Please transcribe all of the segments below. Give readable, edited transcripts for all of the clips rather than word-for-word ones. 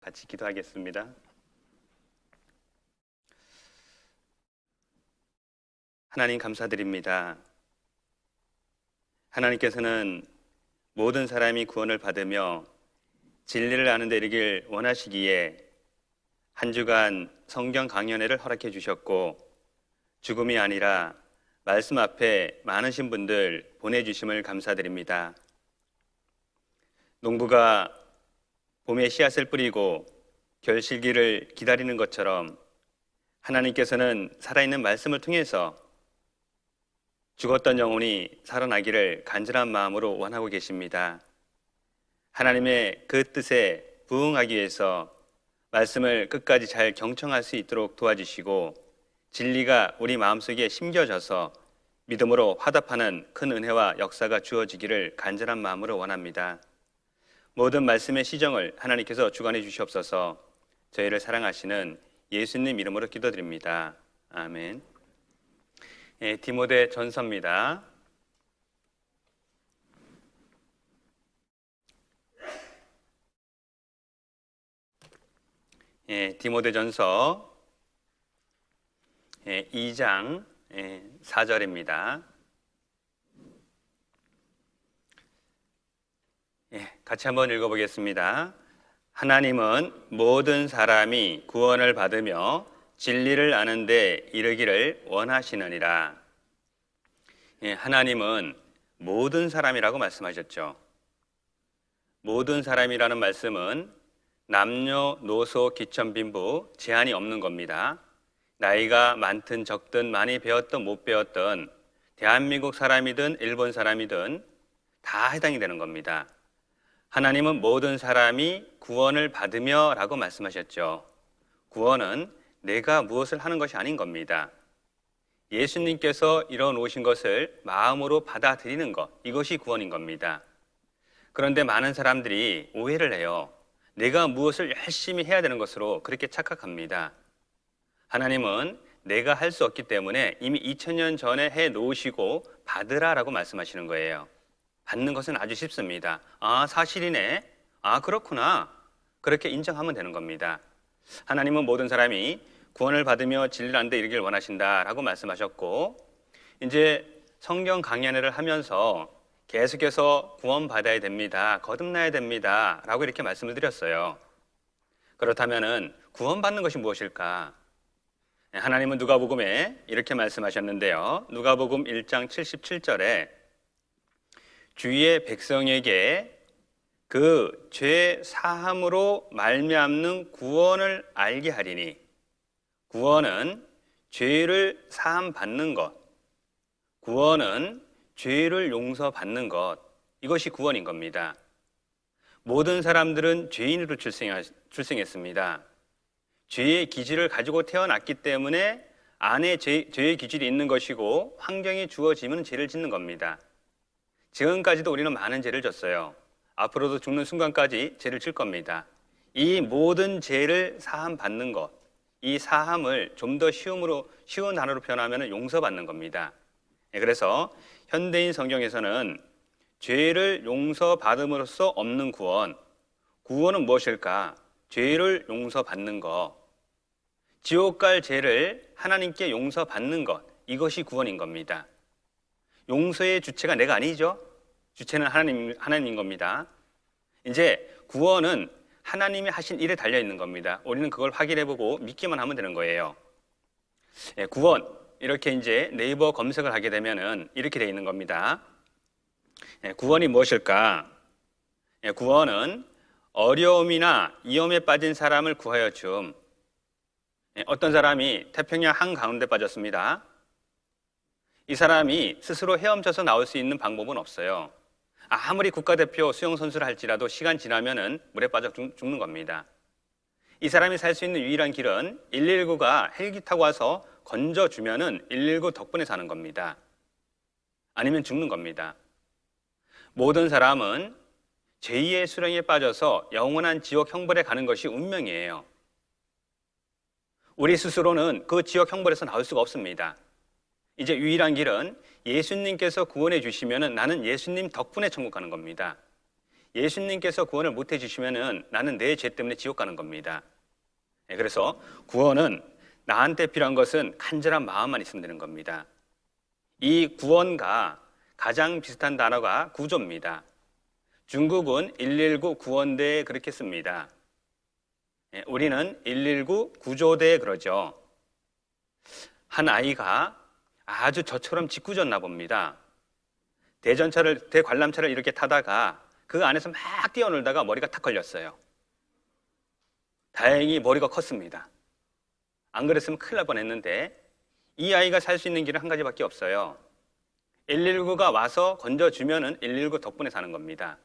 같이 기도하겠습니다. 하나님 감사드립니다. 하나님께서는 모든 사람이 구원을 받으며 진리를 아는 데 이르길 원하시기에 한 주간 성경 강연회를 허락해 주셨고, 죽음이 아니라 말씀 앞에 많으신 분들 보내주심을 감사드립니다. 농부가 봄에 씨앗을 뿌리고 결실기를 기다리는 것처럼 하나님께서는 살아있는 말씀을 통해서 죽었던 영혼이 살아나기를 간절한 마음으로 원하고 계십니다. 하나님의 그 뜻에 부응하기 위해서 말씀을 끝까지 잘 경청할 수 있도록 도와주시고, 진리가 우리 마음속에 심겨져서 믿음으로 화답하는 큰 은혜와 역사가 주어지기를 간절한 마음으로 원합니다. 모든 말씀의 시정을 하나님께서 주관해 주시옵소서. 저희를 사랑하시는 예수님 이름으로 기도드립니다. 아멘. 디모데 전서입니다. 디모데 전서 2장 4절입니다. 같이 한번 읽어보겠습니다. 하나님은 모든 사람이 구원을 받으며 진리를 아는 데 이르기를 원하시느니라. 하나님은 모든 사람이라고 말씀하셨죠. 모든 사람이라는 말씀은 남녀노소 기천빈부 제한이 없는 겁니다. 나이가 많든 적든 많이 배웠든 못 배웠든 대한민국 사람이든 일본 사람이든 다 해당이 되는 겁니다. 하나님은 모든 사람이 구원을 받으며 라고 말씀하셨죠. 구원은 내가 무엇을 하는 것이 아닌 겁니다. 예수님께서 이뤄놓으신 것을 마음으로 받아들이는 것, 이것이 구원인 겁니다. 그런데 많은 사람들이 오해를 해요. 내가 무엇을 열심히 해야 되는 것으로 그렇게 착각합니다. 하나님은 내가 할 수 없기 때문에 이미 2000년 전에 해놓으시고 받으라라고 말씀하시는 거예요. 받는 것은 아주 쉽습니다. 아, 사실이네. 아, 그렇구나. 그렇게 인정하면 되는 겁니다. 하나님은 모든 사람이 구원을 받으며 진리를 아는 데 이르기를 원하신다라고 말씀하셨고, 이제 성경 강연회를 하면서 계속해서 구원받아야 됩니다. 거듭나야 됩니다. 라고 이렇게 말씀을 드렸어요. 그렇다면은 구원받는 것이 무엇일까? 하나님은 누가복음에 이렇게 말씀하셨는데요. 누가복음 1장 77절에 주의 백성에게 그 죄 사함으로 말미암는 구원을 알게 하리니, 구원은 죄를 사함 받는 것, 구원은 죄를 용서받는 것, 이것이 구원인 겁니다. 모든 사람들은 죄인으로 출생했습니다. 죄의 기질을 가지고 태어났기 때문에 안에 죄의 기질이 있는 것이고, 환경이 주어지면 죄를 짓는 겁니다. 지금까지도 우리는 많은 죄를 졌어요. 앞으로도 죽는 순간까지 죄를 질 겁니다. 이 모든 죄를 사함 받는 것, 이 사함을 좀 더 쉬운 단어로 표현하면 용서받는 겁니다. 그래서 현대인 성경에서는 죄를 용서받음으로써 없는 구원, 구원은 무엇일까? 죄를 용서받는 것, 지옥 갈 죄를 하나님께 용서받는 것, 이것이 구원인 겁니다. 용서의 주체가 내가 아니죠. 주체는 하나님인 겁니다. 이제 구원은 하나님이 하신 일에 달려 있는 겁니다. 우리는 그걸 확인해보고 믿기만 하면 되는 거예요. 구원, 이렇게 이제 네이버 검색을 하게 되면은 이렇게 되어 있는 겁니다. 구원이 무엇일까? 구원은 어려움이나 위험에 빠진 사람을 구하여 줌. 어떤 사람이 태평양 한가운데 빠졌습니다. 이 사람이 스스로 헤엄쳐서 나올 수 있는 방법은 없어요. 아무리 국가대표 수영선수를 할지라도 시간 지나면은 물에 빠져 죽는 겁니다. 이 사람이 살 수 있는 유일한 길은 119가 헬기 타고 와서 건져주면은 119 덕분에 사는 겁니다. 아니면 죽는 겁니다. 모든 사람은 제2의 수렁에 빠져서 영원한 지옥 형벌에 가는 것이 운명이에요. 우리 스스로는 그 지옥 형벌에서 나올 수가 없습니다. 이제 유일한 길은 예수님께서 구원해 주시면 나는 예수님 덕분에 천국 가는 겁니다. 예수님께서 구원을 못 해주시면은 나는 내 죄 때문에 지옥 가는 겁니다. 그래서 구원은 나한테 필요한 것은 간절한 마음만 있으면 되는 겁니다. 이 구원과 가장 비슷한 단어가 구조입니다. 중국은 119 구원대에 그렇게 씁니다. 우리는 119 구조대에 그러죠. 한 아이가 아주 저처럼 짓궂었나 봅니다. 대관람차를 이렇게 타다가 그 안에서 막 뛰어놀다가 머리가 탁 걸렸어요. 다행히 머리가 컸습니다. 안 그랬으면 큰일 날 뻔했는데 이 아이가 살 수 있는 길은 한 가지밖에 없어요. 119가 와서 건져주면은 119 덕분에 사는 겁니다.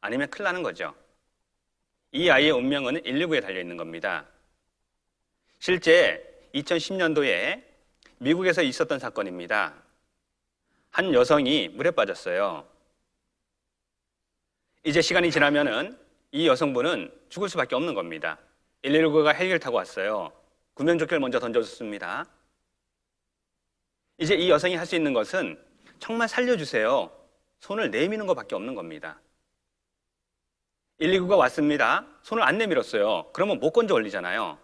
아니면 큰일 나는 거죠. 이 아이의 운명은 119에 달려있는 겁니다. 실제 2010년도에 미국에서 있었던 사건입니다. 한 여성이 물에 빠졌어요. 이제 시간이 지나면은 이 여성분은 죽을 수밖에 없는 겁니다. 119가 헬기를 타고 왔어요. 구명조끼를 먼저 던져줬습니다. 이제 이 여성이 할 수 있는 것은 정말 살려주세요. 손을 내미는 것밖에 없는 겁니다. 119가 왔습니다. 손을 안 내밀었어요. 그러면 못 건져 올리잖아요.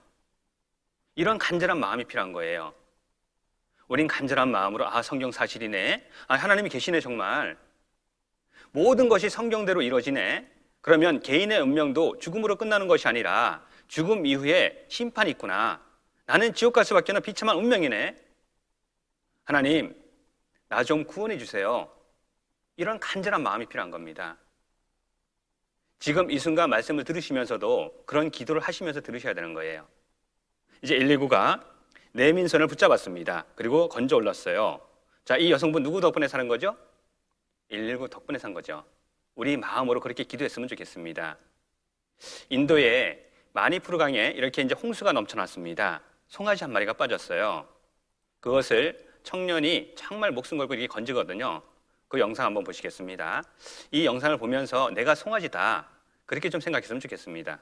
이런 간절한 마음이 필요한 거예요. 우린 간절한 마음으로 성경 사실이네. 하나님이 계시네 정말. 모든 것이 성경대로 이루어지네. 그러면 개인의 운명도 죽음으로 끝나는 것이 아니라 죽음 이후에 심판이 있구나. 나는 지옥 갈 수밖에 없는 비참한 운명이네. 하나님, 나 좀 구원해 주세요. 이런 간절한 마음이 필요한 겁니다. 지금 이 순간 말씀을 들으시면서도 그런 기도를 하시면서 들으셔야 되는 거예요. 이제 119가 내민 손을 붙잡았습니다. 그리고 건져 올랐어요. 자, 이 여성분 누구 덕분에 사는 거죠? 119 덕분에 산 거죠. 우리 마음으로 그렇게 기도했으면 좋겠습니다. 인도의 마니푸르 강에 이렇게 이제 홍수가 넘쳐났습니다. 송아지 한 마리가 빠졌어요. 그것을 청년이 정말 목숨 걸고 이렇게 건지거든요. 그 영상 한번 보시겠습니다. 이 영상을 보면서 내가 송아지다. 그렇게 좀 생각했으면 좋겠습니다.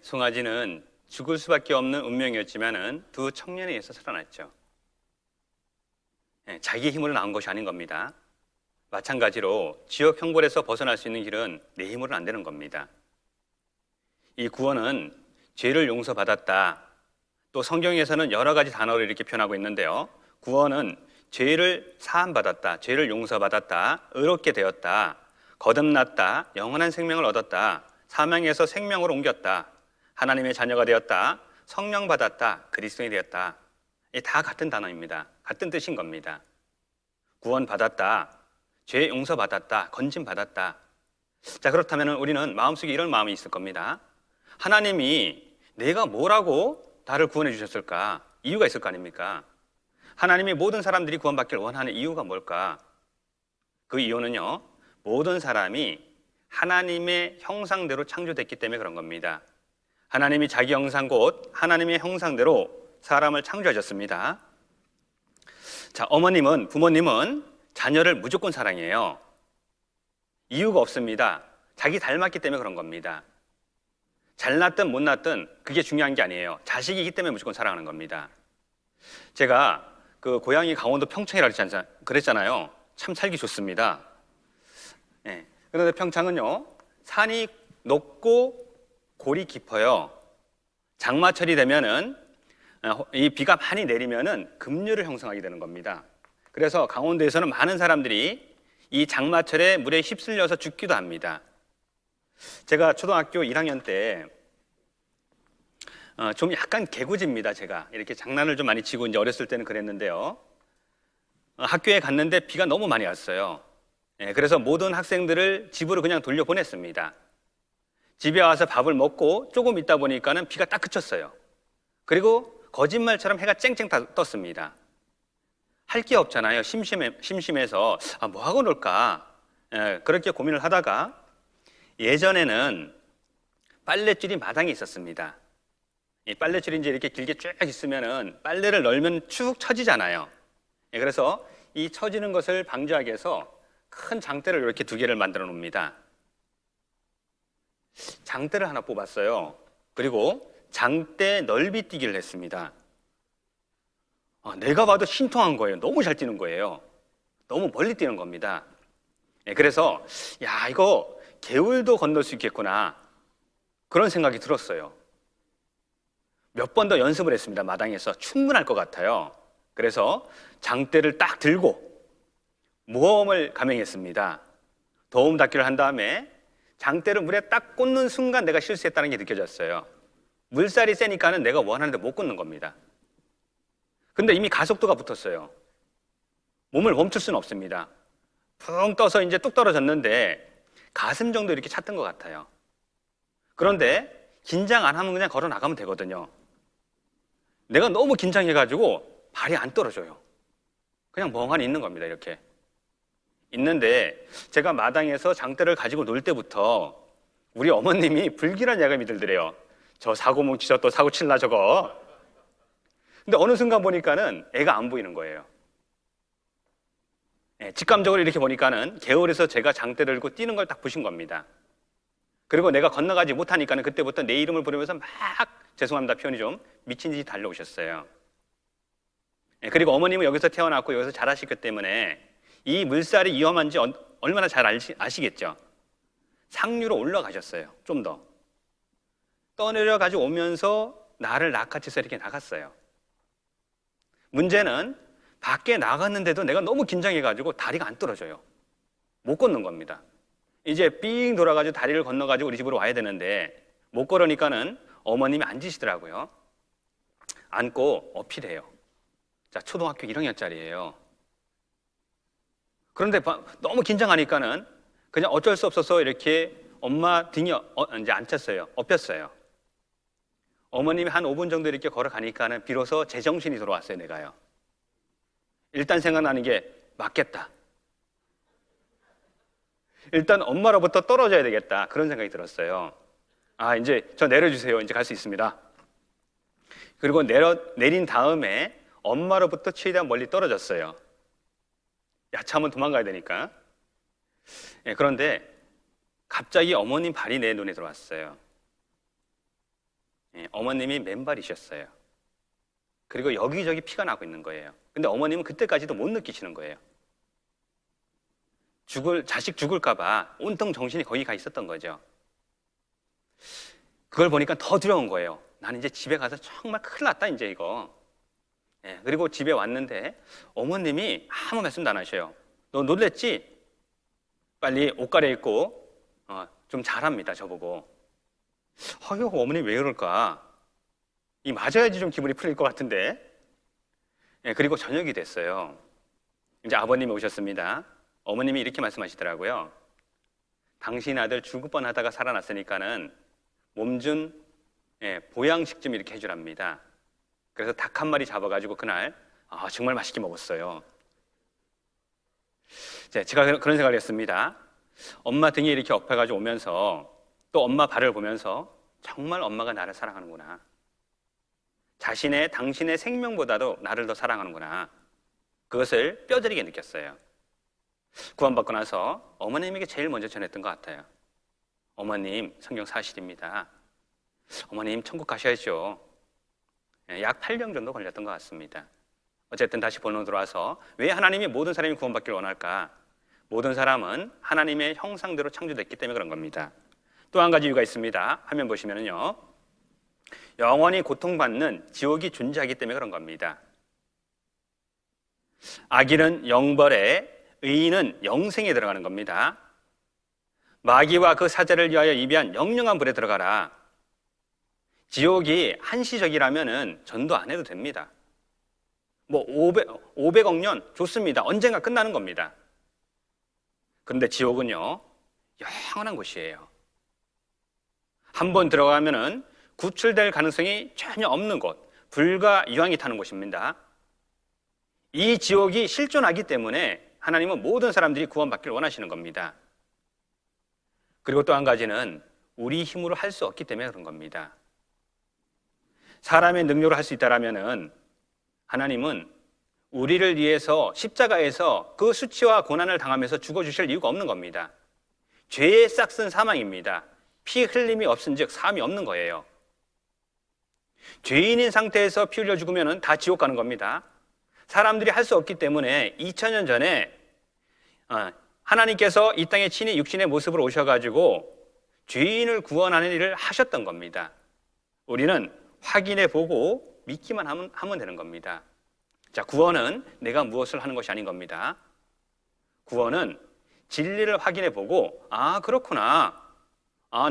송아지는 죽을 수밖에 없는 운명이었지만은 두 청년에 의해서 살아났죠. 자기의 힘으로 나온 것이 아닌 겁니다. 마찬가지로 지옥 형벌에서 벗어날 수 있는 길은 내 힘으로는 안 되는 겁니다. 이 구원은 죄를 용서받았다. 또 성경에서는 여러 가지 단어를 이렇게 표현하고 있는데요. 구원은 죄를 사함받았다, 죄를 용서받았다, 의롭게 되었다, 거듭났다, 영원한 생명을 얻었다, 사망에서 생명으로 옮겼다, 하나님의 자녀가 되었다, 성령 받았다, 그리스도인이 되었다. 다 같은 단어입니다. 같은 뜻인 겁니다. 구원받았다, 죄 용서받았다, 건짐받았다. 자, 그렇다면 우리는 마음속에 이런 마음이 있을 겁니다. 하나님이 내가 뭐라고 나를 구원해 주셨을까? 이유가 있을 거 아닙니까? 하나님이 모든 사람들이 구원받기를 원하는 이유가 뭘까? 그 이유는요, 모든 사람이 하나님의 형상대로 창조됐기 때문에 그런 겁니다. 하나님이 자기 형상 곧 하나님의 형상대로 사람을 창조하셨습니다. 자, 부모님은 자녀를 무조건 사랑해요. 이유가 없습니다. 자기 닮았기 때문에 그런 겁니다. 잘났든 못났든 그게 중요한 게 아니에요. 자식이기 때문에 무조건 사랑하는 겁니다. 제가 그 고향이 강원도 평창이라고 그랬잖아요. 참 살기 좋습니다. 네. 그런데 평창은요, 산이 높고 골이 깊어요. 장마철이 되면은 이 비가 많이 내리면은 급류를 형성하게 되는 겁니다. 그래서 강원도에서는 많은 사람들이 이 장마철에 물에 휩쓸려서 죽기도 합니다. 제가 초등학교 1학년 때 좀 약간 개구지입니다. 제가 이렇게 장난을 좀 많이 치고 이제 어렸을 때는 그랬는데요. 학교에 갔는데 비가 너무 많이 왔어요. 그래서 모든 학생들을 집으로 그냥 돌려보냈습니다. 집에 와서 밥을 먹고 조금 있다 보니까는 비가 딱 그쳤어요. 그리고 거짓말처럼 해가 쨍쨍 떴습니다. 할 게 없잖아요. 심심해서 뭐 하고 놀까? 그렇게 고민을 하다가 예전에는 빨랫줄이 마당에 있었습니다. 이 빨랫줄이 이제 이렇게 길게 쭉 있으면은 빨래를 널면 축 처지잖아요. 그래서 이 처지는 것을 방지하기 위해서 큰 장대를 이렇게 2개를 만들어 놓습니다. 장대를 하나 뽑았어요. 그리고 장대 넓이 뛰기를 했습니다. 내가 봐도 신통한 거예요. 너무 잘 뛰는 거예요. 너무 멀리 뛰는 겁니다. 그래서 야, 이거 개울도 건널 수 있겠구나, 그런 생각이 들었어요. 몇 번 더 연습을 했습니다. 마당에서 충분할 것 같아요. 그래서 장대를 딱 들고 모험을 감행했습니다. 도움 닫기를 한 다음에 장대를 물에 딱 꽂는 순간 내가 실수했다는 게 느껴졌어요. 물살이 세니까는 내가 원하는데 못 꽂는 겁니다. 근데 이미 가속도가 붙었어요. 몸을 멈출 수는 없습니다. 붕 떠서 이제 뚝 떨어졌는데 가슴 정도 이렇게 찼던 것 같아요. 그런데 긴장 안 하면 그냥 걸어 나가면 되거든요. 내가 너무 긴장해가지고 발이 안 떨어져요. 그냥 멍하니 있는 겁니다. 이렇게 있는데 제가 마당에서 장대를 가지고 놀 때부터 우리 어머님이 불길한 야gam이 들더래요. 저 사고 뭉치 저 또 사고 칠라 저거. 근데 어느 순간 보니까는 애가 안 보이는 거예요. 직감적으로 이렇게 보니까는 개울에서 제가 장대를 들고 뛰는 걸 딱 보신 겁니다. 그리고 내가 건너가지 못하니까는 그때부터 내 이름을 부르면서 막, 죄송합니다 표현이 좀, 미친 듯이 달려오셨어요. 그리고 어머님은 여기서 태어났고 여기서 자라셨기 때문에 이 물살이 위험한지 얼마나 잘 아시겠죠? 상류로 올라가셨어요. 좀 더 떠내려 가지고 오면서 나를 낚아채서 이렇게 나갔어요. 문제는 밖에 나갔는데도 내가 너무 긴장해가지고 다리가 안 떨어져요. 못 걷는 겁니다. 이제 삥 돌아가지고 다리를 건너가지고 우리 집으로 와야 되는데 못 걸으니까는 어머님이 앉으시더라고요. 앉고 어필해요. 자, 초등학교 1학년짜리예요. 그런데 너무 긴장하니까는 그냥 어쩔 수 없어서 이렇게 엄마 등에 이제 앉혔어요. 엎였어요. 어머님이 한 5분 정도 이렇게 걸어가니까는 비로소 제정신이 돌아왔어요. 내가요. 일단 생각나는 게 맞겠다. 일단 엄마로부터 떨어져야 되겠다. 그런 생각이 들었어요. 이제 저 내려주세요. 이제 갈 수 있습니다. 그리고 내린 다음에 엄마로부터 최대한 멀리 떨어졌어요. 야차하면 도망가야 되니까. 그런데 갑자기 어머님 발이 내 눈에 들어왔어요. 어머님이 맨발이셨어요. 그리고 여기저기 피가 나고 있는 거예요. 근데 어머님은 그때까지도 못 느끼시는 거예요. 자식 죽을까 봐 온통 정신이 거기 가 있었던 거죠. 그걸 보니까 더 두려운 거예요. 나는 이제 집에 가서 정말 큰일 났다 이제 이거. 그리고 집에 왔는데 어머님이 아무 말씀도 안 하셔요. 너 놀랬지? 빨리 옷 갈아입고 좀 잘합니다. 저보고. 이거 어머니 왜 그럴까? 맞아야지 좀 기분이 풀릴 것 같은데. 그리고 저녁이 됐어요. 이제 아버님이 오셨습니다. 어머님이 이렇게 말씀하시더라고요. 당신 아들 죽을 뻔하다가 살아났으니까는 몸준 보양식 좀 이렇게 해주랍니다. 그래서 닭 한 마리 잡아가지고 그날 정말 맛있게 먹었어요. 제가 그런 생각을 했습니다. 엄마 등에 이렇게 엎여가지고 오면서 또 엄마 발을 보면서 정말 엄마가 나를 사랑하는구나. 당신의 생명보다도 나를 더 사랑하는구나. 그것을 뼈저리게 느꼈어요. 구원받고 나서 어머님에게 제일 먼저 전했던 것 같아요. 어머님, 성경 사실입니다. 어머님, 천국 가셔야죠. 약 8년 정도 걸렸던 것 같습니다. 어쨌든 다시 본론으로 들어와서 왜 하나님이 모든 사람이 구원받기를 원할까? 모든 사람은 하나님의 형상대로 창조됐기 때문에 그런 겁니다. 또 한 가지 이유가 있습니다. 화면 보시면요, 영원히 고통받는 지옥이 존재하기 때문에 그런 겁니다. 악인은 영벌에, 의인은 영생에 들어가는 겁니다. 마귀와 그 사자를 위하여 예비한 영영한 불에 들어가라. 지옥이 한시적이라면 전도 안 해도 됩니다. 500억 년 좋습니다. 언젠가 끝나는 겁니다. 그런데 지옥은요, 영원한 곳이에요. 한번 들어가면은 구출될 가능성이 전혀 없는 곳, 불과 유황이 타는 곳입니다. 이 지옥이 실존하기 때문에 하나님은 모든 사람들이 구원받기를 원하시는 겁니다. 그리고 또 한 가지는 우리 힘으로 할 수 없기 때문에 그런 겁니다. 사람의 능력으로 할 수 있다라면은 하나님은 우리를 위해서 십자가에서 그 수치와 고난을 당하면서 죽어주실 이유가 없는 겁니다. 죄의 싹슨 사망입니다. 피 흘림이 없은즉 사함이 없는 거예요. 죄인인 상태에서 피 흘려 죽으면 다 지옥 가는 겁니다. 사람들이 할 수 없기 때문에 2000년 전에 하나님께서 이 땅에 친히 육신의 모습으로 오셔가지고 죄인을 구원하는 일을 하셨던 겁니다. 우리는 확인해 보고 믿기만 하면 되는 겁니다. 자, 구원은 내가 무엇을 하는 것이 아닌 겁니다. 구원은 진리를 확인해 보고 그렇구나.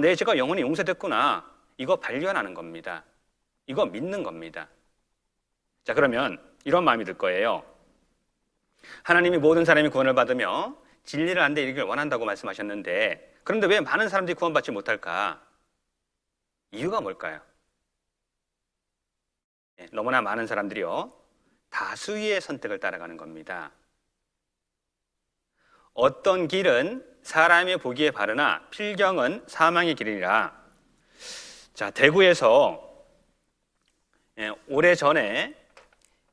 내 죄가 영원히 용서됐구나. 이거 발견하는 겁니다. 이거 믿는 겁니다. 자, 그러면 이런 마음이 들 거예요. 하나님이 모든 사람이 구원을 받으며 진리를 안되 이르기를 원한다고 말씀하셨는데, 그런데 왜 많은 사람들이 구원받지 못할까? 이유가 뭘까요? 너무나 많은 사람들이요, 다수의 선택을 따라가는 겁니다. 어떤 길은 사람의 보기에 바르나 필경은 사망의 길이라. 자, 대구에서 오래전에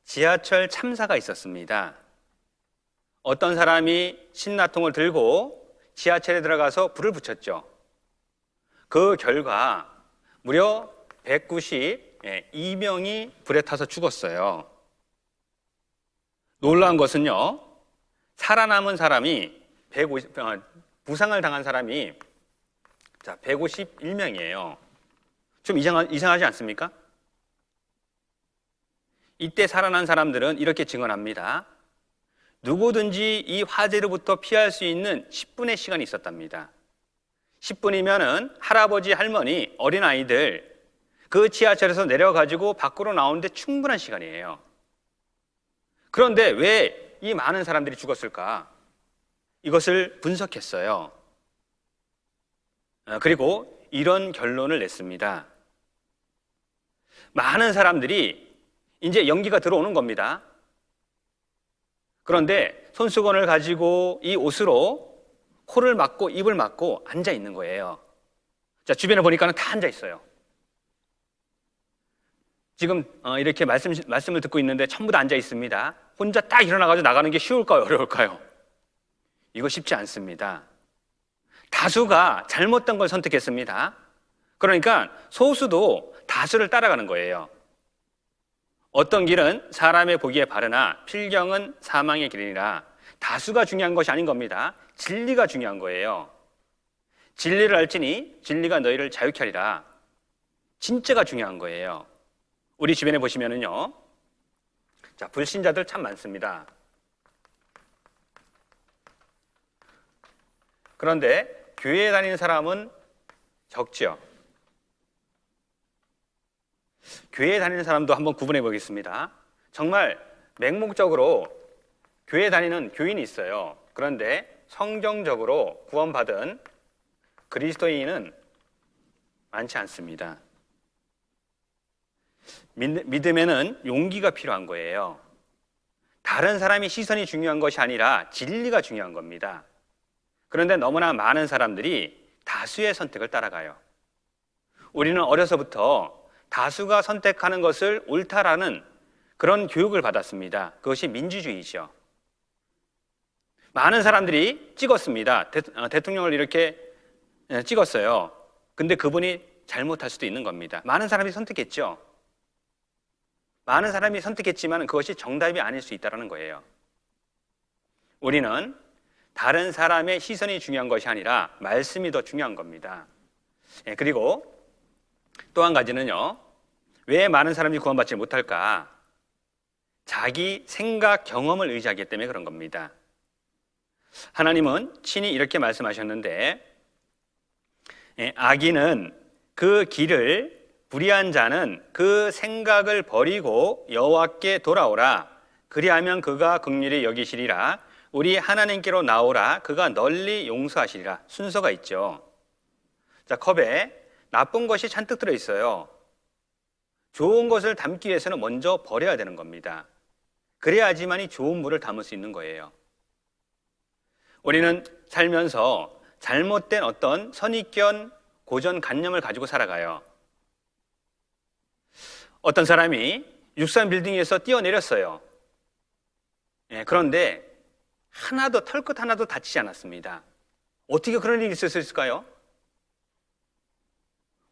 지하철 참사가 있었습니다. 어떤 사람이 신나통을 들고 지하철에 들어가서 불을 붙였죠. 그 결과 무려 192명이 불에 타서 죽었어요. 놀라운 것은요, 살아남은 사람이 부상을 당한 사람이 151명이에요. 좀 이상하지 않습니까? 이때 살아난 사람들은 이렇게 증언합니다. 누구든지 이 화재로부터 피할 수 있는 10분의 시간이 있었답니다. 10분이면은 할아버지, 할머니, 어린아이들 그 지하철에서 내려가지고 밖으로 나오는데 충분한 시간이에요. 그런데 왜 이 많은 사람들이 죽었을까? 이것을 분석했어요. 그리고 이런 결론을 냈습니다. 많은 사람들이 이제 연기가 들어오는 겁니다. 그런데 손수건을 가지고 이 옷으로 코를 막고 입을 막고 앉아 있는 거예요. 자, 주변에 보니까는 다 앉아 있어요. 지금 이렇게 말씀을 듣고 있는데 전부 다 앉아 있습니다. 혼자 딱 일어나가지고 나가는 게 쉬울까요? 어려울까요? 이거 쉽지 않습니다. 다수가 잘못된 걸 선택했습니다. 그러니까 소수도 다수를 따라가는 거예요. 어떤 길은 사람의 보기에 바르나 필경은 사망의 길이니라. 다수가 중요한 것이 아닌 겁니다. 진리가 중요한 거예요. 진리를 알지니 진리가 너희를 자유케 하리라. 진짜가 중요한 거예요. 우리 주변에 보시면은요, 자, 불신자들 참 많습니다. 그런데 교회에 다니는 사람은 적죠. 교회에 다니는 사람도 한번 구분해 보겠습니다. 정말 맹목적으로 교회 다니는 교인이 있어요. 그런데 성경적으로 구원받은 그리스도인은 많지 않습니다. 믿음에는 용기가 필요한 거예요. 다른 사람이 시선이 중요한 것이 아니라 진리가 중요한 겁니다. 그런데 너무나 많은 사람들이 다수의 선택을 따라가요. 우리는 어려서부터 다수가 선택하는 것을 옳다라는 그런 교육을 받았습니다. 그것이 민주주의죠. 많은 사람들이 찍었습니다. 대통령을 이렇게 찍었어요. 근데 그분이 잘못할 수도 있는 겁니다. 많은 사람이 선택했죠. 많은 사람이 선택했지만 그것이 정답이 아닐 수 있다는 거예요. 우리는 다른 사람의 시선이 중요한 것이 아니라 말씀이 더 중요한 겁니다. 그리고 또 한 가지는요. 왜 많은 사람이 구원받지 못할까? 자기 생각, 경험을 의지하기 때문에 그런 겁니다. 하나님은 친히 이렇게 말씀하셨는데 악인은 그 길을, 불의한 자는 그 생각을 버리고 여호와께 돌아오라. 그리하면 그가 긍휼히 여기시리라. 우리 하나님께로 나오라. 그가 널리 용서하시리라. 순서가 있죠. 자, 컵에 나쁜 것이 잔뜩 들어있어요. 좋은 것을 담기 위해서는 먼저 버려야 되는 겁니다. 그래야지만이 좋은 물을 담을 수 있는 거예요. 우리는 살면서 잘못된 어떤 선입견, 고정관념을 가지고 살아가요. 어떤 사람이 63빌딩에서 뛰어내렸어요. 그런데 털끝 하나도 다치지 않았습니다. 어떻게 그런 일이 있을 수 있을까요?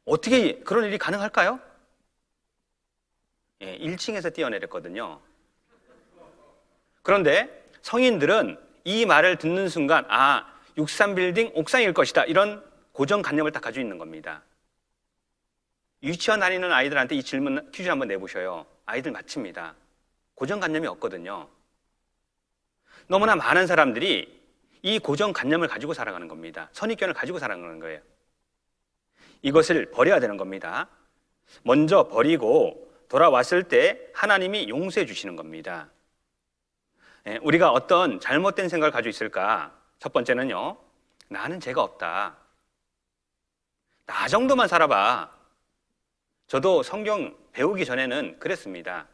어떻게 그런 일이 가능할까요? 1층에서 뛰어내렸거든요. 그런데 성인들은 이 말을 듣는 순간 63빌딩 옥상일 것이다. 이런 고정관념을 딱 가지고 있는 겁니다. 유치원 다니는 아이들한테 이 질문 퀴즈 한번 내보셔요. 아이들 맞춥니다. 고정관념이 없거든요. 너무나 많은 사람들이 이 고정관념을 가지고 살아가는 겁니다. 선입견을 가지고 살아가는 거예요. 이것을 버려야 되는 겁니다. 먼저 버리고 돌아왔을 때 하나님이 용서해 주시는 겁니다. 우리가 어떤 잘못된 생각을 가지고 있을까? 첫 번째는요, 나는 죄가 없다. 나 정도만 살아봐. 저도 성경 배우기 전에는 그랬습니다.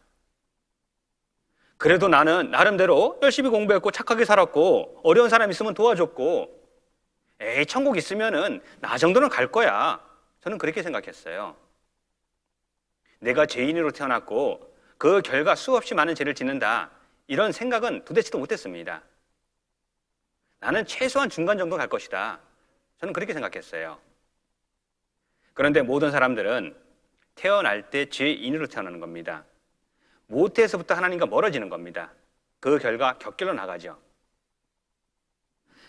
그래도 나는 나름대로 열심히 공부했고 착하게 살았고 어려운 사람 있으면 도와줬고 천국 있으면은 나 정도는 갈 거야. 저는 그렇게 생각했어요. 내가 죄인으로 태어났고 그 결과 수없이 많은 죄를 짓는다. 이런 생각은 도대체도 못했습니다. 나는 최소한 중간 정도 갈 것이다. 저는 그렇게 생각했어요. 그런데 모든 사람들은 태어날 때 죄인으로 태어나는 겁니다. 모태에서부터 하나님과 멀어지는 겁니다. 그 결과 격결로 나가죠.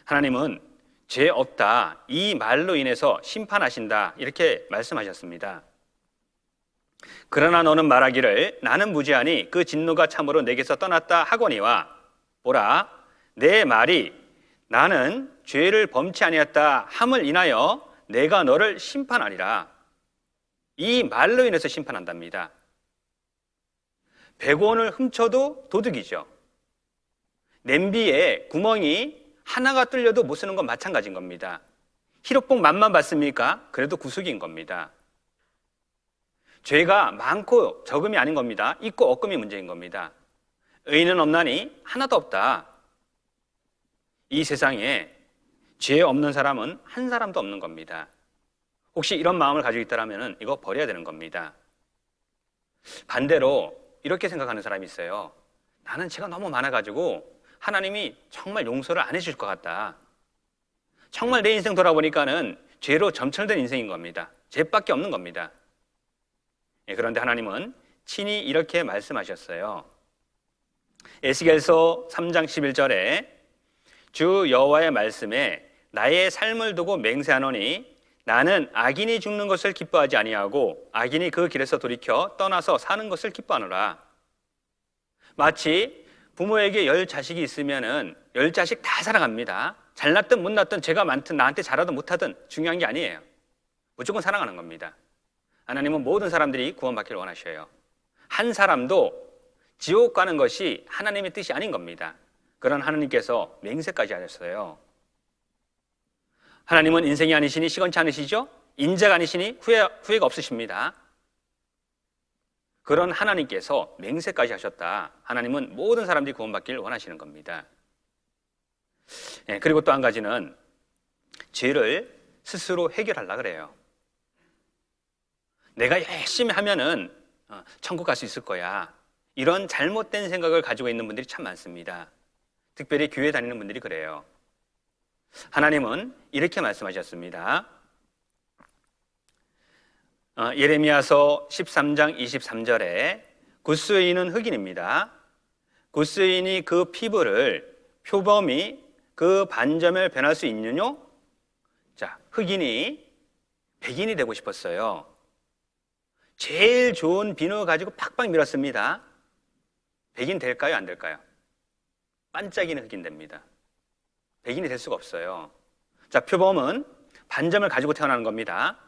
하나님은 죄 없다, 이 말로 인해서 심판하신다, 이렇게 말씀하셨습니다. 그러나 너는 말하기를 나는 무죄하니 그 진노가 참으로 내게서 떠났다 하거니와 보라, 내 말이 나는 죄를 범치 아니했다 함을 인하여 내가 너를 심판하리라. 이 말로 인해서 심판한답니다. 100원을 훔쳐도 도둑이죠. 냄비에 구멍이 하나가 뚫려도 못 쓰는 건 마찬가지인 겁니다. 희록복 맛만 봤습니까? 그래도 구속인 겁니다. 죄가 많고 적음이 아닌 겁니다. 있고 없음이 문제인 겁니다. 의인은 없나니 하나도 없다. 이 세상에 죄 없는 사람은 한 사람도 없는 겁니다. 혹시 이런 마음을 가지고 있다면 이거 버려야 되는 겁니다. 반대로 이렇게 생각하는 사람이 있어요. 나는 죄가 너무 많아가지고 하나님이 정말 용서를 안 해줄 것 같다. 정말 내 인생 돌아보니까는 죄로 점철된 인생인 겁니다. 죄밖에 없는 겁니다. 그런데 하나님은 친히 이렇게 말씀하셨어요. 에스겔서 3장 11절에 주 여호와의 말씀에 나의 삶을 두고 맹세하노니 나는 악인이 죽는 것을 기뻐하지 아니하고 악인이 그 길에서 돌이켜 떠나서 사는 것을 기뻐하노라. 마치 부모에게 10자식이 있으면은 10자식 다 사랑합니다. 잘났든 못났든 죄가 많든 나한테 잘하든 못하든 중요한 게 아니에요. 무조건 사랑하는 겁니다. 하나님은 모든 사람들이 구원받기를 원하셔요. 한 사람도 지옥 가는 것이 하나님의 뜻이 아닌 겁니다. 그런 하나님께서 맹세까지 하셨어요. 하나님은 인생이 아니시니 시건치 않으시죠? 인자가 아니시니 후회가 없으십니다. 그런 하나님께서 맹세까지 하셨다. 하나님은 모든 사람들이 구원받기를 원하시는 겁니다. 그리고 또 한 가지는 죄를 스스로 해결하려고 그래요. 내가 열심히 하면은 천국 갈 수 있을 거야. 이런 잘못된 생각을 가지고 있는 분들이 참 많습니다. 특별히 교회 다니는 분들이 그래요. 하나님은 이렇게 말씀하셨습니다. 예레미야서 13장 23절에 굿수인은 흑인입니다. 굿수인이 그 피부를 표범이 그 반점을 변할 수 있느뇨? 자, 흑인이 백인이 되고 싶었어요. 제일 좋은 비누 가지고 팍팍 밀었습니다. 백인 될까요? 안 될까요? 반짝이는 흑인 됩니다. 백인이 될 수가 없어요. 자, 표범은 반점을 가지고 태어나는 겁니다.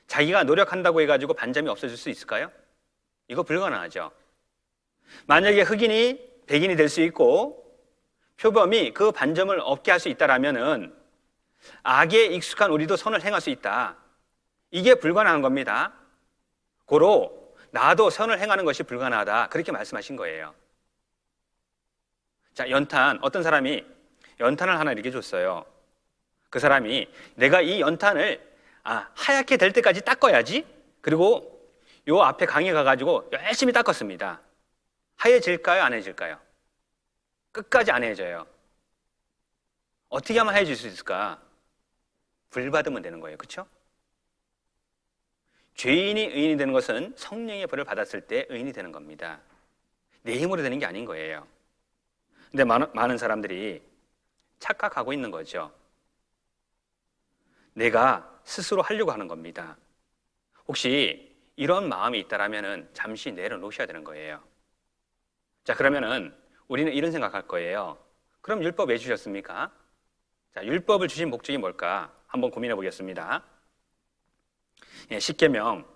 자기가 노력한다고 해가지고 반점이 없어질 수 있을까요? 이거 불가능하죠. 만약에 흑인이 백인이 될 수 있고 표범이 그 반점을 없게 할 수 있다라면은 악에 익숙한 우리도 선을 행할 수 있다. 이게 불가능한 겁니다. 고로 나도 선을 행하는 것이 불가능하다. 그렇게 말씀하신 거예요. 자, 연탄. 어떤 사람이 연탄을 하나 이렇게 줬어요. 그 사람이 내가 이 연탄을 하얗게 될 때까지 닦아야지. 그리고 요 앞에 강에 가가지고 열심히 닦았습니다. 하얘질까요? 안 해질까요? 끝까지 안 해져요. 어떻게 하면 하얘질 수 있을까? 불 받으면 되는 거예요. 그렇죠? 죄인이 의인이 되는 것은 성령의 불을 받았을 때 의인이 되는 겁니다. 내 힘으로 되는 게 아닌 거예요. 근데 많은 사람들이 착각하고 있는 거죠. 내가 스스로 하려고 하는 겁니다. 혹시 이런 마음이 있다라면은 잠시 내려놓으셔야 되는 거예요. 자, 그러면은 우리는 이런 생각할 거예요. 그럼 율법 왜 주셨습니까? 자, 율법을 주신 목적이 뭘까? 한번 고민해 보겠습니다. 십계명.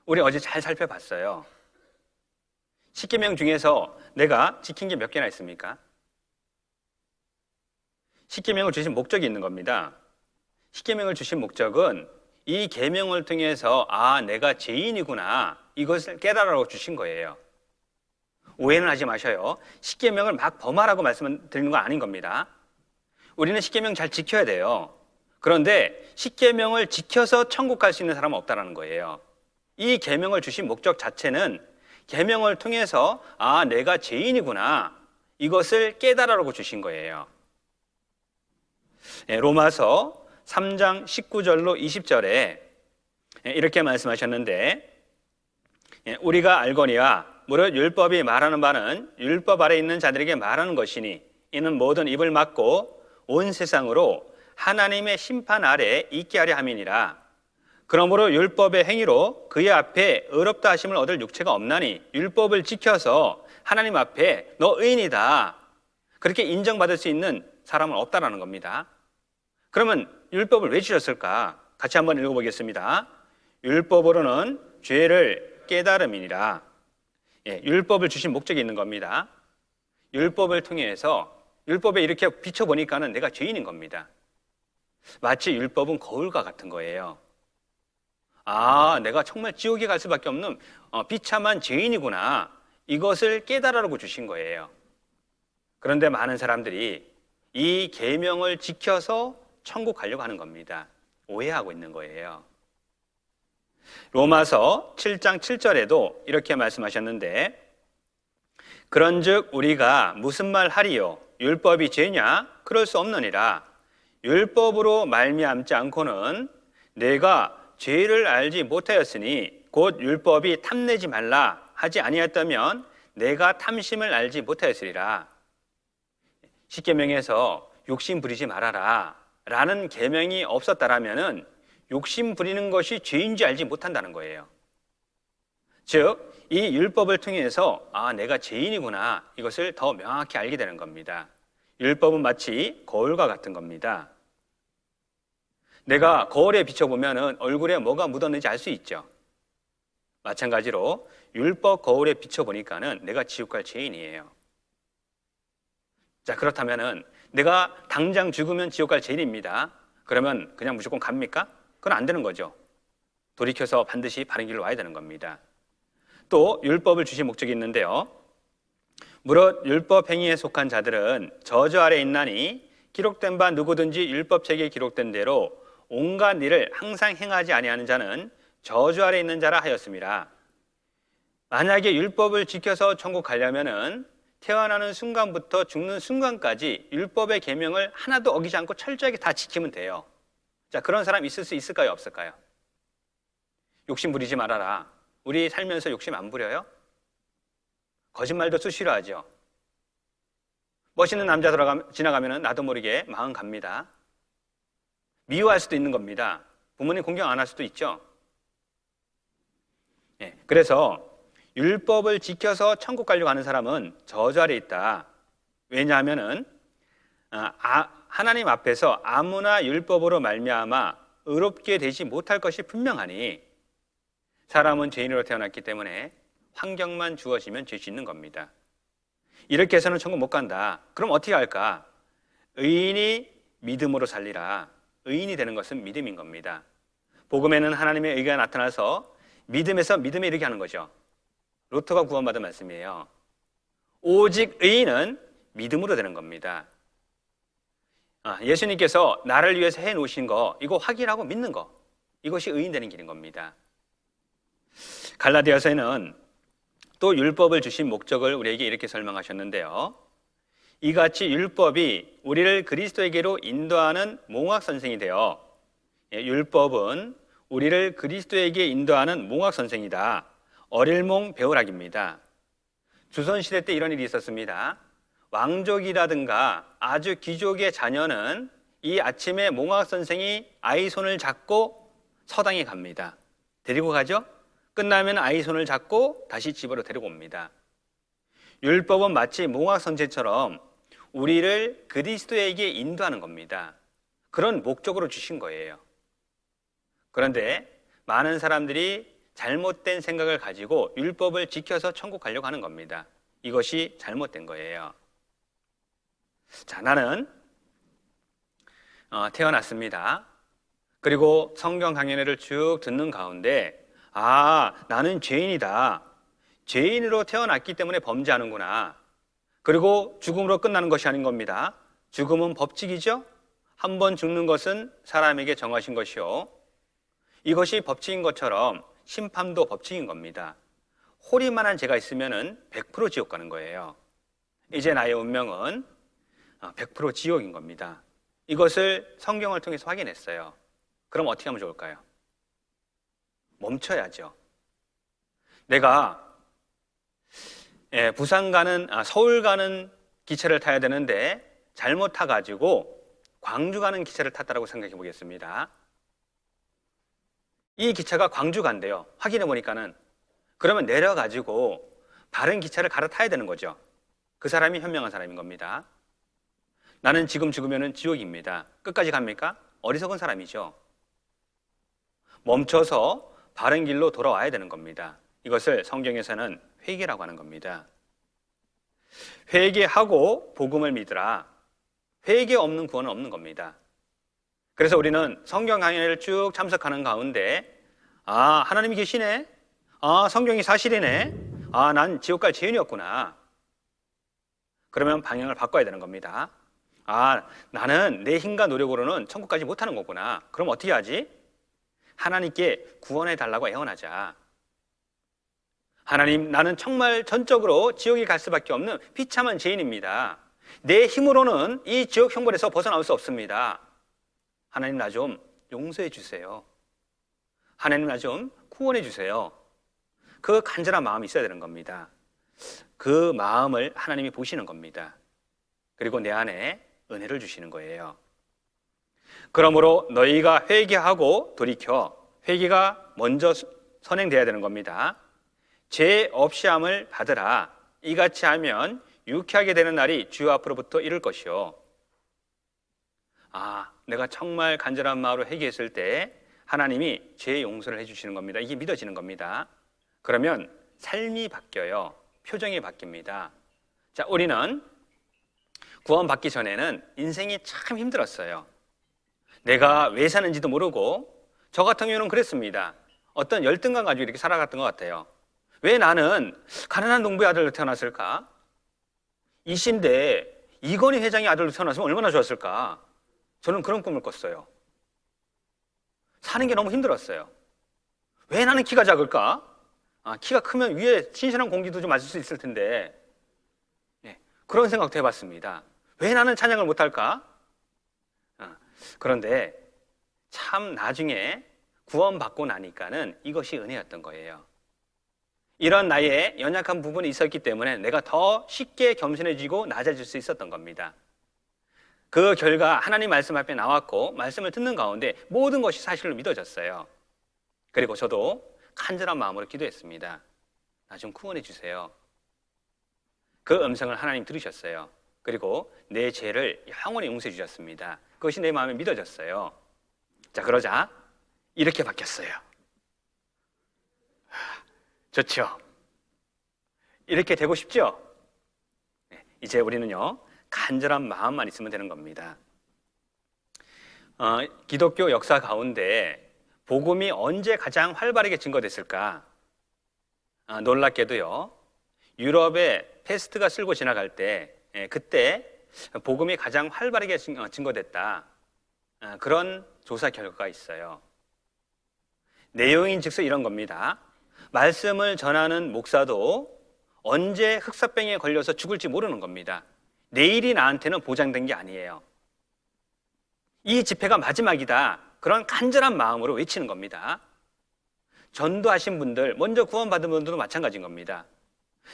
우리 어제 잘 살펴봤어요. 십계명 중에서 내가 지킨 게 몇 개나 있습니까? 십계명을 주신 목적이 있는 겁니다. 십계명을 주신 목적은 이 계명을 통해서 내가 죄인이구나 이것을 깨달으라고 주신 거예요. 오해는 하지 마셔요. 십계명을 막 범하라고 말씀드리는 건 아닌 겁니다. 우리는 십계명 잘 지켜야 돼요. 그런데 십계명을 지켜서 천국 갈 수 있는 사람은 없다라는 거예요. 이 계명을 주신 목적 자체는 계명을 통해서 내가 죄인이구나 이것을 깨달으라고 주신 거예요. 로마서 3장 19절로 20절에 이렇게 말씀하셨는데 우리가 알거니와 무릇 율법이 말하는 바는 율법 아래 있는 자들에게 말하는 것이니 이는 모든 입을 막고 온 세상으로 하나님의 심판 아래 있게 하려 함이니라. 그러므로 율법의 행위로 그의 앞에 의롭다 하심을 얻을 육체가 없나니 율법을 지켜서 하나님 앞에 너 의인이다 그렇게 인정받을 수 있는 사람은 없다라는 겁니다. 그러면 율법을 왜 주셨을까? 같이 한번 읽어보겠습니다. 율법으로는 죄를 깨달음이니라. 율법을 주신 목적이 있는 겁니다. 율법을 통해서 율법에 이렇게 비춰보니까는 내가 죄인인 겁니다. 마치 율법은 거울과 같은 거예요. 내가 정말 지옥에 갈 수밖에 없는 비참한 죄인이구나 이것을 깨달으라고 주신 거예요. 그런데 많은 사람들이 이 계명을 지켜서 천국 가려고 하는 겁니다. 오해하고 있는 거예요. 로마서 7장 7절에도 이렇게 말씀하셨는데 그런즉 우리가 무슨 말 하리요? 율법이 죄냐? 그럴 수 없느니라. 율법으로 말미암지 않고는 내가 죄를 알지 못하였으니 곧 율법이 탐내지 말라 하지 아니했다면 내가 탐심을 알지 못하였으리라. 십계명에서 욕심 부리지 말아라 라는 계명이 없었다라면은 욕심 부리는 것이 죄인지 알지 못한다는 거예요. 즉, 이 율법을 통해서 내가 죄인이구나 이것을 더 명확히 알게 되는 겁니다. 율법은 마치 거울과 같은 겁니다. 내가 거울에 비춰보면 얼굴에 뭐가 묻었는지 알 수 있죠. 마찬가지로 율법 거울에 비춰보니까는 내가 지옥 갈 죄인이에요. 자, 그렇다면은 내가 당장 죽으면 지옥 갈 죄인입니다. 그러면 그냥 무조건 갑니까? 그건 안 되는 거죠. 돌이켜서 반드시 바른 길로 와야 되는 겁니다. 또 율법을 주신 목적이 있는데요. 무릇 율법 행위에 속한 자들은 저주 아래 있나니 기록된 바 누구든지 율법책에 기록된 대로 온갖 일을 항상 행하지 아니하는 자는 저주 아래 있는 자라 하였습니다. 만약에 율법을 지켜서 천국 가려면은 태어나는 순간부터 죽는 순간까지 율법의 계명을 하나도 어기지 않고 철저하게 다 지키면 돼요. 자, 그런 사람 있을 수 있을까요, 없을까요? 욕심 부리지 말아라. 우리 살면서 욕심 안 부려요? 거짓말도 수시로 하죠. 멋있는 남자 지나가면 나도 모르게 마음 갑니다. 미워할 수도 있는 겁니다. 부모님 공경 안 할 수도 있죠. 그래서 율법을 지켜서 천국 가려고 하는 사람은 저주 아래 있다. 왜냐하면은 하나님 앞에서 아무나 율법으로 말미암아 의롭게 되지 못할 것이 분명하니 사람은 죄인으로 태어났기 때문에 환경만 주어지면 죄 짓는 겁니다. 이렇게 해서는 천국 못 간다. 그럼 어떻게 할까? 의인이 믿음으로 살리라. 의인이 되는 것은 믿음인 겁니다. 복음에는 하나님의 의가 나타나서 믿음에서 믿음에 이르게 하는 거죠. 로또가 구원받은 말씀이에요. 오직 의인은 믿음으로 되는 겁니다. 예수님께서 나를 위해서 해놓으신 거, 이거 확인하고 믿는 거, 이것이 의인 되는 길인 겁니다. 갈라디아서에는 또 율법을 주신 목적을 우리에게 이렇게 설명하셨는데요. 이같이 율법이 우리를 그리스도에게로 인도하는 몽학 선생이 되어, 율법은 우리를 그리스도에게 인도하는 몽학 선생이다. 어릴몽 배우락입니다. 조선시대 때 이런 일이 있었습니다. 왕족이라든가 아주 귀족의 자녀는 이 아침에 몽학 선생이 아이 손을 잡고 서당에 갑니다. 데리고 가죠? 끝나면 아이 손을 잡고 다시 집으로 데리고 옵니다. 율법은 마치 몽학 선생처럼 우리를 그리스도에게 인도하는 겁니다. 그런 목적으로 주신 거예요. 그런데 많은 사람들이 잘못된 생각을 가지고 율법을 지켜서 천국 가려고 하는 겁니다. 이것이 잘못된 거예요. 자, 나는 태어났습니다. 그리고 성경 강연회를 쭉 듣는 가운데 나는 죄인이다. 죄인으로 태어났기 때문에 범죄하는구나. 그리고 죽음으로 끝나는 것이 아닌 겁니다. 죽음은 법칙이죠. 한 번 죽는 것은 사람에게 정하신 것이요. 이것이 법칙인 것처럼 심판도 법칙인 겁니다. 호리만한 죄가 있으면 100% 지옥 가는 거예요. 이제 나의 운명은 100% 지옥인 겁니다. 이것을 성경을 통해서 확인했어요. 그럼 어떻게 하면 좋을까요? 멈춰야죠. 내가 부산 가는 서울 가는 기차를 타야 되는데 잘못 타가지고 광주 가는 기차를 탔다고 생각해 보겠습니다. 이 기차가 광주 간대요. 확인해 보니까는. 그러면 내려가지고 다른 기차를 갈아타야 되는 거죠. 그 사람이 현명한 사람인 겁니다. 나는 지금 죽으면 지옥입니다. 끝까지 갑니까? 어리석은 사람이죠. 멈춰서 바른 길로 돌아와야 되는 겁니다. 이것을 성경에서는 회개라고 하는 겁니다. 회개하고 복음을 믿으라. 회개 없는 구원은 없는 겁니다. 그래서 우리는 성경 강연회를 쭉 참석하는 가운데 하나님이 계시네. 성경이 사실이네. 난 지옥 갈 죄인이었구나. 그러면 방향을 바꿔야 되는 겁니다. 나는 내 힘과 노력으로는 천국까지 못하는 거구나. 그럼 어떻게 하지? 하나님께 구원해 달라고 애원하자. 하나님, 나는 정말 전적으로 지옥에 갈 수밖에 없는 비참한 죄인입니다. 내 힘으로는 이 지옥 형벌에서 벗어나올 수 없습니다. 하나님, 나 좀 용서해 주세요. 하나님, 나 좀 구원해 주세요. 그 간절한 마음이 있어야 되는 겁니다. 그 마음을 하나님이 보시는 겁니다. 그리고 내 안에 은혜를 주시는 거예요. 그러므로 너희가 회개하고 돌이켜, 회개가 먼저 선행돼야 되는 겁니다. 죄 없이 함을 받으라. 이같이 하면 유쾌하게 되는 날이 주 앞으로부터 이를 것이요. 내가 정말 간절한 마음으로 회개했을 때 하나님이 죄 용서를 해주시는 겁니다. 이게 믿어지는 겁니다. 그러면 삶이 바뀌어요. 표정이 바뀝니다. 자, 우리는 구원받기 전에는 인생이 참 힘들었어요. 내가 왜 사는지도 모르고, 저 같은 경우는 그랬습니다. 어떤 열등감 가지고 이렇게 살아갔던 것 같아요. 왜 나는 가난한 농부의 아들로 태어났을까? 이신대 이건희 회장의 아들로 태어났으면 얼마나 좋았을까? 저는 그런 꿈을 꿨어요. 사는 게 너무 힘들었어요. 왜 나는 키가 작을까? 키가 크면 위에 신선한 공기도 좀 맞을 수 있을 텐데, 그런 생각도 해봤습니다. 왜 나는 찬양을 못할까? 그런데 참 나중에 구원받고 나니까는 이것이 은혜였던 거예요. 이런 나의 연약한 부분이 있었기 때문에 내가 더 쉽게 겸손해지고 낮아질 수 있었던 겁니다. 그 결과 하나님 말씀 앞에 나왔고 말씀을 듣는 가운데 모든 것이 사실로 믿어졌어요. 그리고 저도 간절한 마음으로 기도했습니다. 나 좀 구원해 주세요. 그 음성을 하나님 들으셨어요. 그리고 내 죄를 영원히 용서해 주셨습니다. 그것이 내 마음에 믿어졌어요. 자, 그러자 이렇게 바뀌었어요. 좋죠? 이렇게 되고 싶죠? 이제 우리는요, 간절한 마음만 있으면 되는 겁니다. 기독교 역사 가운데 복음이 언제 가장 활발하게 증거됐을까? 놀랍게도요, 유럽에 페스트가 쓸고 지나갈 때, 그때 복음이 가장 활발하게 증거됐다. 그런 조사 결과가 있어요. 내용인 즉슨 이런 겁니다. 말씀을 전하는 목사도 언제 흑사병에 걸려서 죽을지 모르는 겁니다. 내일이 나한테는 보장된 게 아니에요. 이 집회가 마지막이다. 그런 간절한 마음으로 외치는 겁니다. 전도하신 분들, 먼저 구원받은 분들도 마찬가지인 겁니다.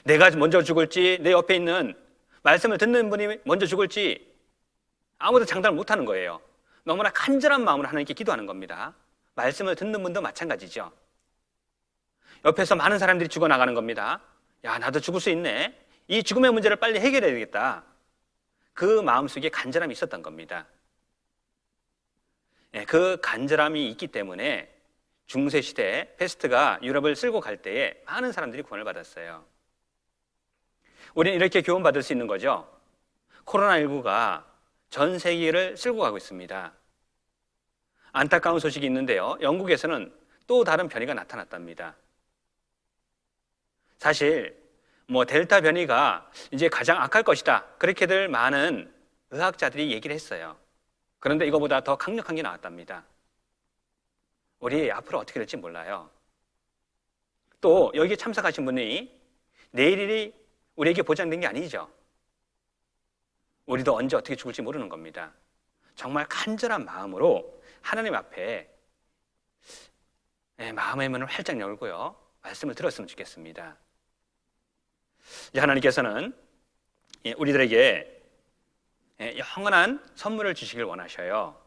내가 먼저 죽을지, 내 옆에 있는 말씀을 듣는 분이 먼저 죽을지 아무도 장담을 못하는 거예요. 너무나 간절한 마음으로 하나님께 기도하는 겁니다. 말씀을 듣는 분도 마찬가지죠. 옆에서 많은 사람들이 죽어나가는 겁니다. 야, 나도 죽을 수 있네. 이 죽음의 문제를 빨리 해결해야 되겠다. 그 마음속에 간절함이 있었던 겁니다. 그 간절함이 있기 때문에 중세시대 페스트가 유럽을 쓸고 갈 때에 많은 사람들이 구원을 받았어요. 우리는 이렇게 교훈받을 수 있는 거죠. 코로나19가 전 세계를 쓸고 가고 있습니다. 안타까운 소식이 있는데요. 영국에서는 또 다른 변이가 나타났답니다. 사실 델타 변이가 이제 가장 악할 것이다. 그렇게들 많은 의학자들이 얘기를 했어요. 그런데 이거보다 더 강력한 게 나왔답니다. 우리 앞으로 어떻게 될지 몰라요. 또 여기에 참석하신 분이 내일이 우리에게 보장된 게 아니죠. 우리도 언제 어떻게 죽을지 모르는 겁니다. 정말 간절한 마음으로 하나님 앞에 마음의 문을 활짝 열고요, 말씀을 들었으면 좋겠습니다. 하나님께서는 우리들에게 영원한 선물을 주시길 원하셔요.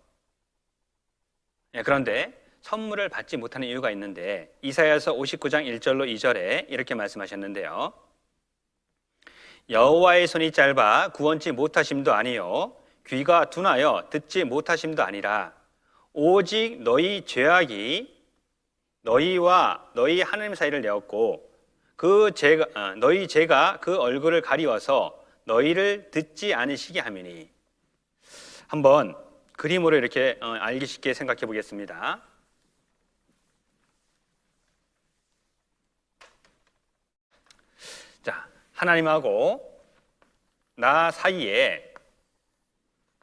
그런데 선물을 받지 못하는 이유가 있는데 이사야서 59장 1절로 2절에 이렇게 말씀하셨는데요. 여호와의 손이 짧아 구원치 못하심도 아니요 귀가 둔하여 듣지 못하심도 아니라 오직 너희 죄악이 너희와 너희 하나님 사이를 내었고 너희 죄가 그 얼굴을 가리워서 너희를 듣지 않으시게 함이니. 한번 그림으로 이렇게 알기 쉽게 생각해 보겠습니다. 자, 하나님하고 나 사이에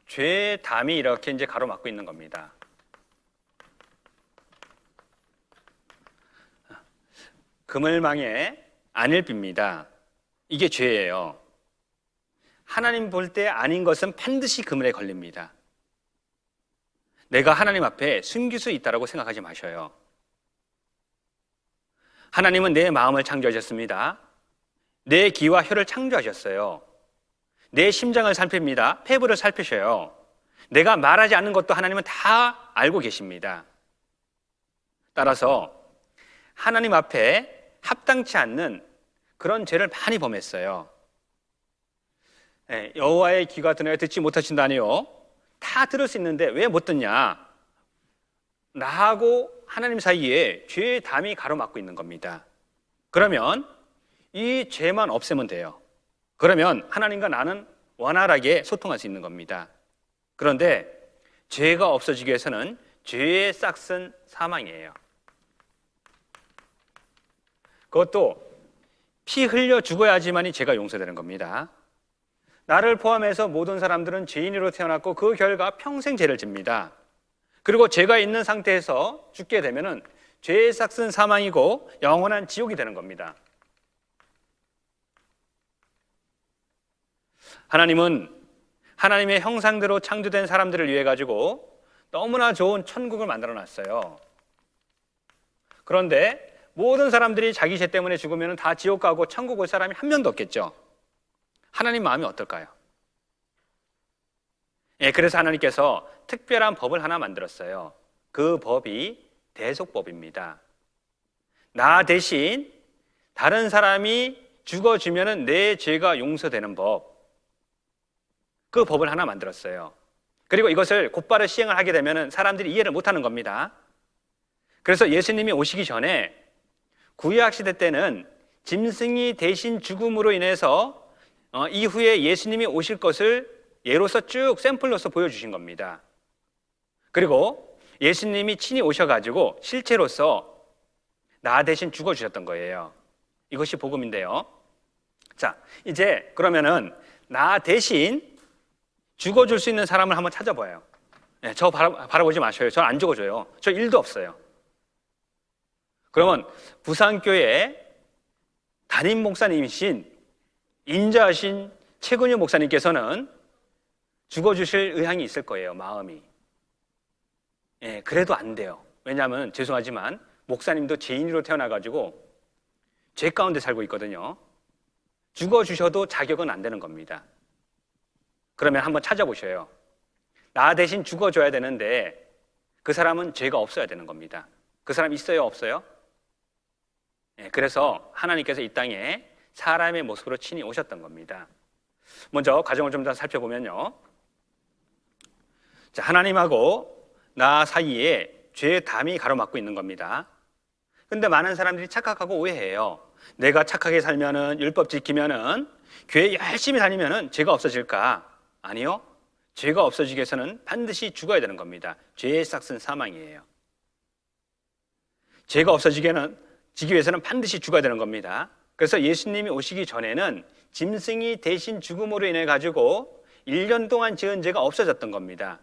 죄의 담이 이렇게 이제 가로막고 있는 겁니다. 그물망에 안일비입니다. 이게 죄예요. 하나님 볼 때 아닌 것은 반드시 그물에 걸립니다. 내가 하나님 앞에 숨길 수 있다고 생각하지 마셔요. 하나님은 내 마음을 창조하셨습니다. 내 귀와 혀를 창조하셨어요. 내 심장을 살핍니다. 폐부를 살피셔요. 내가 말하지 않는 것도 하나님은 다 알고 계십니다. 따라서 하나님 앞에 합당치 않는 그런 죄를 많이 범했어요. 여호와의 귀가 드나여 듣지 못하신다니요. 다 들을 수 있는데 왜 못 듣냐? 나하고 하나님 사이에 죄의 담이 가로막고 있는 겁니다. 그러면 이 죄만 없애면 돼요. 그러면 하나님과 나는 원활하게 소통할 수 있는 겁니다. 그런데 죄가 없어지기 위해서는 죄의 싹은 사망이에요. 그것도 피 흘려 죽어야지만이 죄가 용서되는 겁니다. 나를 포함해서 모든 사람들은 죄인으로 태어났고 그 결과 평생 죄를 집니다. 그리고 죄가 있는 상태에서 죽게 되면은 죄의 싹은 사망이고 영원한 지옥이 되는 겁니다. 하나님은 하나님의 형상대로 창조된 사람들을 위해 가지고 너무나 좋은 천국을 만들어 놨어요. 그런데 모든 사람들이 자기 죄 때문에 죽으면 다 지옥 가고 천국 올 사람이 한 명도 없겠죠. 하나님 마음이 어떨까요? 그래서 하나님께서 특별한 법을 하나 만들었어요. 그 법이 대속법입니다. 나 대신 다른 사람이 죽어주면 내 죄가 용서되는 법, 그 법을 하나 만들었어요. 그리고 이것을 곧바로 시행을 하게 되면 사람들이 이해를 못하는 겁니다. 그래서 예수님이 오시기 전에 구약시대 때는 짐승이 대신 죽음으로 인해서 이후에 예수님이 오실 것을 예로서 쭉 샘플로서 보여주신 겁니다. 그리고 예수님이 친히 오셔가지고 실체로서 나 대신 죽어주셨던 거예요. 이것이 복음인데요. 자, 이제 그러면은 나 대신 죽어줄 수 있는 사람을 한번 찾아봐요. 저 바라보지 마셔요. 저 안 죽어줘요. 저 일도 없어요. 그러면 부산교회 담임 목사님이신 인자하신 최근유 목사님께서는 죽어주실 의향이 있을 거예요. 마음이. 그래도 안 돼요. 왜냐하면 죄송하지만 목사님도 죄인으로 태어나가지고 죄 가운데 살고 있거든요. 죽어주셔도 자격은 안 되는 겁니다. 그러면 한번 찾아보셔요. 나 대신 죽어줘야 되는데 그 사람은 죄가 없어야 되는 겁니다. 그 사람 있어요? 없어요? 그래서 하나님께서 이 땅에 사람의 모습으로 친히 오셨던 겁니다. 먼저 과정을 좀 더 살펴보면요. 자, 하나님하고 나 사이에 죄의 담이 가로막고 있는 겁니다. 근데 많은 사람들이 착각하고 오해해요. 내가 착하게 살면은, 율법 지키면은, 교회 열심히 다니면은 죄가 없어질까? 아니요. 죄가 없어지기 위해서는 반드시 죽어야 되는 겁니다. 죄의 싹은 사망이에요. 죄가 없어지기 위해서는 반드시 죽어야 되는 겁니다. 그래서 예수님이 오시기 전에는 짐승이 대신 죽음으로 인해 가지고 1년 동안 지은 죄가 없어졌던 겁니다.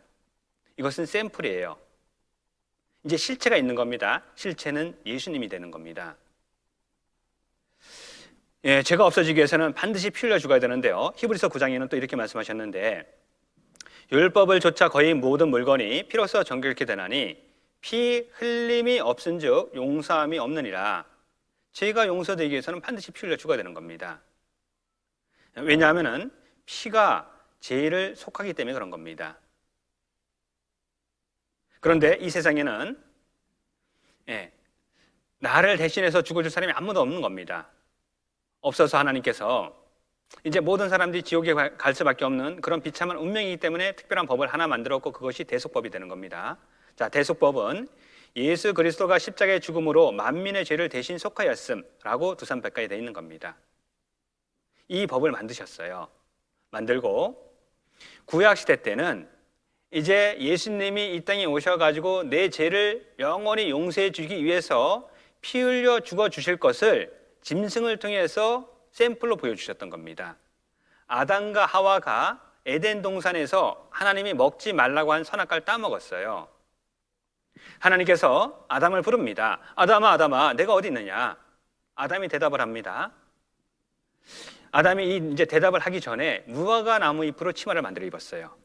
이것은 샘플이에요. 이제 실체가 있는 겁니다. 실체는 예수님이 되는 겁니다. 죄가 없어지기 위해서는 반드시 피 흘려 죽어야 되는데요. 히브리서 9장에는 또 이렇게 말씀하셨는데 율법을 조차 거의 모든 물건이 피로써 정결케 되나니 피 흘림이 없은즉 용서함이 없느니라. 죄가 용서되기 위해서는 반드시 피 흘려 죽어야 되는 겁니다. 왜냐하면 피가 죄를 속하기 때문에 그런 겁니다. 그런데 이 세상에는 나를 대신해서 죽어줄 사람이 아무도 없는 겁니다. 없어서 하나님께서 이제 모든 사람들이 지옥에 갈 수밖에 없는 그런 비참한 운명이기 때문에 특별한 법을 하나 만들었고 그것이 대속법이 되는 겁니다. 자, 대속법은 예수 그리스도가 십자가의 죽음으로 만민의 죄를 대신 속하였음라고 두산백과에 되어 있는 겁니다. 이 법을 만드셨어요. 만들고 구약시대 때는 이제 예수님이 이 땅에 오셔가지고 내 죄를 영원히 용서해 주기 위해서 피 흘려 죽어 주실 것을 짐승을 통해서 샘플로 보여주셨던 겁니다. 아담과 하와가 에덴 동산에서 하나님이 먹지 말라고 한 선악과를 따먹었어요. 하나님께서 아담을 부릅니다. 아담아, 아담아, 내가 어디 있느냐? 아담이 대답을 합니다. 아담이 이제 대답을 하기 전에 무화과 나무 잎으로 치마를 만들어 입었어요.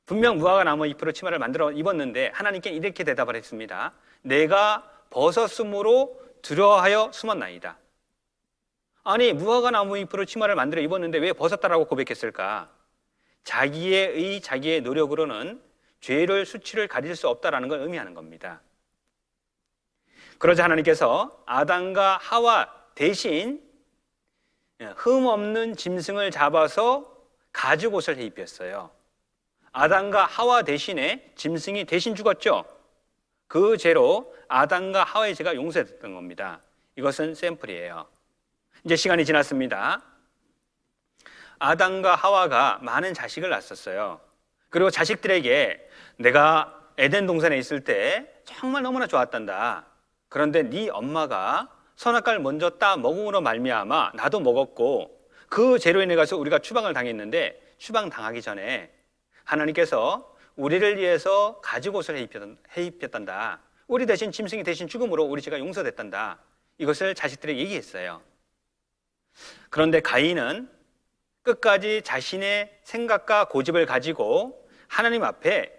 분명 무화과 나무 잎으로 치마를 만들어 입었는데 하나님께 이렇게 대답을 했습니다. 내가 벗었으므로 두려워하여 숨었나이다. 아니, 무화과 나무 잎으로 치마를 만들어 입었는데 왜 벗었다라고 고백했을까? 자기의 노력으로는 죄를 수치를 가릴 수 없다라는 걸 의미하는 겁니다. 그러자 하나님께서 아담과 하와 대신 흠 없는 짐승을 잡아서 가죽옷을 입혔어요. 아담과 하와 대신에 짐승이 대신 죽었죠. 그 죄로 아담과 하와의 죄가 용서됐던 겁니다. 이것은 샘플이에요. 이제 시간이 지났습니다. 아담과 하와가 많은 자식을 낳았었어요. 그리고 자식들에게 내가 에덴 동산에 있을 때 정말 너무나 좋았단다. 그런데 네 엄마가 선악과를 먼저 따 먹음으로 말미암아 나도 먹었고 그 죄로 인해 가서 우리가 추방을 당했는데 추방 당하기 전에 하나님께서 우리를 위해서 가죽옷을 해입혔단다. 우리 대신 짐승이 대신 죽음으로 우리 죄가 용서됐단다. 이것을 자식들에게 얘기했어요. 그런데 가인은 끝까지 자신의 생각과 고집을 가지고 하나님 앞에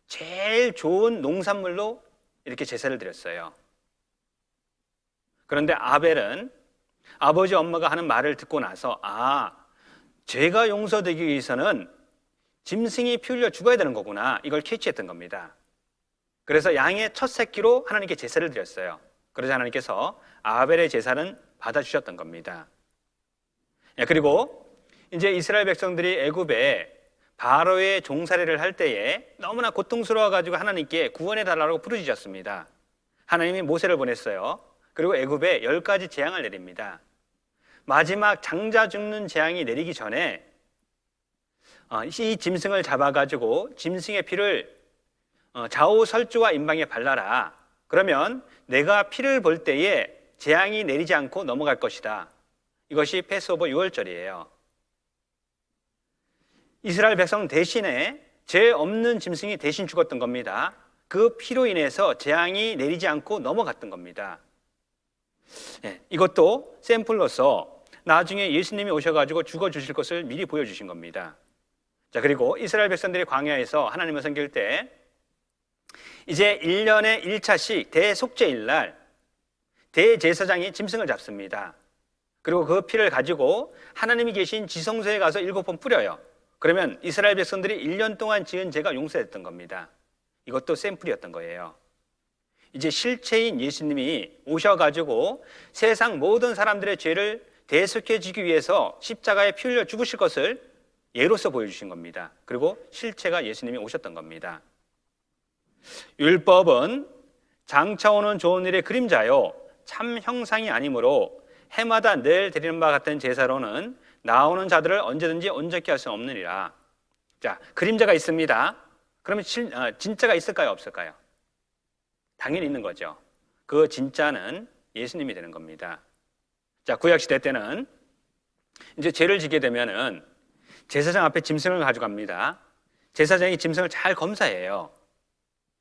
제일 좋은 농산물로 이렇게 제사를 드렸어요. 그런데 아벨은 아버지 엄마가 하는 말을 듣고 나서 죄가 용서되기 위해서는 짐승이 피 흘려 죽어야 되는 거구나, 이걸 캐치했던 겁니다. 그래서 양의 첫 새끼로 하나님께 제사를 드렸어요. 그러자 하나님께서 아벨의 제사는 받아주셨던 겁니다. 그리고 이제 이스라엘 백성들이 애굽에 바로의 종살이를 할 때에 너무나 고통스러워 가지고 하나님께 구원해 달라고 부르짖었습니다. 하나님이 모세를 보냈어요. 그리고 애굽에 10가지 재앙을 내립니다. 마지막 장자 죽는 재앙이 내리기 전에 이 짐승을 잡아가지고 짐승의 피를 좌우 설주와 임방에 발라라. 그러면 내가 피를 볼 때에 재앙이 내리지 않고 넘어갈 것이다. 이것이 패스오버 6월절이에요. 이스라엘 백성 대신에 죄 없는 짐승이 대신 죽었던 겁니다. 그 피로 인해서 재앙이 내리지 않고 넘어갔던 겁니다. 이것도 샘플로서 나중에 예수님이 오셔가지고 죽어주실 것을 미리 보여주신 겁니다. 자, 그리고 이스라엘 백성들이 광야에서 하나님을 섬길 때 이제 1년에 1차씩 대속죄일 날 대제사장이 짐승을 잡습니다. 그리고 그 피를 가지고 하나님이 계신 지성소에 가서 7번 뿌려요. 그러면 이스라엘 백성들이 1년 동안 지은 죄가 용서됐던 겁니다. 이것도 샘플이었던 거예요. 이제 실체인 예수님이 오셔가지고 세상 모든 사람들의 죄를 대속해 주기 위해서 십자가에 피 흘려 죽으실 것을 예로서 보여주신 겁니다. 그리고 실체가 예수님이 오셨던 겁니다. 율법은 장차 오는 좋은 일의 그림자요 참 형상이 아니므로 해마다 늘 드리는 바 같은 제사로는 나오는 자들을 언제든지 온전케 할 수 없느니라. 자, 그림자가 있습니다. 그러면 진짜가 있을까요, 없을까요? 당연히 있는 거죠. 그 진짜는 예수님이 되는 겁니다. 자, 구약시대 때는 이제 죄를 지게 되면은 제사장 앞에 짐승을 가져갑니다. 제사장이 짐승을 잘 검사해요.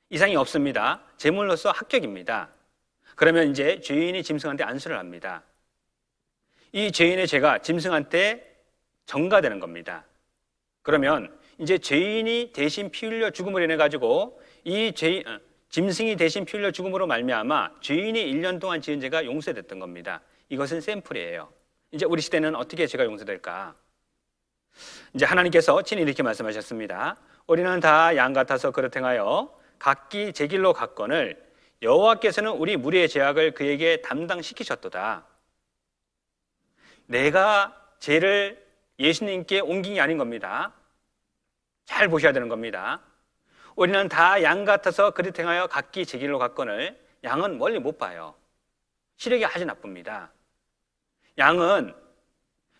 이상이 없습니다. 제물로서 합격입니다. 그러면 이제 죄인이 짐승한테 안수를 합니다. 이 죄인의 죄가 짐승한테 전가되는 겁니다. 그러면 이제 죄인이 대신 피 흘려 죽음을 인해 가지고 짐승이 대신 피 흘려 죽음으로 말미암아 죄인이 1년 동안 지은 죄가 용서됐던 겁니다. 이것은 샘플이에요. 이제 우리 시대는 어떻게 죄가 용서될까? 이제 하나님께서 친히 이렇게 말씀하셨습니다. 우리는 다 양 같아서 그릇 행하여 각기 제 길로 갔거늘 여호와께서는 우리 무리의 죄악을 그에게 담당시키셨도다. 내가 죄를 예수님께 옮긴 게 아닌 겁니다. 잘 보셔야 되는 겁니다. 우리는 다 양 같아서 그릇 행하여 각기 제 길로 갔거늘 양은 멀리 못 봐요. 시력이 아주 나쁩니다. 양은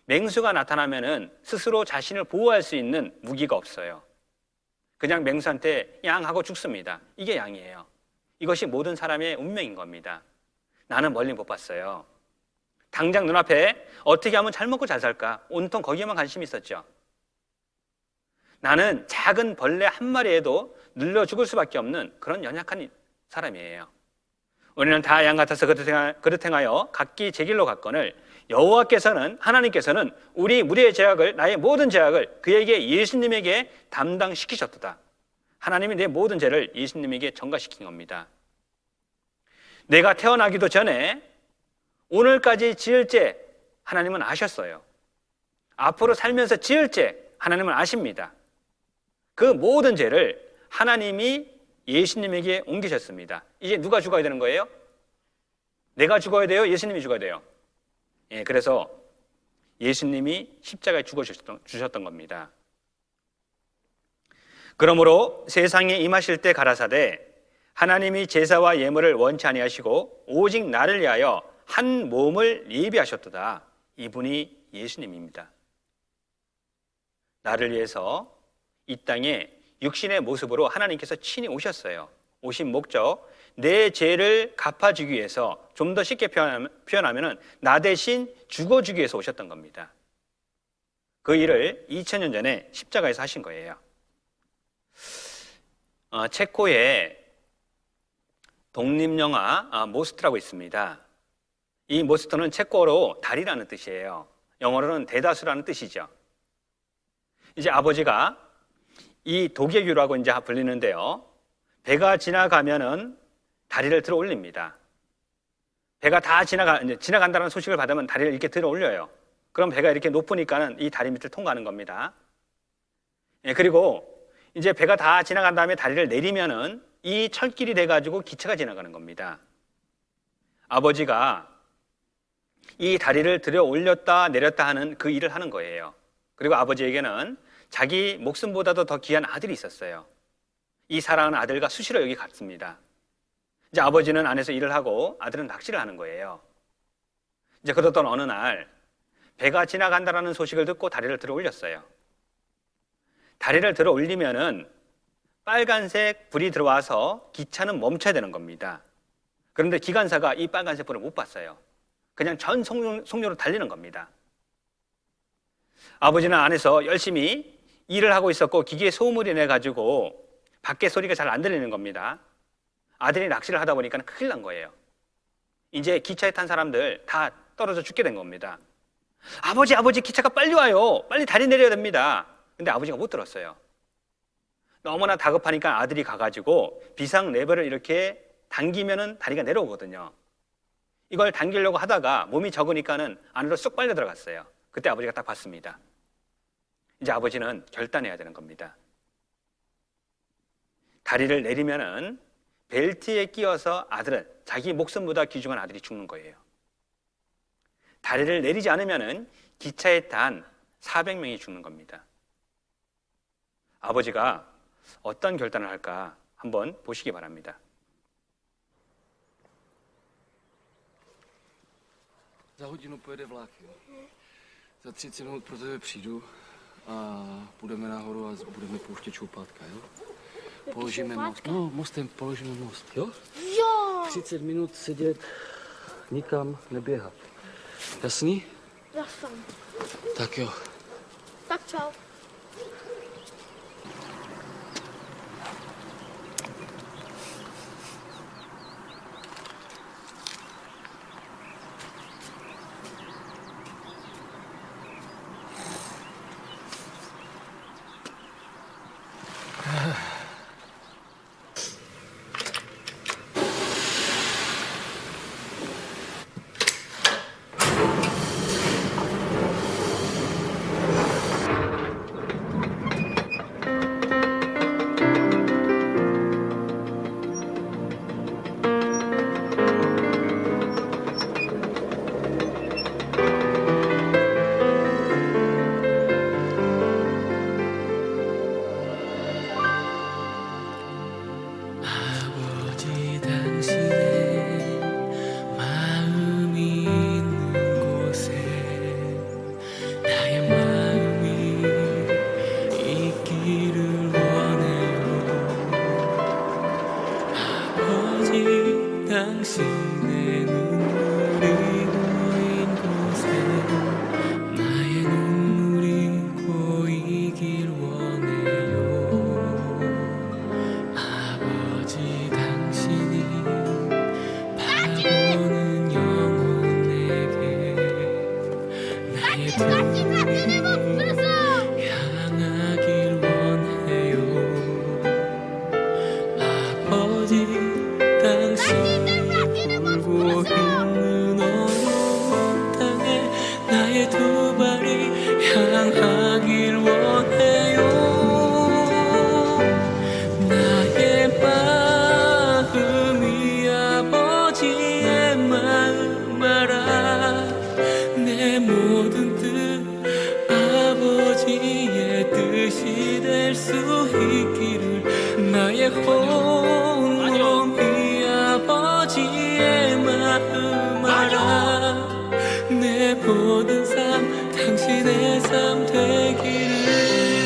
맹수가 나타나면은 스스로 자신을 보호할 수 있는 무기가 없어요. 그냥 맹수한테 양 하고 죽습니다. 이게 양이에요. 이것이 모든 사람의 운명인 겁니다. 나는 멀리 못 봤어요. 당장 눈앞에 어떻게 하면 잘 먹고 잘 살까? 온통 거기에만 관심이 있었죠. 나는 작은 벌레 한 마리에도 눌려 죽을 수밖에 없는 그런 연약한 사람이에요. 우리는 다 양 같아서 그릇 행하여 각기 제 길로 갔거늘 여호와께서는 하나님께서는 우리 무리의 죄악을 나의 모든 죄악을 그에게 예수님에게 담당시키셨도다. 하나님이 내 모든 죄를 예수님에게 전가시킨 겁니다. 내가 태어나기도 전에 오늘까지 지을 죄 하나님은 아셨어요. 앞으로 살면서 지을 죄 하나님은 아십니다. 그 모든 죄를 하나님이 예수님에게 옮기셨습니다. 이제 누가 죽어야 되는 거예요? 내가 죽어야 돼요? 예수님이 죽어야 돼요? 그래서 예수님이 십자가에 죽어주셨던 겁니다. 그러므로 세상에 임하실 때 가라사대 하나님이 제사와 예물을 원치 아니하시고 오직 나를 위하여 한 몸을 예비하셨도다. 이분이 예수님입니다. 나를 위해서 이 땅에 육신의 모습으로 하나님께서 친히 오셨어요. 오신 목적, 내 죄를 갚아주기 위해서, 좀 더 쉽게 표현하면 나 대신 죽어주기 위해서 오셨던 겁니다. 그 일을 2000년 전에 십자가에서 하신 거예요. 체코에 독립영화 모스트라고 있습니다. 이 모스트는 체코어로 다리라는 뜻이에요. 영어로는 대다수라는 뜻이죠. 이제 아버지가 이 독일교라고 이제 불리는데요. 배가 지나가면은 다리를 들어 올립니다. 배가 다 지나간다는 소식을 받으면 다리를 이렇게 들어 올려요. 그럼 배가 이렇게 높으니까는 이 다리 밑을 통과하는 겁니다. 그리고 이제 배가 다 지나간 다음에 다리를 내리면은 이 철길이 돼가지고 기차가 지나가는 겁니다. 아버지가 이 다리를 들어 올렸다 내렸다 하는 그 일을 하는 거예요. 그리고 아버지에게는 자기 목숨보다도 더 귀한 아들이 있었어요. 이 사랑하는 아들과 수시로 여기 갔습니다. 이제 아버지는 안에서 일을 하고 아들은 낚시를 하는 거예요. 이제 그러던 어느 날 배가 지나간다는 소식을 듣고 다리를 들어 올렸어요. 다리를 들어 올리면은 빨간색 불이 들어와서 기차는 멈춰야 되는 겁니다. 그런데 기관사가 이 빨간색 불을 못 봤어요. 그냥 전 속력으로 달리는 겁니다. 아버지는 안에서 열심히 일을 하고 있었고 기계에 소음을 내 가지고 밖에 소리가 잘 안 들리는 겁니다. 아들이 낚시를 하다 보니까 큰일 난 거예요. 이제 기차에 탄 사람들 다 떨어져 죽게 된 겁니다. 아버지 기차가 빨리 와요. 빨리 다리 내려야 됩니다. 근데 아버지가 못 들었어요. 너무나 다급하니까 아들이 가가지고 비상 레버를 이렇게 당기면은 다리가 내려오거든요. 이걸 당기려고 하다가 몸이 적으니까는 안으로 쏙 빨려 들어갔어요. 그때 아버지가 딱 봤습니다. 이제 아버지는 결단해야 되는 겁니다. 다리를 내리면은 벨트에 끼어서 아들은 자기 목숨보다 귀중한 아들이 죽는 거예요. 다리를 내리지 않으면은 기차에 탄 400명이 죽는 겁니다. 아버지가 어떤 결단을 할까 한번 보시기 바랍니다. Za hodinu pojede vlak, jo. Za 30 minut pro tebe přijdu a půjdeme nahoru a budeme pouštět čoupátka, jo. Položíme most. No, mostem položíme most, jo? Jo, 30 minut sedět, nikam neběhat. Jasný? jasný. Tak jo. Tak čau. 아버지 당신의 마음이 있는 곳에 나의 마음이 있기를 원해요. 아버지 당신의 눈물이 고인 곳에 나의 눈물이 고이길 원해요. 아버지 당신이 바라보는 영혼에게 나의 눈물이 향하길 원해요. 아버지 당신이 울고 있는 어려운 땅에 나의 두 발이 향하길 원해요. 나의 마음이 아버지의 마음 알아. 내 모든 뜻 아버지의 뜻이 될 수 있기를. 나의 혼놈이 아버지의 마음 알아. 내 모든 삶 당신의 삶 되기를.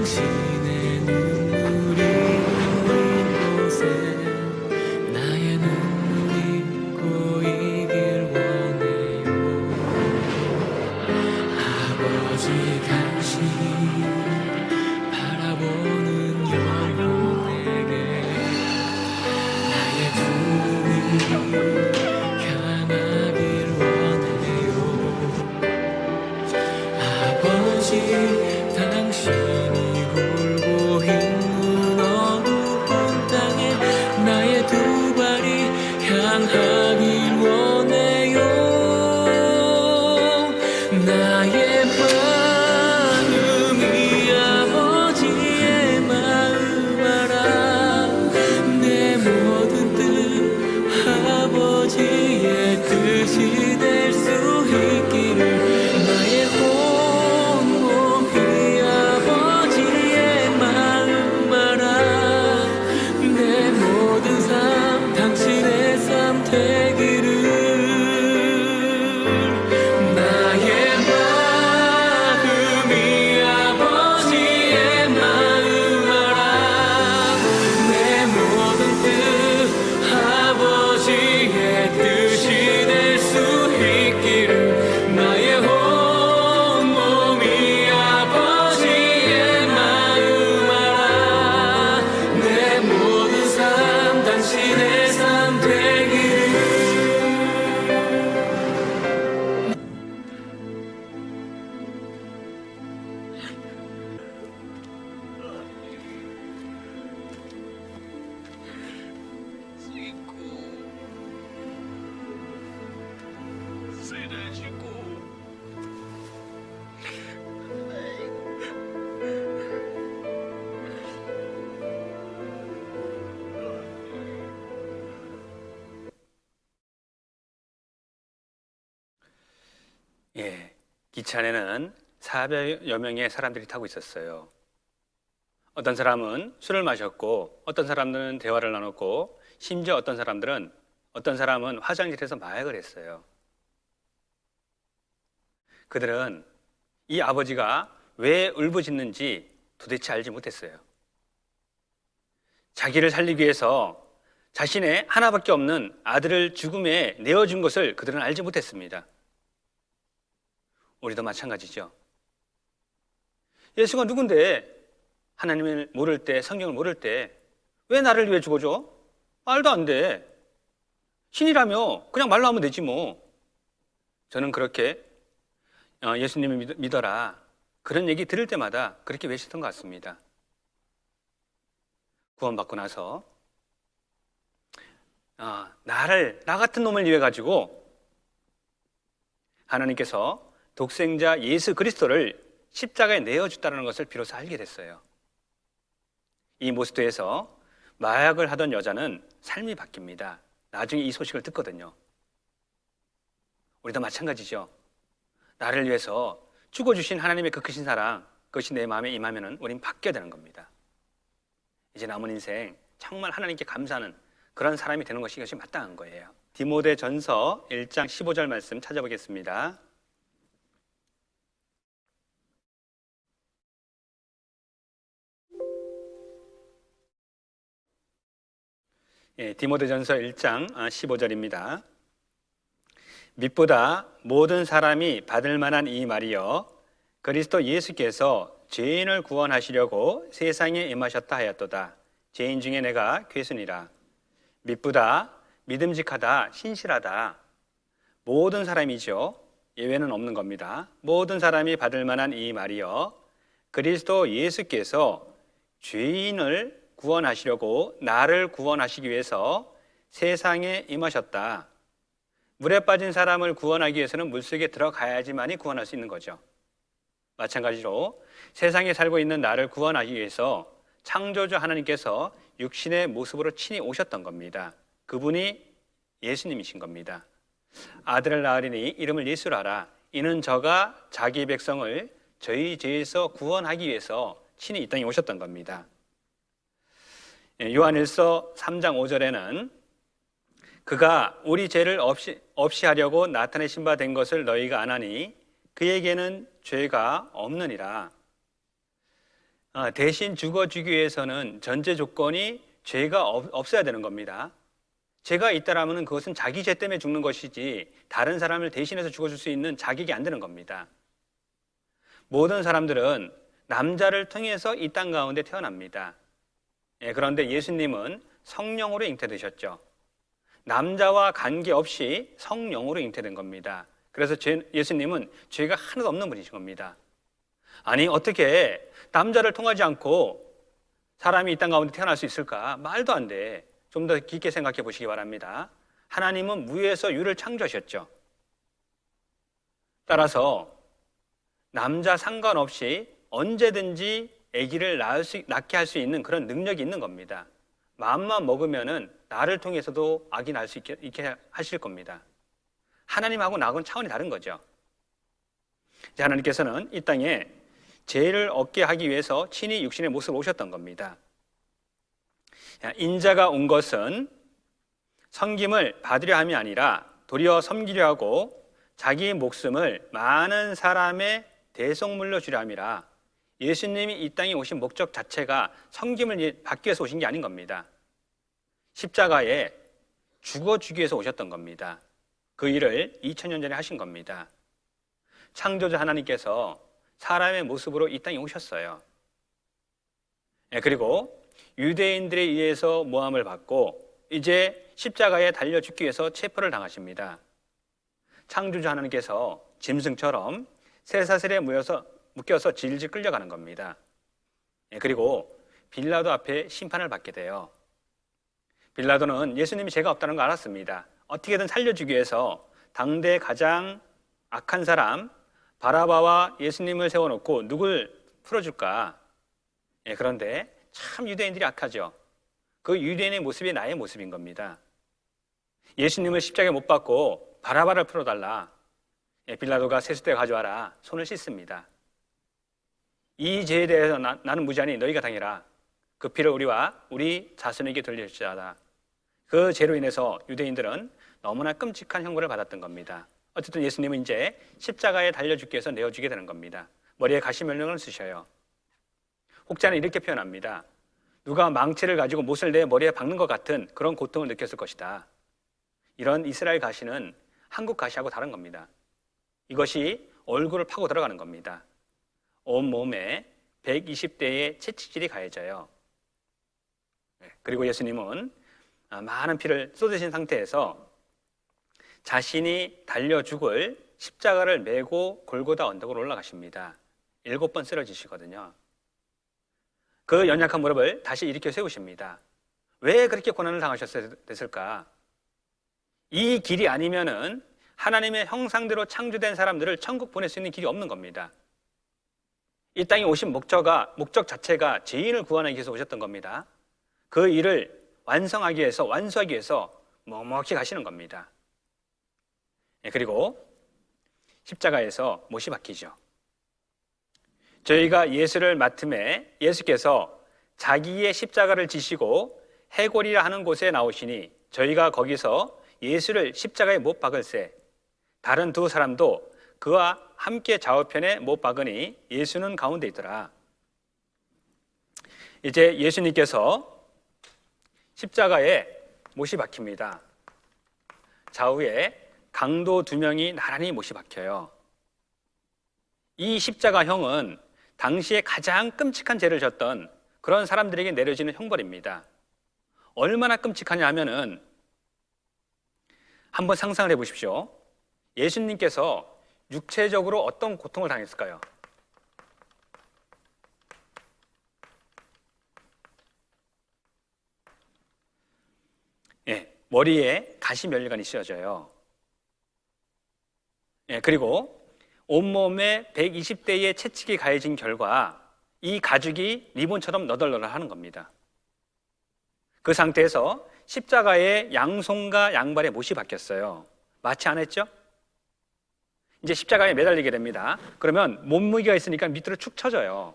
당신의 눈물이 고인 곳에 나의 눈물이 고이길 원해요. 아버지 당신이 바라보는 영혼에게 나의 두 눈이 향하길 원해요. 아버지 당신이 굴고 있는 어두운 땅에 나의 두 발이 향하길 원해요. 나의 마음이 아버지의 마음 알아. 내 모든 뜻 아버지의 뜻이 될 수 있기를. 나의 온 몸이 아버지의 마음 알아. 내 모든 삶 당신의 삶 되기를. 나의 마음이 아버지의 마음 알아. 내 모든 뜻 아버지의 뜻이 될 수 있기를. 나의 온 몸이 아버지의 마음 알아. 내 모든 삶 당신의 삶 되기를. 예, 기차 안에는 400여 명의 사람들이 타고 있었어요. 어떤 사람은 술을 마셨고, 어떤 사람들은 대화를 나눴고, 심지어 어떤 사람은 화장실에서 마약을 했어요. 그들은 이 아버지가 왜 울부짖는지 도대체 알지 못했어요. 자기를 살리기 위해서 자신의 하나밖에 없는 아들을 죽음에 내어준 것을 그들은 알지 못했습니다. 우리도 마찬가지죠. 예수가 누군데 하나님을 모를 때, 성경을 모를 때 왜 나를 위해 죽어줘? 말도 안 돼. 신이라며 그냥 말로 하면 되지 뭐. 저는 그렇게 예수님을 믿어라, 그런 얘기 들을 때마다 그렇게 외쳤던 것 같습니다. 구원받고 나서 나 같은 놈을 위해 가지고 하나님께서 독생자 예수 그리스도를 십자가에 내어줬다는 것을 비로소 알게 됐어요. 이 모스토에서 마약을 하던 여자는 삶이 바뀝니다. 나중에 이 소식을 듣거든요. 우리도 마찬가지죠. 나를 위해서 죽어주신 하나님의 그 크신 사랑, 그것이 내 마음에 임하면 우린 바뀌어야 되는 겁니다. 이제 남은 인생 정말 하나님께 감사하는 그런 사람이 되는 것이 이것이 마땅한 거예요. 디모데전서 1장 15절 말씀 찾아보겠습니다. 디모데전서 1장 15절입니다. 밑보다 모든 사람이 받을 만한 이 말이여, 그리스도 예수께서 죄인을 구원하시려고 세상에 임하셨다 하였도다. 죄인 중에 내가 괴순이라. 밑보다 믿음직하다, 신실하다. 모든 사람이죠. 예외는 없는 겁니다. 모든 사람이 받을 만한 이 말이여, 그리스도 예수께서 죄인을 구원하시려고 나를 구원하시기 위해서 세상에 임하셨다. 물에 빠진 사람을 구원하기 위해서는 물속에 들어가야지만이 구원할 수 있는 거죠. 마찬가지로 세상에 살고 있는 나를 구원하기 위해서 창조주 하나님께서 육신의 모습으로 친히 오셨던 겁니다. 그분이 예수님이신 겁니다. 아들을 낳으리니 이름을 예수라 하라. 이는 저가 자기 백성을 저희 죄에서 구원하기 위해서 친히 이 땅에 오셨던 겁니다. 요한일서 3장 5절에는 그가 우리 죄를 없이 하려고 나타내신 바 된 것을 너희가 아나니 그에게는 죄가 없느니라. 대신 죽어주기 위해서는 전제 조건이 죄가 없어야 되는 겁니다. 죄가 있다라면 그것은 자기 죄 때문에 죽는 것이지 다른 사람을 대신해서 죽어줄 수 있는 자격이 안 되는 겁니다. 모든 사람들은 남자를 통해서 이 땅 가운데 태어납니다. 그런데 예수님은 성령으로 잉태되셨죠. 남자와 관계없이 성령으로 잉태된 겁니다. 그래서 예수님은 죄가 하나도 없는 분이신 겁니다. 아니 어떻게 남자를 통하지 않고 사람이 이 땅 가운데 태어날 수 있을까? 말도 안 돼. 좀 더 깊게 생각해 보시기 바랍니다. 하나님은 무에서 유를 창조하셨죠. 따라서 남자 상관없이 언제든지 아기를 낳게 할 수 있는 그런 능력이 있는 겁니다. 마음만 먹으면은 나를 통해서도 아기 낳을 수 있게 하실 겁니다. 하나님하고 나하고는 차원이 다른 거죠. 하나님께서는 이 땅에 죄를 얻게 하기 위해서 친히 육신의 모습으로 오셨던 겁니다. 인자가 온 것은 섬김을 받으려 함이 아니라 도리어 섬기려 하고 자기 목숨을 많은 사람의 대속물로 주려 함이라. 예수님이 이 땅에 오신 목적 자체가 섬김을 받기 위해서 오신 게 아닌 겁니다. 십자가에 죽어주기 위해서 오셨던 겁니다. 그 일을 2000년 전에 하신 겁니다. 창조자 하나님께서 사람의 모습으로 이 땅에 오셨어요. 그리고 유대인들에 의해서 모함을 받고 이제 십자가에 달려 죽기 위해서 체포를 당하십니다. 창조자 하나님께서 짐승처럼 쇠사슬에 묶여서 질질 끌려가는 겁니다. 그리고 빌라도 앞에 심판을 받게 돼요. 빌라도는 예수님이 죄가 없다는 걸 알았습니다. 어떻게든 살려주기 위해서 당대 가장 악한 사람 바라바와 예수님을 세워놓고 누굴 풀어줄까? 그런데 참 유대인들이 악하죠. 그 유대인의 모습이 나의 모습인 겁니다. 예수님을 십자가에 못 박고 바라바를 풀어달라. 빌라도가 세숫대 가져와라. 손을 씻습니다. 이 죄에 대해서 나는 무죄하니 너희가 당해라. 그 피를 우리 자손에게 돌릴지어다. 그 죄로 인해서 유대인들은 너무나 끔찍한 형벌을 받았던 겁니다. 어쨌든 예수님은 이제 십자가에 달려 죽기 위해서 내어주게 되는 겁니다. 머리에 가시면령을 쓰셔요. 혹자는 이렇게 표현합니다. 누가 망치를 가지고 못을 내 머리에 박는 것 같은 그런 고통을 느꼈을 것이다. 이런 이스라엘 가시는 한국 가시하고 다른 겁니다. 이것이 얼굴을 파고 들어가는 겁니다. 온 몸에 120대의 채찍질이 가해져요. 그리고 예수님은 많은 피를 쏟으신 상태에서 자신이 달려 죽을 십자가를 메고 골고다 언덕으로 올라가십니다. 7번 쓰러지시거든요. 그 연약한 무릎을 다시 일으켜 세우십니다. 왜 그렇게 고난을 당하셨어야 됐을까? 이 길이 아니면은 하나님의 형상대로 창조된 사람들을 천국 보낼 수 있는 길이 없는 겁니다. 이 땅에 오신 목적 자체가 죄인을 구원하기 위해서 오셨던 겁니다. 그 일을 완수하기 위해서 묵묵히 가시는 겁니다. 그리고 십자가에서 못이 박히죠. 저희가 예수를 맡음에 예수께서 자기의 십자가를 지시고 해골이라 하는 곳에 나오시니 저희가 거기서 예수를 십자가에 못 박을세 다른 두 사람도 그와 함께 좌우편에 못 박으니 예수는 가운데 있더라. 이제 예수님께서 십자가에 못이 박힙니다. 좌우에 강도 2명이 나란히 못이 박혀요. 이 십자가형은 당시에 가장 끔찍한 죄를 졌던 그런 사람들에게 내려지는 형벌입니다. 얼마나 끔찍하냐 하면은 한번 상상을 해보십시오. 예수님께서 육체적으로 어떤 고통을 당했을까요? 머리에 가시면류관이 씌워져요. 그리고 온몸에 120대의 채찍이 가해진 결과 이 가죽이 리본처럼 너덜너덜하는 겁니다. 그 상태에서 십자가에 양손과 양발에 못이 박혔어요. 마취 안 했죠? 이제 십자가에 매달리게 됩니다. 그러면 몸무게가 있으니까 밑으로 축 처져요.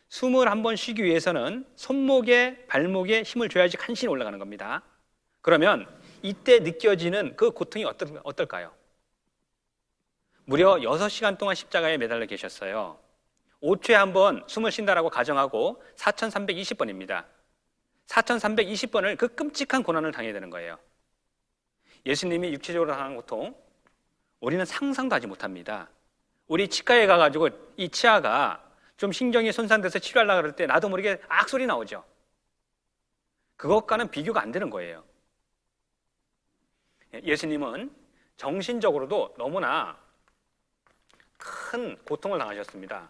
숨을 한번 쉬기 위해서는 손목에 발목에 힘을 줘야지 간신히 올라가는 겁니다. 그러면 이때 느껴지는 그 고통이 어떨까요? 무려 6시간 동안 십자가에 매달려 계셨어요. 5초에 한 번 숨을 쉰다라고 가정하고 4320번입니다. 4320번을 그 끔찍한 고난을 당해야 되는 거예요. 예수님이 육체적으로 당한 고통, 우리는 상상도 하지 못합니다. 우리 치과에 가가지고 이 치아가 좀 신경이 손상돼서 치료하려고 그럴 때 나도 모르게 악소리 나오죠. 그것과는 비교가 안 되는 거예요. 예수님은 정신적으로도 너무나 큰 고통을 당하셨습니다.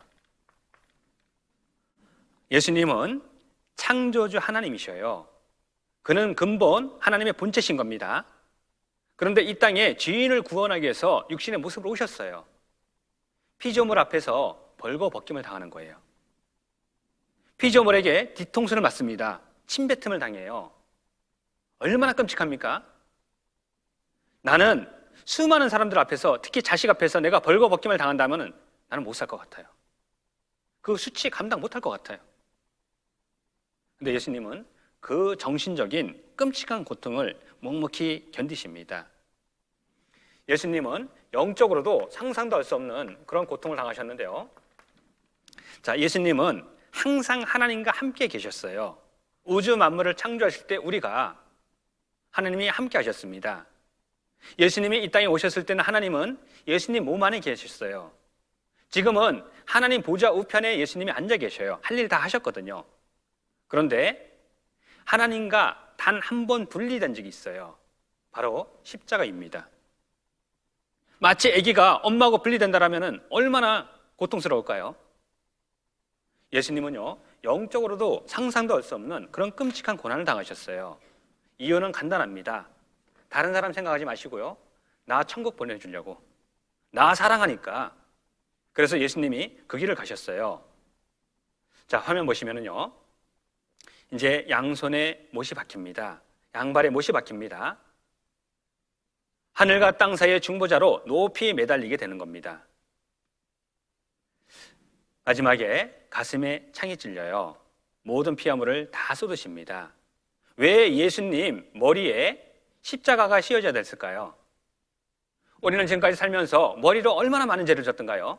예수님은 창조주 하나님이셔요. 그는 근본 하나님의 본체신 겁니다. 그런데 이 땅에 죄인을 구원하기 위해서 육신의 모습으로 오셨어요. 피조물 앞에서 벌거벗김을 당하는 거예요. 피조물에게 뒤통수를 맞습니다. 침뱉음을 당해요. 얼마나 끔찍합니까? 나는 수많은 사람들 앞에서, 특히 자식 앞에서 내가 벌거벗김을 당한다면 나는 못 살 것 같아요. 그 수치 감당 못할 것 같아요. 근데 예수님은 그 정신적인 끔찍한 고통을 묵묵히 견디십니다. 예수님은 영적으로도 상상도 할 수 없는 그런 고통을 당하셨는데요. 자, 예수님은 항상 하나님과 함께 계셨어요. 우주 만물을 창조하실 때 우리가 하나님이 함께 하셨습니다. 예수님이 이 땅에 오셨을 때는 하나님은 예수님 몸 안에 계셨어요. 지금은 하나님 보좌 우편에 예수님이 앉아 계셔요. 할 일 다 하셨거든요. 그런데 하나님과 단 한 번 분리된 적이 있어요. 바로 십자가입니다. 마치 아기가 엄마하고 분리된다라면 얼마나 고통스러울까요? 예수님은요, 영적으로도 상상도 할 수 없는 그런 끔찍한 고난을 당하셨어요. 이유는 간단합니다. 다른 사람 생각하지 마시고요, 나 천국 보내주려고, 나 사랑하니까. 그래서 예수님이 그 길을 가셨어요. 자, 화면 보시면은요, 이제 양손에 못이 박힙니다. 양발에 못이 박힙니다. 하늘과 땅 사이의 중보자로 높이 매달리게 되는 겁니다. 마지막에 가슴에 창이 찔려요. 모든 피아물을 다 쏟으십니다. 왜 예수님 머리에 십자가가 씌워져야 됐을까요? 우리는 지금까지 살면서 머리로 얼마나 많은 죄를 졌던가요?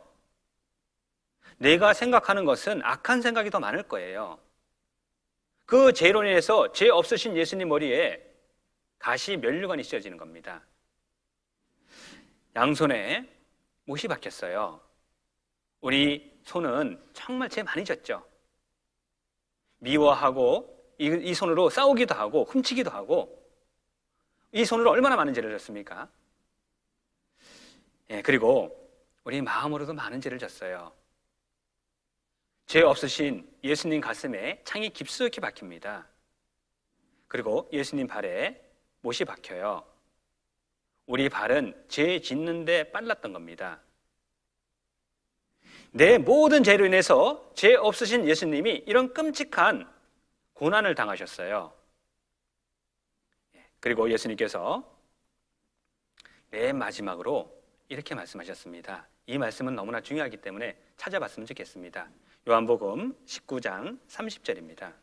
내가 생각하는 것은 악한 생각이 더 많을 거예요. 그 죄로 인해서 죄 없으신 예수님 머리에 가시 면류관이 씌워지는 겁니다. 양손에 못이 박혔어요. 우리 손은 정말 죄 많이 졌죠. 미워하고 이 손으로 싸우기도 하고 훔치기도 하고, 이 손으로 얼마나 많은 죄를 졌습니까? 그리고 우리 마음으로도 많은 죄를 졌어요. 죄 없으신 예수님 가슴에 창이 깊숙이 박힙니다. 그리고 예수님 발에 못이 박혀요. 우리 발은 죄 짓는데 빨랐던 겁니다. 내 모든 죄로 인해서 죄 없으신 예수님이 이런 끔찍한 고난을 당하셨어요. 그리고 예수님께서 맨 마지막으로 이렇게 말씀하셨습니다. 이 말씀은 너무나 중요하기 때문에 찾아봤으면 좋겠습니다. 요한복음 19장 30절입니다.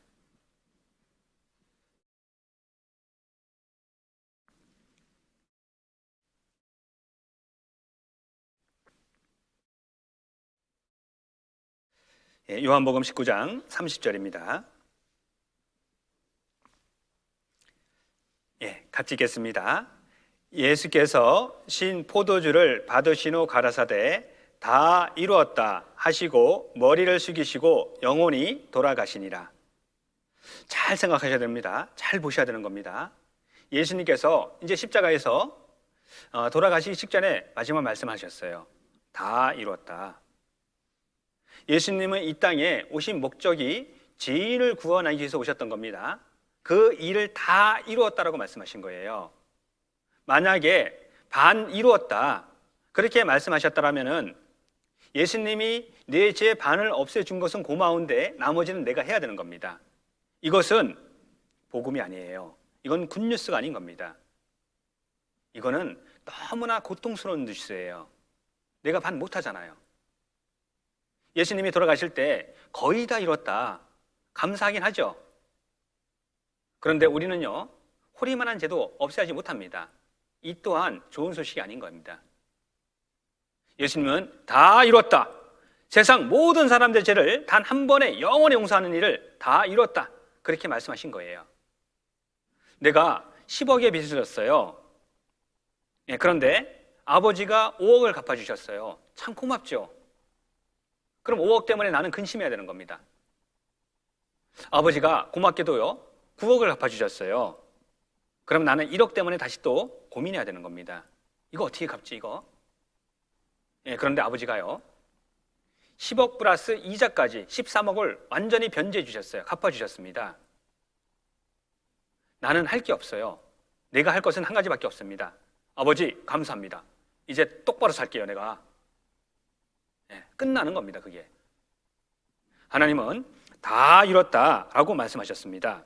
요한복음 19장 30절입니다. 같이 읽겠습니다. 예수께서 신 포도주를 받으신 후 가라사대 다 이루었다 하시고 머리를 숙이시고 영원히 돌아가시니라. 잘 생각하셔야 됩니다. 잘 보셔야 되는 겁니다. 예수님께서 이제 십자가에서 돌아가시기 직전에 마지막 말씀하셨어요. 다 이루었다. 예수님은 이 땅에 오신 목적이 죄인을 구원하기 위해서 오셨던 겁니다. 그 일을 다 이루었다라고 말씀하신 거예요. 만약에 반 이루었다 그렇게 말씀하셨다라면은 예수님이 내 죄 반을 없애준 것은 고마운데 나머지는 내가 해야 되는 겁니다. 이것은 복음이 아니에요. 이건 굿뉴스가 아닌 겁니다. 이거는 너무나 고통스러운 뉴스예요. 내가 반 못하잖아요. 예수님이 돌아가실 때 거의 다 이뤘다, 감사하긴 하죠. 그런데 우리는요, 호리만한 죄도 없애지 못합니다. 이 또한 좋은 소식이 아닌 겁니다. 예수님은 다 이뤘다, 세상 모든 사람들의 죄를 단 한 번에 영원히 용서하는 일을 다 이뤘다. 그렇게 말씀하신 거예요. 내가 10억의 빚을 졌어요. 그런데 아버지가 5억을 갚아주셨어요. 참 고맙죠. 그럼 5억 때문에 나는 근심해야 되는 겁니다. 아버지가 고맙게도요 9억을 갚아주셨어요. 그럼 나는 1억 때문에 다시 또 고민해야 되는 겁니다. 이거 어떻게 갚지 이거? 그런데 아버지가요 10억 플러스 이자까지 13억을 완전히 변제해 주셨어요. 갚아주셨습니다. 나는 할 게 없어요. 내가 할 것은 한 가지밖에 없습니다. 아버지 감사합니다. 이제 똑바로 살게요 내가. 끝나는 겁니다 그게. 하나님은 다 이뤘다라고 말씀하셨습니다.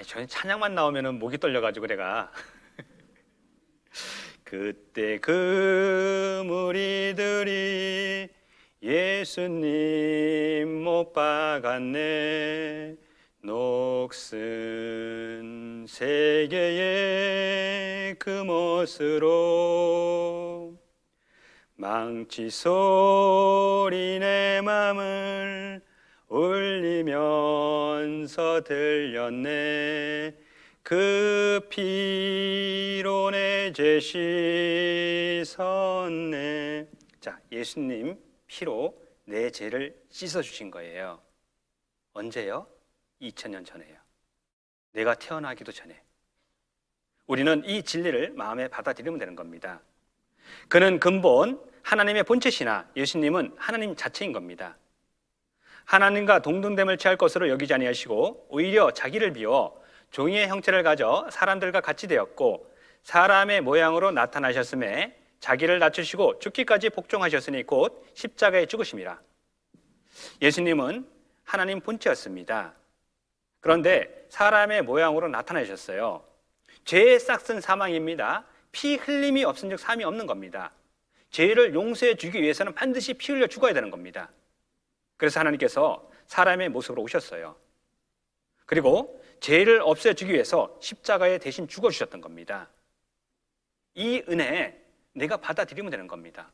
저는 찬양만 나오면 목이 떨려가지고 내가 그때 그 무리들이 예수님 못 박았네 녹슨 세계의 그 못으로 망치 소리 내 맘을 울리면서 들렸네 그 피로 내 죄 씻었네. 자, 예수님 피로 내 죄를 씻어주신 거예요. 언제요? 2000년 전에요. 내가 태어나기도 전에. 우리는 이 진리를 마음에 받아들이면 되는 겁니다. 그는 근본 하나님의 본체시나 예수님은 하나님 자체인 겁니다. 하나님과 동등됨을 취할 것으로 여기지 아니하시고 오히려 자기를 비워 종의 형체를 가져 사람들과 같이 되었고 사람의 모양으로 나타나셨음에 자기를 낮추시고 죽기까지 복종하셨으니 곧 십자가에 죽으심이라. 예수님은 하나님 본체였습니다. 그런데 사람의 모양으로 나타나셨어요. 죄의 싹은 사망입니다. 피 흘림이 없은즉 삶이 없는 겁니다. 죄를 용서해 주기 위해서는 반드시 피 흘려 죽어야 되는 겁니다. 그래서 하나님께서 사람의 모습으로 오셨어요. 그리고 죄를 없애주기 위해서 십자가에 대신 죽어주셨던 겁니다. 이 은혜 내가 받아들이면 되는 겁니다.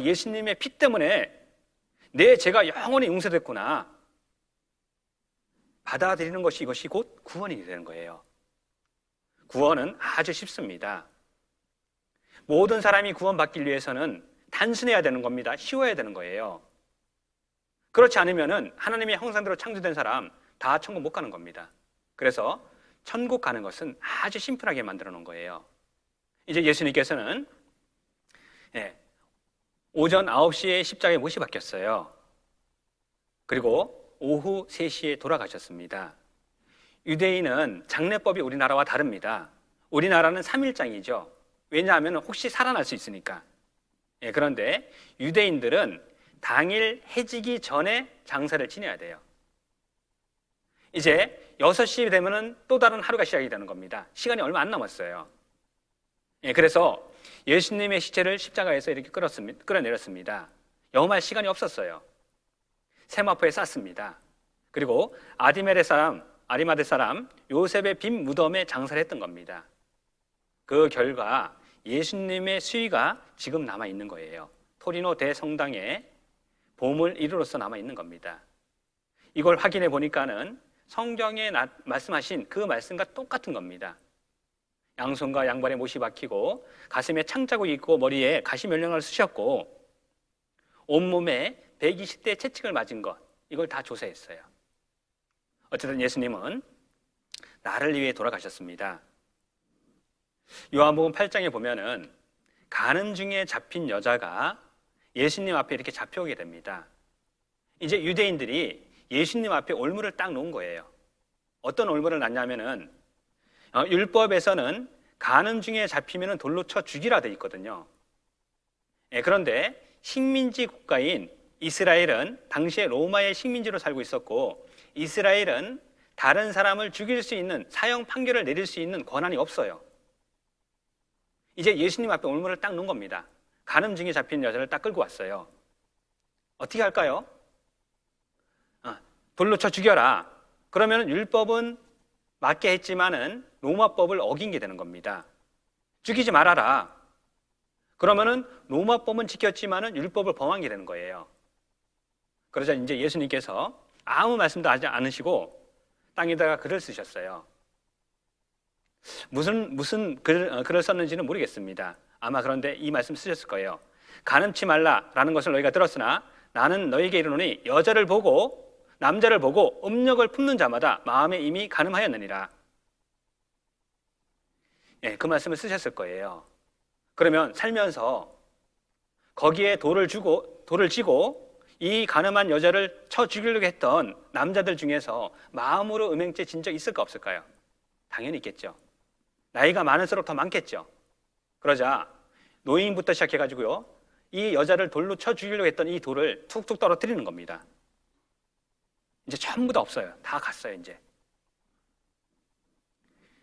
예수님의 피 때문에 내 죄가 영원히 용서됐구나. 받아들이는 것이 이것이 곧 구원이 되는 거예요. 구원은 아주 쉽습니다. 모든 사람이 구원받기 위해서는 단순해야 되는 겁니다. 쉬워야 되는 거예요. 그렇지 않으면 하나님의 형상대로 창조된 사람 다 천국 못 가는 겁니다. 그래서 천국 가는 것은 아주 심플하게 만들어 놓은 거예요. 이제 예수님께서는 오전 9시에 십자가에 못이 박혔어요. 그리고 오후 3시에 돌아가셨습니다. 유대인은 장례법이 우리나라와 다릅니다. 우리나라는 3일장이죠. 왜냐하면 혹시 살아날 수 있으니까. 그런데 유대인들은 당일 해지기 전에 장사를 지내야 돼요. 이제 6시 되면은 또 다른 하루가 시작이 되는 겁니다. 시간이 얼마 안 남았어요. 그래서 예수님의 시체를 십자가에서 이렇게 끌어내렸습니다. 염할 시간이 없었어요. 세마포에 쌌습니다. 그리고 아리마대 사람 요셉의 빈 무덤에 장사를 했던 겁니다. 그 결과 예수님의 수위가 지금 남아 있는 거예요. 토리노 대성당에 보물 1호로서 남아 있는 겁니다. 이걸 확인해 보니까는 성경에 말씀하신 그 말씀과 똑같은 겁니다. 양손과 양발에 못이 박히고 가슴에 창자국 있고 머리에 가시면령을 쓰셨고 온몸에 120대 채찍을 맞은 것, 이걸 다 조사했어요. 어쨌든 예수님은 나를 위해 돌아가셨습니다. 요한복음 8장에 보면은 가는 중에 잡힌 여자가 예수님 앞에 이렇게 잡혀오게 됩니다. 이제 유대인들이 예수님 앞에 올무를 딱 놓은 거예요. 어떤 올무를 놨냐면은 율법에서는 가는 중에 잡히면 돌로 쳐 죽이라 돼 있거든요. 그런데 식민지 국가인 이스라엘은 당시에 로마의 식민지로 살고 있었고 이스라엘은 다른 사람을 죽일 수 있는 사형 판결을 내릴 수 있는 권한이 없어요. 이제 예수님 앞에 올무를 딱 놓은 겁니다. 가늠 중에 잡힌 여자를 딱 끌고 왔어요. 어떻게 할까요? 돌로 쳐 죽여라. 그러면 율법은 맞게 했지만은 로마법을 어긴 게 되는 겁니다. 죽이지 말아라. 그러면은 로마법은 지켰지만은 율법을 범한 게 되는 거예요. 그러자 이제 예수님께서 아무 말씀도 하지 않으시고 땅에다가 글을 쓰셨어요. 무슨 글을 썼는지는 모르겠습니다. 아마 그런데 이 말씀 쓰셨을 거예요. 간음치 말라라는 것을 너희가 들었으나 나는 너희에게 이르노니 여자를 보고 남자를 보고 음욕을 품는 자마다 마음에 이미 간음하였느니라. 예, 그 말씀을 쓰셨을 거예요. 그러면 살면서 거기에 돌을 쥐고 이 간음한 여자를 쳐 죽이려고 했던 남자들 중에서 마음으로 음행죄 진 적 있을까 없을까요? 당연히 있겠죠. 나이가 많을수록 더 많겠죠. 그러자 노인부터 시작해가지고요, 이 여자를 돌로 쳐 죽이려고 했던 이 돌을 툭툭 떨어뜨리는 겁니다. 이제 전부 다 없어요. 다 갔어요. 이제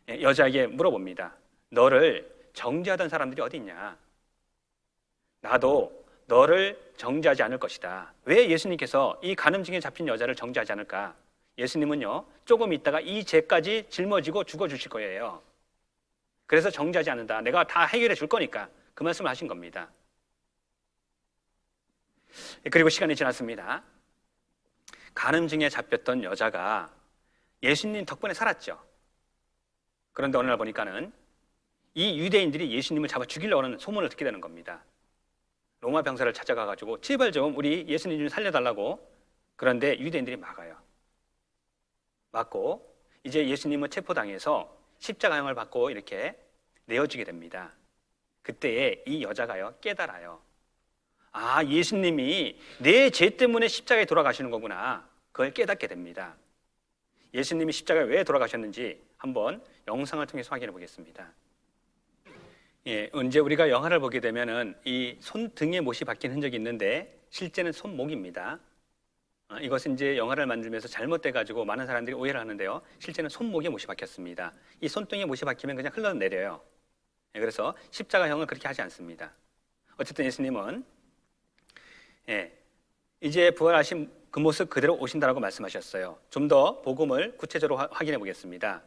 여자에게 물어봅니다. 너를 정죄하던 사람들이 어디 있냐? 나도 너를 정죄하지 않을 것이다. 왜 예수님께서 이 간음증에 잡힌 여자를 정죄하지 않을까? 예수님은요, 조금 있다가 이 죄까지 짊어지고 죽어주실 거예요. 그래서 정죄하지 않는다. 내가 다 해결해 줄 거니까 그 말씀을 하신 겁니다. 그리고 시간이 지났습니다. 간음증에 잡혔던 여자가 예수님 덕분에 살았죠. 그런데 어느 날 보니까는 이 유대인들이 예수님을 잡아 죽이려고 하는 소문을 듣게 되는 겁니다. 로마 병사를 찾아가가지고 제발 좀 우리 예수님 좀 살려달라고. 그런데 유대인들이 막아요. 막고 이제 예수님은 체포당해서 십자가형을 받고 이렇게 내어지게 됩니다. 그때에 이 여자가요, 깨달아요. 아, 예수님이 내 죄 때문에 십자가에 돌아가시는 거구나. 그걸 깨닫게 됩니다. 예수님이 십자가에 왜 돌아가셨는지 한번 영상을 통해서 확인해 보겠습니다. 예, 언제 우리가 영화를 보게 되면은 이 손등에 못이 박힌 흔적이 있는데 실제는 손목입니다. 이것은 이제 영화를 만들면서 잘못돼 가지고 많은 사람들이 오해를 하는데요. 실제는 손목에 못이 박혔습니다. 이 손등에 못이 박히면 그냥 흘러내려요. 예, 그래서 십자가형을 그렇게 하지 않습니다. 어쨌든 예수님은 이제 부활하신 그 모습 그대로 오신다라고 말씀하셨어요. 좀 더 복음을 구체적으로 확인해 보겠습니다.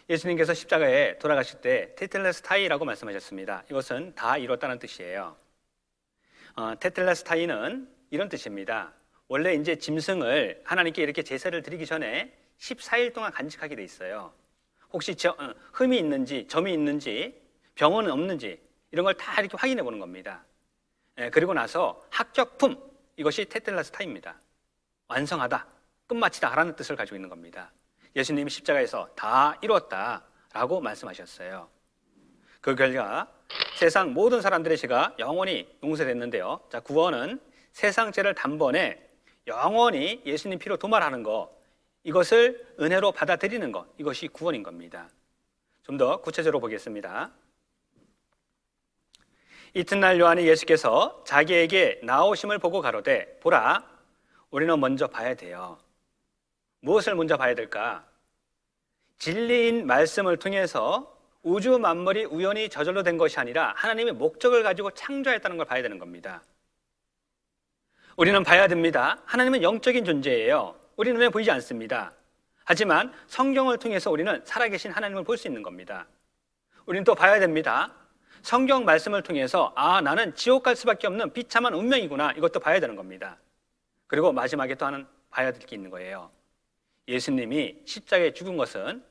예수님께서 십자가에 돌아가실 때 테텔레스타이라고 말씀하셨습니다. 이것은 다 이뤘다는 뜻이에요. 테텔레스타이는 이런 뜻입니다. 원래 이제 짐승을 하나님께 이렇게 제사를 드리기 전에 14일 동안 간직하게 돼 있어요. 혹시 흠이 있는지 점이 있는지 병원은 없는지 이런 걸 다 이렇게 확인해 보는 겁니다. 그리고 나서 합격품, 이것이 테텔레스타입니다. 완성하다, 끝마치다라는 뜻을 가지고 있는 겁니다. 예수님이 십자가에서 다 이루었다라고 말씀하셨어요. 그 결과 세상 모든 사람들의 죄가 영원히 용서됐는데요. 자, 구원은 세상 죄를 단번에 영원히 예수님 피로 도말하는 것, 이것을 은혜로 받아들이는 것, 이것이 구원인 겁니다. 좀 더 구체적으로 보겠습니다. 이튿날 요한이 예수께서 자기에게 나오심을 보고 가로되 보라, 우리는 먼저 봐야 돼요. 무엇을 먼저 봐야 될까? 진리인 말씀을 통해서 우주 만물이 우연히 저절로 된 것이 아니라 하나님의 목적을 가지고 창조했다는 걸 봐야 되는 겁니다. 우리는 봐야 됩니다. 하나님은 영적인 존재예요. 우리 눈에 보이지 않습니다. 하지만 성경을 통해서 우리는 살아계신 하나님을 볼 수 있는 겁니다. 우리는 또 봐야 됩니다. 성경 말씀을 통해서 나는 지옥 갈 수밖에 없는 비참한 운명이구나, 이것도 봐야 되는 겁니다. 그리고 마지막에 또 하나 봐야 될 게 있는 거예요. 예수님이 십자가에 죽은 것은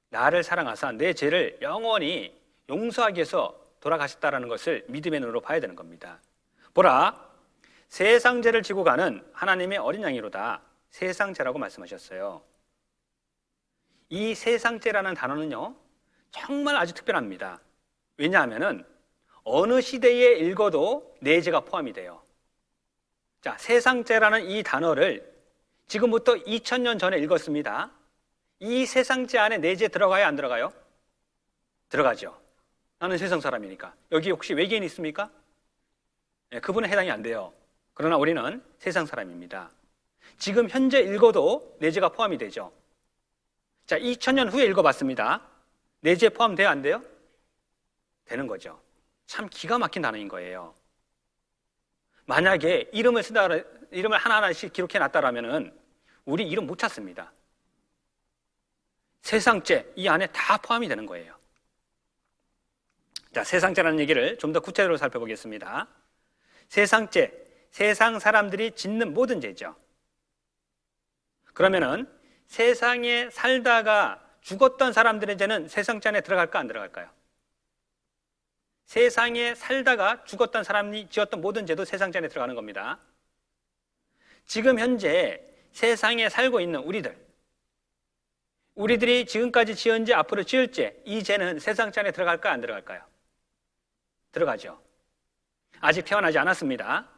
나를 사랑하사 내 죄를 영원히 용서하기 위해서 돌아가셨다는 것을 믿음의 눈으로 봐야 되는 겁니다. 보라, 세상 죄를 지고 가는 하나님의 어린 양이로다. 세상 죄라고 말씀하셨어요. 이 세상 죄라는 단어는요, 정말 아주 특별합니다. 왜냐하면은 어느 시대에 읽어도 내 죄가 포함이 돼요. 자, 세상죄라는 이 단어를 지금부터 2000년 전에 읽었습니다. 이 세상죄 안에 내 죄 들어가요, 안 들어가요? 들어가죠. 나는 세상 사람이니까. 여기 혹시 외계인 있습니까? 네, 그분은 해당이 안 돼요. 그러나 우리는 세상 사람입니다. 지금 현재 읽어도 내 죄가 포함이 되죠. 자, 2000년 후에 읽어봤습니다. 내 죄 포함돼요, 안 돼요? 되는 거죠. 참 기가 막힌 단어인 거예요. 만약에 이름을 하나하나씩 기록해 놨다라면은 우리 이름 못 찾습니다. 세상죄 이 안에 다 포함이 되는 거예요. 자, 세상죄라는 얘기를 좀 더 구체적으로 살펴보겠습니다. 세상죄, 세상 사람들이 짓는 모든 죄죠. 그러면은 세상에 살다가 죽었던 사람들의 죄는 세상죄 안에 들어갈까 안 들어갈까요? 세상에 살다가 죽었던 사람이 지었던 모든 죄도 세상죄 안에 들어가는 겁니다. 지금 현재 세상에 살고 있는 우리들이 지금까지 지은 죄, 앞으로 지을 죄, 이 죄는 세상죄 안에 들어갈까 안 들어갈까요? 들어가죠. 아직 태어나지 않았습니다.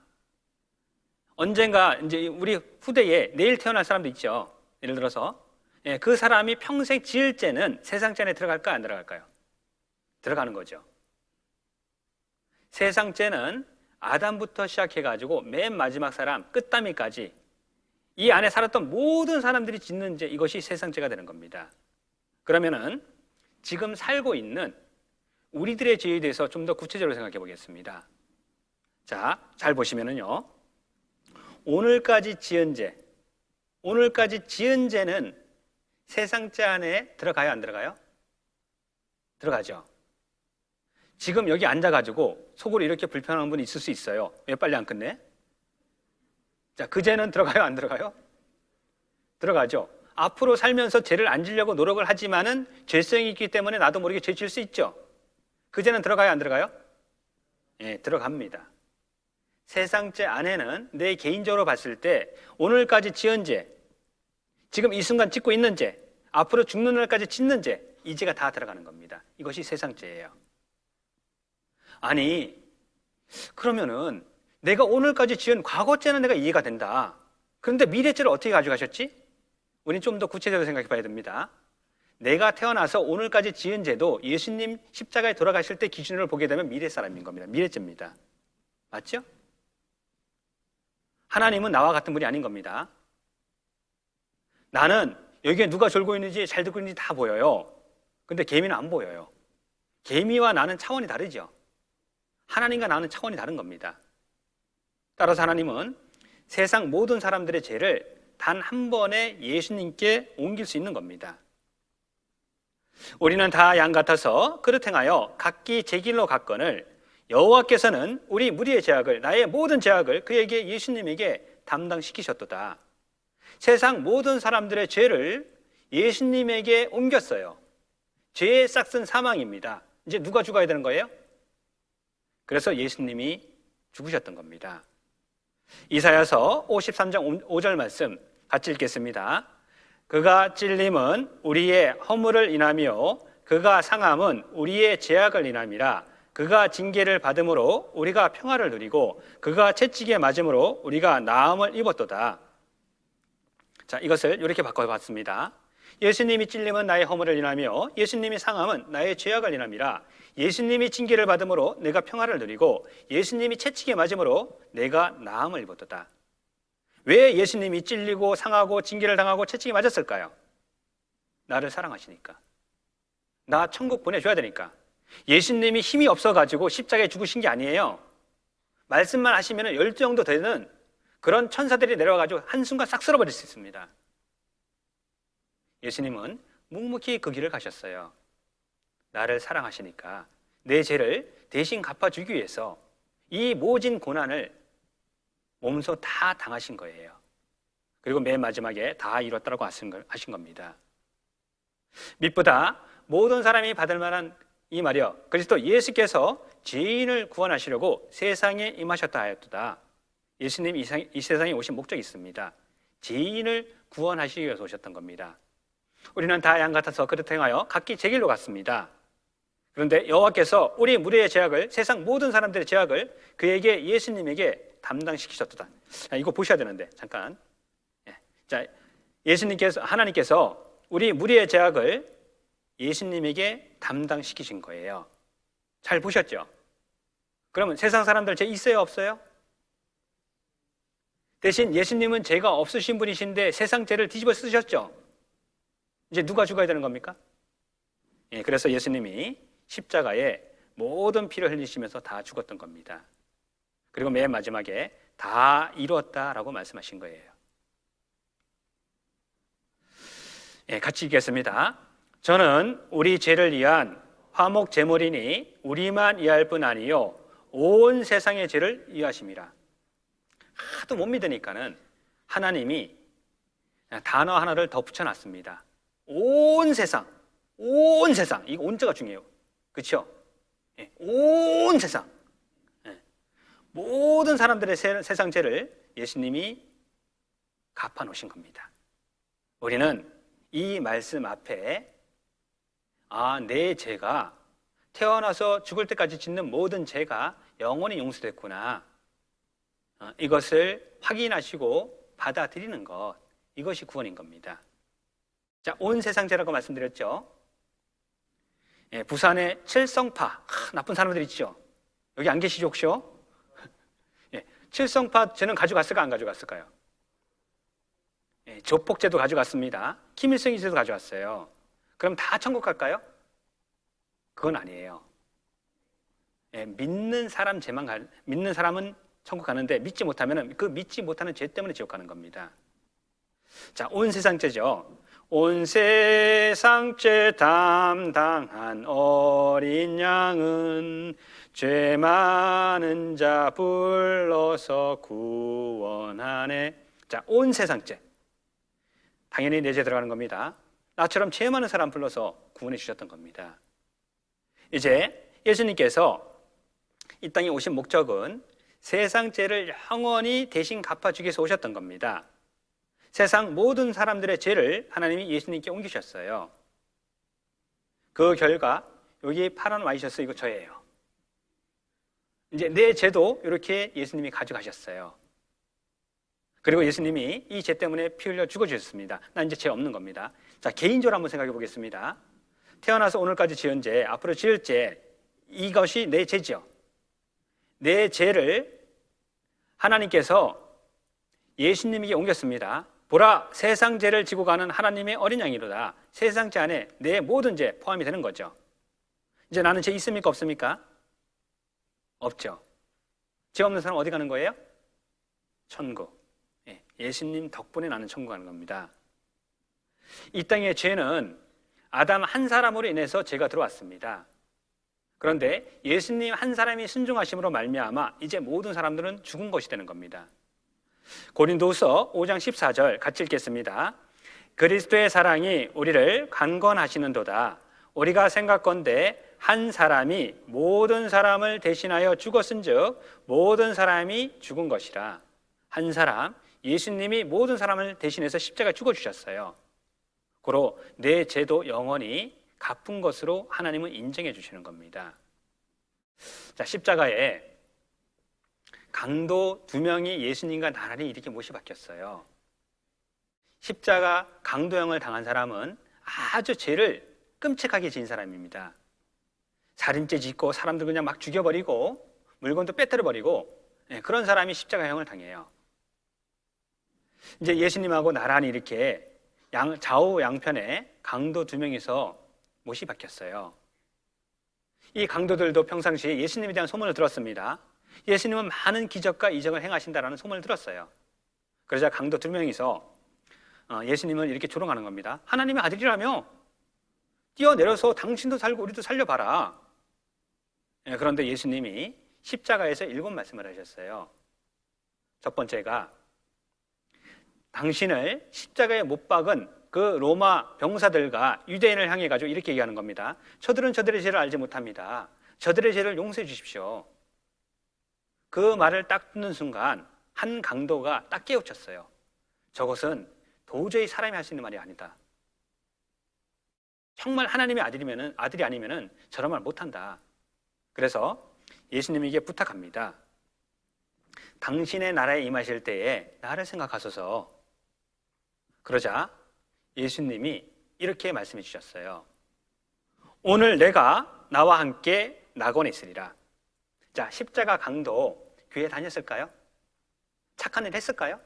언젠가 이제 우리 후대에 내일 태어날 사람도 있죠. 예를 들어서 그 사람이 평생 지을 죄는 세상죄 안에 들어갈까 안 들어갈까요? 들어가는 거죠. 세상죄는 아담부터 시작해가지고 맨 마지막 사람 끝단위까지 이 안에 살았던 모든 사람들이 짓는 죄, 이것이 세상죄가 되는 겁니다. 그러면은 지금 살고 있는 우리들의 죄에 대해서 좀 더 구체적으로 생각해 보겠습니다. 자, 잘 보시면은요, 오늘까지 지은 죄는 세상죄 안에 들어가요, 안 들어가요? 들어가죠. 지금 여기 앉아가지고 속으로 이렇게 불편한 분이 있을 수 있어요. 왜 빨리 안 끝내? 자, 그 죄는 들어가요, 안 들어가요? 들어가죠. 앞으로 살면서 죄를 안 지려고 노력을 하지만은 죄성이 있기 때문에 나도 모르게 죄 지을 수 있죠. 그 죄는 들어가요, 안 들어가요? 예, 들어갑니다. 세상죄 안에는 내 개인적으로 봤을 때 오늘까지 지은 죄, 지금 이 순간 짓고 있는 죄, 앞으로 죽는 날까지 짓는 죄, 이 죄가 다 들어가는 겁니다. 이것이 세상죄예요. 아니, 그러면은 내가 오늘까지 지은 과거죄는 내가 이해가 된다. 그런데 미래죄를 어떻게 가져가셨지? 우리는 좀 더 구체적으로 생각해 봐야 됩니다. 내가 태어나서 오늘까지 지은 죄도 예수님 십자가에 돌아가실 때 기준으로 보게 되면 미래 사람인 겁니다. 미래죄입니다. 맞죠? 하나님은 나와 같은 분이 아닌 겁니다. 나는 여기에 누가 졸고 있는지 잘 듣고 있는지 다 보여요. 근데 개미는 안 보여요. 개미와 나는 차원이 다르죠. 하나님과 나는 차원이 다른 겁니다. 따라서 하나님은 세상 모든 사람들의 죄를 단 한 번에 예수님께 옮길 수 있는 겁니다. 우리는 다 양 같아서 그릇 행하여 각기 제 길로 갔거늘 여호와께서는 우리 무리의 죄악을, 나의 모든 죄악을 그에게, 예수님에게 담당시키셨도다. 세상 모든 사람들의 죄를 예수님에게 옮겼어요. 죄의 싹은 사망입니다. 이제 누가 죽어야 되는 거예요? 그래서 예수님이 죽으셨던 겁니다. 이사야서 53장 5절 말씀 같이 읽겠습니다. 그가 찔림은 우리의 허물을 인하며 그가 상함은 우리의 죄악을 인함이라. 그가 징계를 받음으로 우리가 평화를 누리고 그가 채찍에 맞음으로 우리가 나음을 입었도다. 자, 이것을 이렇게 바꿔봤습니다. 예수님이 찔림은 나의 허물을 인하며 예수님이 상함은 나의 죄악을 인함이라. 예수님이 징계를 받음으로 내가 평화를 누리고 예수님이 채찍에 맞음으로 내가 나음을 입었도다. 왜 예수님이 찔리고 상하고 징계를 당하고 채찍에 맞았을까요? 나를 사랑하시니까. 나 천국 보내줘야 되니까. 예수님이 힘이 없어가지고 십자가에 죽으신 게 아니에요. 말씀만 하시면 10조 정도 되는 그런 천사들이 내려와가지고 한순간 싹 쓸어버릴 수 있습니다. 예수님은 묵묵히 그 길을 가셨어요. 나를 사랑하시니까 내 죄를 대신 갚아주기 위해서 이 모진 고난을 몸소 다 당하신 거예요. 그리고 맨 마지막에 다 이뤘다고 하신 겁니다. 밑보다 모든 사람이 받을 만한 이 말이요, 그리스도 예수께서 죄인을 구원하시려고 세상에 임하셨다 하였도다. 예수님 이 세상에 오신 목적이 있습니다. 죄인을 구원하시기 위해서 오셨던 겁니다. 우리는 다 양 같아서 그릇 행하여 각기 제 길로 갔습니다. 그런데 여호와께서 우리 무리의 죄악을, 세상 모든 사람들의 죄악을 그에게, 예수님에게 담당시키셨도다. 이거 보셔야 되는데 잠깐. 자, 하나님께서 우리 무리의 죄악을 예수님에게 담당시키신 거예요. 잘 보셨죠? 그러면 세상 사람들 죄 있어요, 없어요? 대신 예수님은 죄가 없으신 분이신데 세상 죄를 뒤집어 쓰셨죠? 이제 누가 죽어야 되는 겁니까? 그래서 예수님이 십자가에 모든 피를 흘리시면서 다 죽었던 겁니다. 그리고 맨 마지막에 다 이루었다라고 말씀하신 거예요. 같이 읽겠습니다. 저는 우리 죄를 위한 화목 제물이니 우리만 이해할 뿐 아니요 온 세상의 죄를 이해하심이라. 하도 못 믿으니까는 하나님이 단어 하나를 더 붙여놨습니다. 온 세상, 온 세상. 이거 온자가 중요해요. 그렇죠? 예, 온 세상. 예, 모든 사람들의 세상 죄를 예수님이 갚아놓으신 겁니다. 우리는 이 말씀 앞에 내 죄가 태어나서 죽을 때까지 짓는 모든 죄가 영원히 용서됐구나. 이것을 확인하시고 받아들이는 것, 이것이 구원인 겁니다. 자, 온 세상 죄라고 말씀드렸죠. 예, 부산의 칠성파, 나쁜 사람들 있죠. 여기 안 계시죠 혹시? 예, 칠성파 죄는 가져갔을까 안 가져갔을까요? 예, 조폭죄도 가져갔습니다. 김일성이 죄도 가져왔어요. 그럼 다 천국 갈까요? 그건 아니에요. 예, 믿는 사람은 천국 가는데 믿지 못하면 그 믿지 못하는 죄 때문에 지옥 가는 겁니다. 자, 온 세상 죄죠. 온 세상 죄 담당한 어린 양은 죄 많은 자 불러서 구원하네. 자, 온 세상 죄. 당연히 내 죄 들어가는 겁니다. 나처럼 죄 많은 사람 불러서 구원해 주셨던 겁니다. 이제 예수님께서 이 땅에 오신 목적은 세상 죄를 영원히 대신 갚아주기 위해서 오셨던 겁니다. 세상 모든 사람들의 죄를 하나님이 예수님께 옮기셨어요. 그 결과 여기 파란 와이셔츠 이거 저예요. 이제 내 죄도 이렇게 예수님이 가져가셨어요. 그리고 예수님이 이 죄 때문에 피 흘려 죽어주셨습니다. 나 이제 죄 없는 겁니다. 자, 개인적으로 한번 생각해 보겠습니다. 태어나서 오늘까지 지은 죄, 앞으로 지을 죄, 이것이 내 죄죠. 내 죄를 하나님께서 예수님에게 옮겼습니다. 보라, 세상 죄를 지고 가는 하나님의 어린 양이로다. 세상 죄 안에 내 모든 죄 포함이 되는 거죠. 이제 나는 죄 있습니까 없습니까? 없죠. 죄 없는 사람 어디 가는 거예요? 천국. 예수님 덕분에 나는 천국 가는 겁니다. 이 땅의 죄는 아담 한 사람으로 인해서 죄가 들어왔습니다. 그런데 예수님 한 사람이 순종하심으로 말미암아 이제 모든 사람들은 죽은 것이 되는 겁니다. 고린도후서 5장 14절 같이 읽겠습니다. 그리스도의 사랑이 우리를 강건하시는도다. 우리가 생각건대 한 사람이 모든 사람을 대신하여 죽었은즉 모든 사람이 죽은 것이라. 한 사람, 예수님이 모든 사람을 대신해서 십자가에 죽어주셨어요. 고로 내 죄도 영원히 갚은 것으로 하나님은 인정해 주시는 겁니다. 자, 십자가에 강도 2명이 예수님과 나란히 이렇게 못이 박혔어요. 십자가 강도형을 당한 사람은 아주 죄를 끔찍하게 지은 사람입니다. 살인죄 짓고 사람들 그냥 막 죽여버리고 물건도 빼뜨려버리고 그런 사람이 십자가형을 당해요. 이제 예수님하고 나란히 이렇게 좌우 양편에 강도 2명이서 못이 박혔어요. 이 강도들도 평상시에 예수님에 대한 소문을 들었습니다. 예수님은 많은 기적과 이적을 행하신다라는 소문을 들었어요. 그러자 강도 2명이서 예수님을 이렇게 조롱하는 겁니다. 하나님의 아들이라며 뛰어내려서 당신도 살고 우리도 살려봐라. 그런데 예수님이 십자가에서 7 말씀을 하셨어요. 첫 번째가 당신을 십자가에 못 박은 그 로마 병사들과 유대인을 향해 가지고 이렇게 얘기하는 겁니다. 저들은 저들의 죄를 알지 못합니다. 저들의 죄를 용서해 주십시오. 그 말을 딱 듣는 순간 한 강도가 딱 깨우쳤어요. 저것은 도저히 사람이 할 수 있는 말이 아니다. 정말 하나님의 아들이 아니면은 저런 말 못한다. 그래서 예수님에게 부탁합니다. 당신의 나라에 임하실 때에 나를 생각하소서. 그러자 예수님이 이렇게 말씀해 주셨어요. 오늘 내가 나와 함께 낙원에 있으리라. 자, 십자가 강도 교회 다녔을까요? 착한 일 했을까요?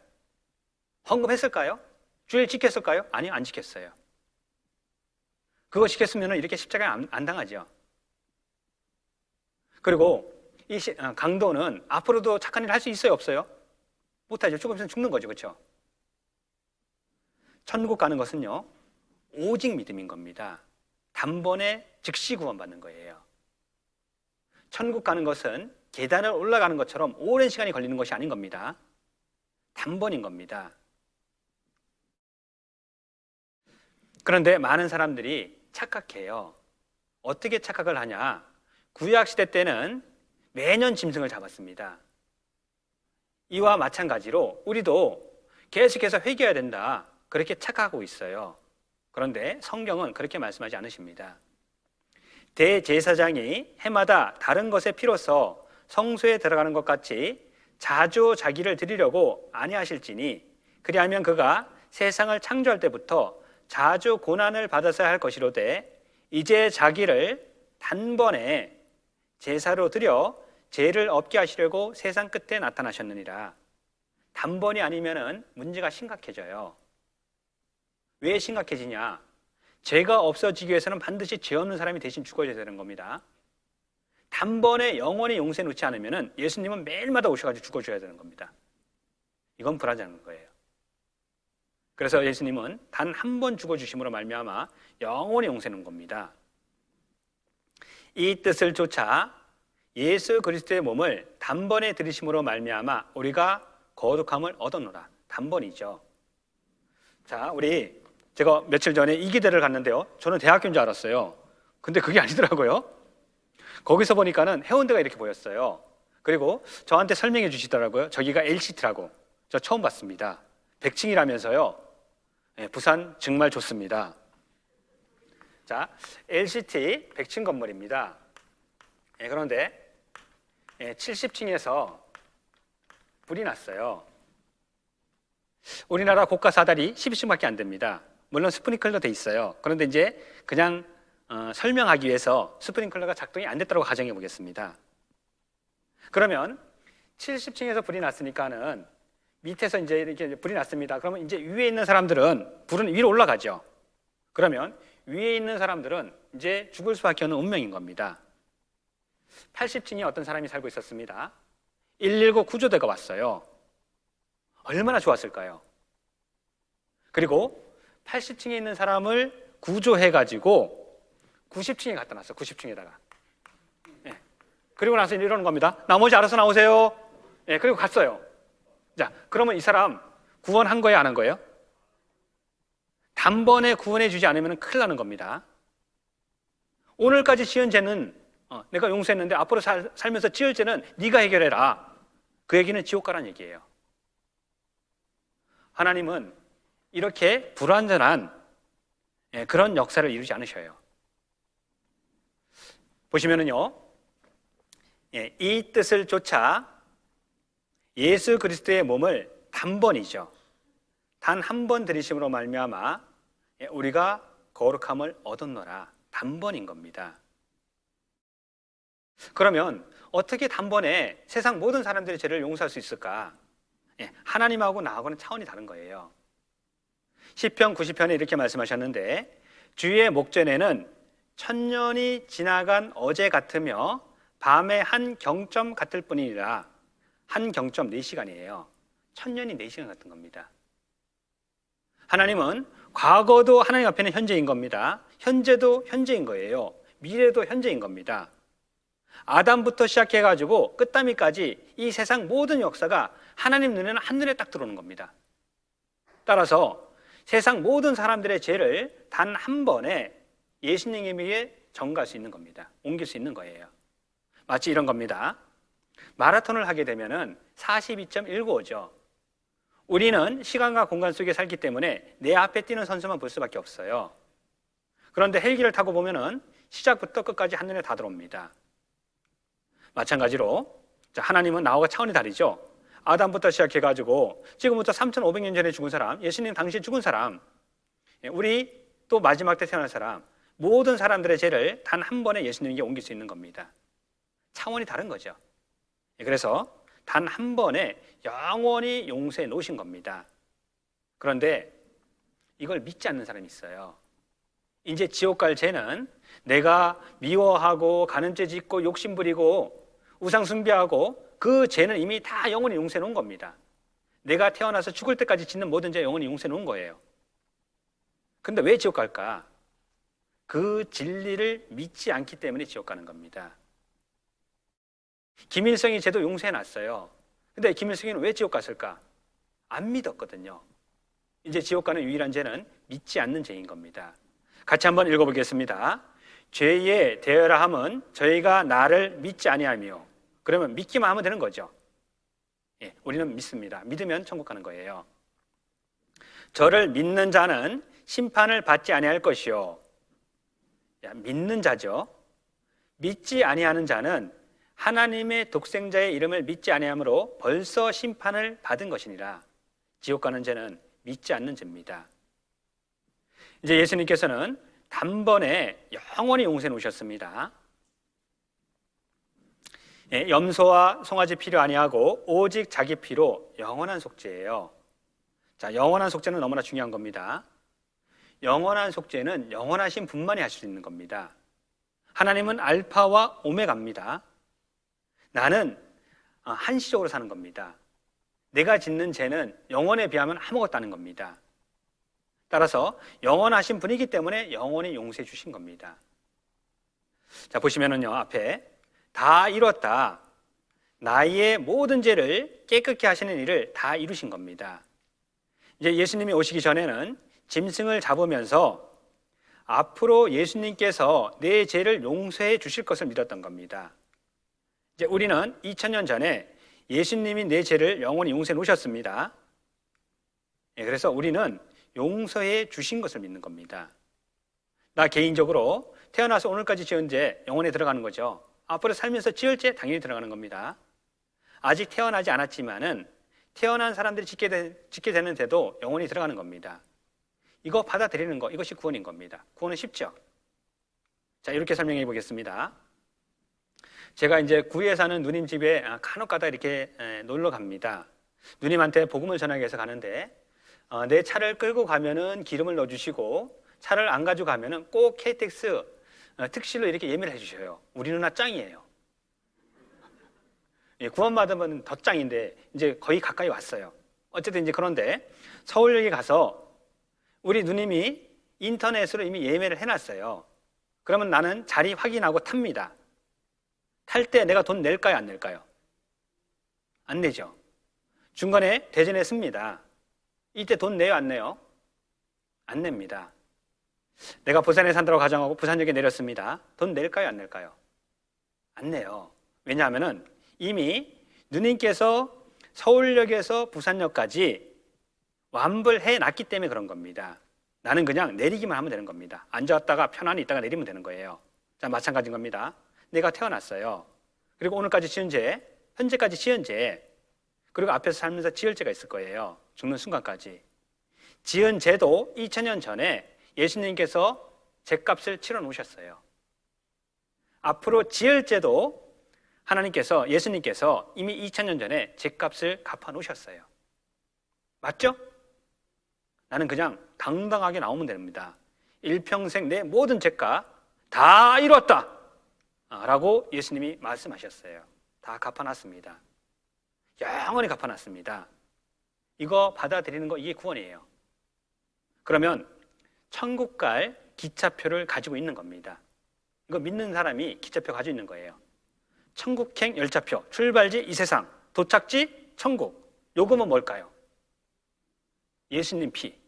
헌금했을까요? 주일 지켰을까요? 아니요, 안 지켰어요. 그거 지켰으면 이렇게 십자가에 안 당하죠. 그리고 이 강도는 앞으로도 착한 일을 할 수 있어요, 없어요? 못하죠. 조금 있으면 죽는 거죠, 그렇죠? 천국 가는 것은요, 오직 믿음인 겁니다. 단번에 즉시 구원받는 거예요. 천국 가는 것은 계단을 올라가는 것처럼 오랜 시간이 걸리는 것이 아닌 겁니다. 단번인 겁니다. 그런데 많은 사람들이 착각해요. 어떻게 착각을 하냐? 구약시대 때는 매년 짐승을 잡았습니다. 이와 마찬가지로 우리도 계속해서 회개해야 된다, 그렇게 착각하고 있어요. 그런데 성경은 그렇게 말씀하지 않으십니다. 대제사장이 해마다 다른 것의 피로써 성소에 들어가는 것 같이 자주 자기를 드리려고 아니하실지니 그리하면 그가 세상을 창조할 때부터 자주 고난을 받았어야 할 것이로되 이제 자기를 단번에 제사로 드려 죄를 없게 하시려고 세상 끝에 나타나셨느니라. 단번이 아니면은 문제가 심각해져요. 왜 심각해지냐? 죄가 없어지기 위해서는 반드시 죄 없는 사람이 대신 죽어야 되는 겁니다. 단번에 영원히 용서해 놓지 않으면 예수님은 매일마다 오셔가지고 죽어줘야 되는 겁니다. 이건 불안한 거예요. 그래서 예수님은 단 한 번 죽어주심으로 말미암아 영원히 용서해 놓은 겁니다. 이 뜻을 쫓아 예수 그리스도의 몸을 단번에 들이심으로 말미암아 우리가 거룩함을 얻었노라. 단번이죠. 자, 제가 며칠 전에 이기대를 갔는데요. 저는 대학교인 줄 알았어요. 근데 그게 아니더라고요. 거기서 보니까는 해운대가 이렇게 보였어요. 그리고 저한테 설명해 주시더라고요. 저기가 LCT라고. 저 처음 봤습니다. 100층이라면서요. 네, 부산 정말 좋습니다. 자, LCT 100층 건물입니다. 네, 그런데 70층에서 불이 났어요. 우리나라 고가 사다리 12층밖에 안 됩니다. 물론 스프링클러 돼 있어요. 그런데 이제 그냥 설명하기 위해서 스프링클러가 작동이 안 됐다고 가정해 보겠습니다. 그러면 70층에서 불이 났으니까는 밑에서 이제 이렇게 불이 났습니다. 그러면 이제 위에 있는 사람들은 불은 위로 올라가죠. 그러면 위에 있는 사람들은 이제 죽을 수밖에 없는 운명인 겁니다. 80층에 어떤 사람이 살고 있었습니다. 119 구조대가 왔어요. 얼마나 좋았을까요? 그리고 80층에 있는 사람을 구조해가지고 90층에 갖다 놨어요. 90층에다가. 네. 그리고 나서 이러는 겁니다. 나머지 알아서 나오세요. 네, 그리고 갔어요. 자, 그러면 이 사람 구원한 거예요, 안 한 거예요? 단번에 구원해 주지 않으면 큰일 나는 겁니다. 오늘까지 지은 죄는 내가 용서했는데 앞으로 살면서 지을 죄는 네가 해결해라. 그 얘기는 지옥 가라는 얘기예요. 하나님은 이렇게 불완전한 그런 역사를 이루지 않으셔요. 보시면은요, 이 뜻을 쫓아 예수 그리스도의 몸을 단번이죠. 단 한 번 들이심으로 말미암아 우리가 거룩함을 얻었노라. 단번인 겁니다. 그러면 어떻게 단번에 세상 모든 사람들의 죄를 용서할 수 있을까? 하나님하고 나하고는 차원이 다른 거예요. 시편 90편에 이렇게 말씀하셨는데 주의 목전에는 천년이 지나간 어제 같으며 밤의 한 경점 같을 뿐이니라. 한 경점 4시간이에요. 천년이 4시간 같은 겁니다. 하나님은 과거도 하나님 앞에는 현재인 겁니다. 현재도 현재인 거예요. 미래도 현재인 겁니다. 아담부터 시작해가지고 끝단위까지 이 세상 모든 역사가 하나님 눈에는 한눈에 딱 들어오는 겁니다. 따라서 세상 모든 사람들의 죄를 단 한 번에 예수님에게 전갈 수 있는 겁니다. 옮길 수 있는 거예요. 마치 이런 겁니다. 마라톤을 하게 되면은 42.195죠. 우리는 시간과 공간 속에 살기 때문에 내 앞에 뛰는 선수만 볼 수밖에 없어요. 그런데 헬기를 타고 보면은 시작부터 끝까지 한눈에 다 들어옵니다. 마찬가지로 하나님은 나와 차원이 다르죠. 아담부터 시작해가지고 지금부터 3,500년 전에 죽은 사람, 예수님 당시에 죽은 사람, 우리 또 마지막 때 태어날 사람, 모든 사람들의 죄를 단 한 번에 예수님에게 옮길 수 있는 겁니다. 차원이 다른 거죠. 그래서 단 한 번에 영원히 용서해 놓으신 겁니다. 그런데 이걸 믿지 않는 사람이 있어요. 이제 지옥 갈 죄는 내가 미워하고 간음죄 짓고 욕심 부리고 우상 숭배하고 그 죄는 이미 다 영원히 용서해 놓은 겁니다. 내가 태어나서 죽을 때까지 짓는 모든 죄 영원히 용서해 놓은 거예요. 근데 왜 지옥 갈까? 그 진리를 믿지 않기 때문에 지옥 가는 겁니다. 김일성이 제도 용서해놨어요. 근데 김일성이는 왜 지옥 갔을까? 안 믿었거든요. 이제 지옥 가는 유일한 죄는 믿지 않는 죄인 겁니다. 같이 한번 읽어보겠습니다. 죄의 대여라함은 저희가 나를 믿지 아니하며, 그러면 믿기만 하면 되는 거죠. 예, 우리는 믿습니다. 믿으면 천국 가는 거예요. 저를 믿는 자는 심판을 받지 아니할 것이요. 믿는 자죠. 믿지 아니하는 자는 하나님의 독생자의 이름을 믿지 아니하므로 벌써 심판을 받은 것이니라. 지옥 가는 죄는 믿지 않는 죄입니다. 이제 예수님께서는 단번에 영원히 용서해 놓으셨습니다. 예, 염소와 송아지 피로 아니하고 오직 자기 피로 영원한 속죄예요. 자, 영원한 속죄는 너무나 중요한 겁니다. 영원한 속죄는 영원하신 분만이 할 수 있는 겁니다. 하나님은 알파와 오메가입니다. 나는 한시적으로 사는 겁니다. 내가 짓는 죄는 영원에 비하면 아무것도 아닌 겁니다. 따라서 영원하신 분이기 때문에 영원히 용서해 주신 겁니다. 자, 보시면은요, 앞에 다 이뤘다. 나의 모든 죄를 깨끗게 하시는 일을 다 이루신 겁니다. 이제 예수님이 오시기 전에는 짐승을 잡으면서 앞으로 예수님께서 내 죄를 용서해 주실 것을 믿었던 겁니다. 이제 우리는 2000년 전에 예수님이 내 죄를 영원히 용서해 놓으셨습니다. 그래서 우리는 용서해 주신 것을 믿는 겁니다. 나 개인적으로 태어나서 오늘까지 지은 죄 영원에 들어가는 거죠. 앞으로 살면서 지을 죄 당연히 들어가는 겁니다. 아직 태어나지 않았지만은 태어난 사람들이 짓게 되는 죄도 영원히 들어가는 겁니다. 이거 받아들이는 거, 이것이 구원인 겁니다. 구원은 쉽죠. 자, 이렇게 설명해 보겠습니다. 제가 이제 구에 사는 누님 집에 간혹 가다 이렇게 놀러 갑니다. 누님한테 복음을 전하기 위해서 가는데 내 차를 끌고 가면은 기름을 넣어주시고 차를 안 가지고 가면은 꼭 KTX 특실로 이렇게 예매를 해주셔요. 우리 누나 짱이에요. 예, 구원받으면 더 짱인데 이제 거의 가까이 왔어요. 어쨌든 이제 그런데 서울역에 가서 우리 누님이 인터넷으로 이미 예매를 해놨어요. 그러면 나는 자리 확인하고 탑니다. 탈 때 내가 돈 낼까요, 안 낼까요? 안 내죠. 중간에 대전에 씁니다. 이때 돈 내요, 안 내요? 안 냅니다. 내가 부산에 산다고 가정하고 부산역에 내렸습니다. 돈 낼까요, 안 낼까요? 안 내요. 왜냐하면은 이미 누님께서 서울역에서 부산역까지 완불해 놨기 때문에 그런 겁니다. 나는 그냥 내리기만 하면 되는 겁니다. 앉았다가 편안히 있다가 내리면 되는 거예요. 자, 마찬가지인 겁니다. 내가 태어났어요. 그리고 오늘까지 지은 죄, 현재까지 지은 죄, 그리고 앞에서 살면서 지을 죄가 있을 거예요. 죽는 순간까지. 지은 죄도 2000년 전에 예수님께서 죄값을 치러 놓으셨어요. 앞으로 지을 죄도 하나님께서, 예수님께서 이미 2000년 전에 죄값을 갚아 놓으셨어요. 맞죠? 나는 그냥 당당하게 나오면 됩니다. 일평생 내 모든 죄값 다 이뤘다 라고 예수님이 말씀하셨어요. 다 갚아놨습니다. 영원히 갚아놨습니다. 이거 받아들이는 거, 이게 구원이에요. 그러면 천국 갈 기차표를 가지고 있는 겁니다. 이거 믿는 사람이 기차표 가지고 있는 거예요. 천국행 열차표, 출발지 이 세상, 도착지 천국. 요금은 뭘까요? 예수님 피.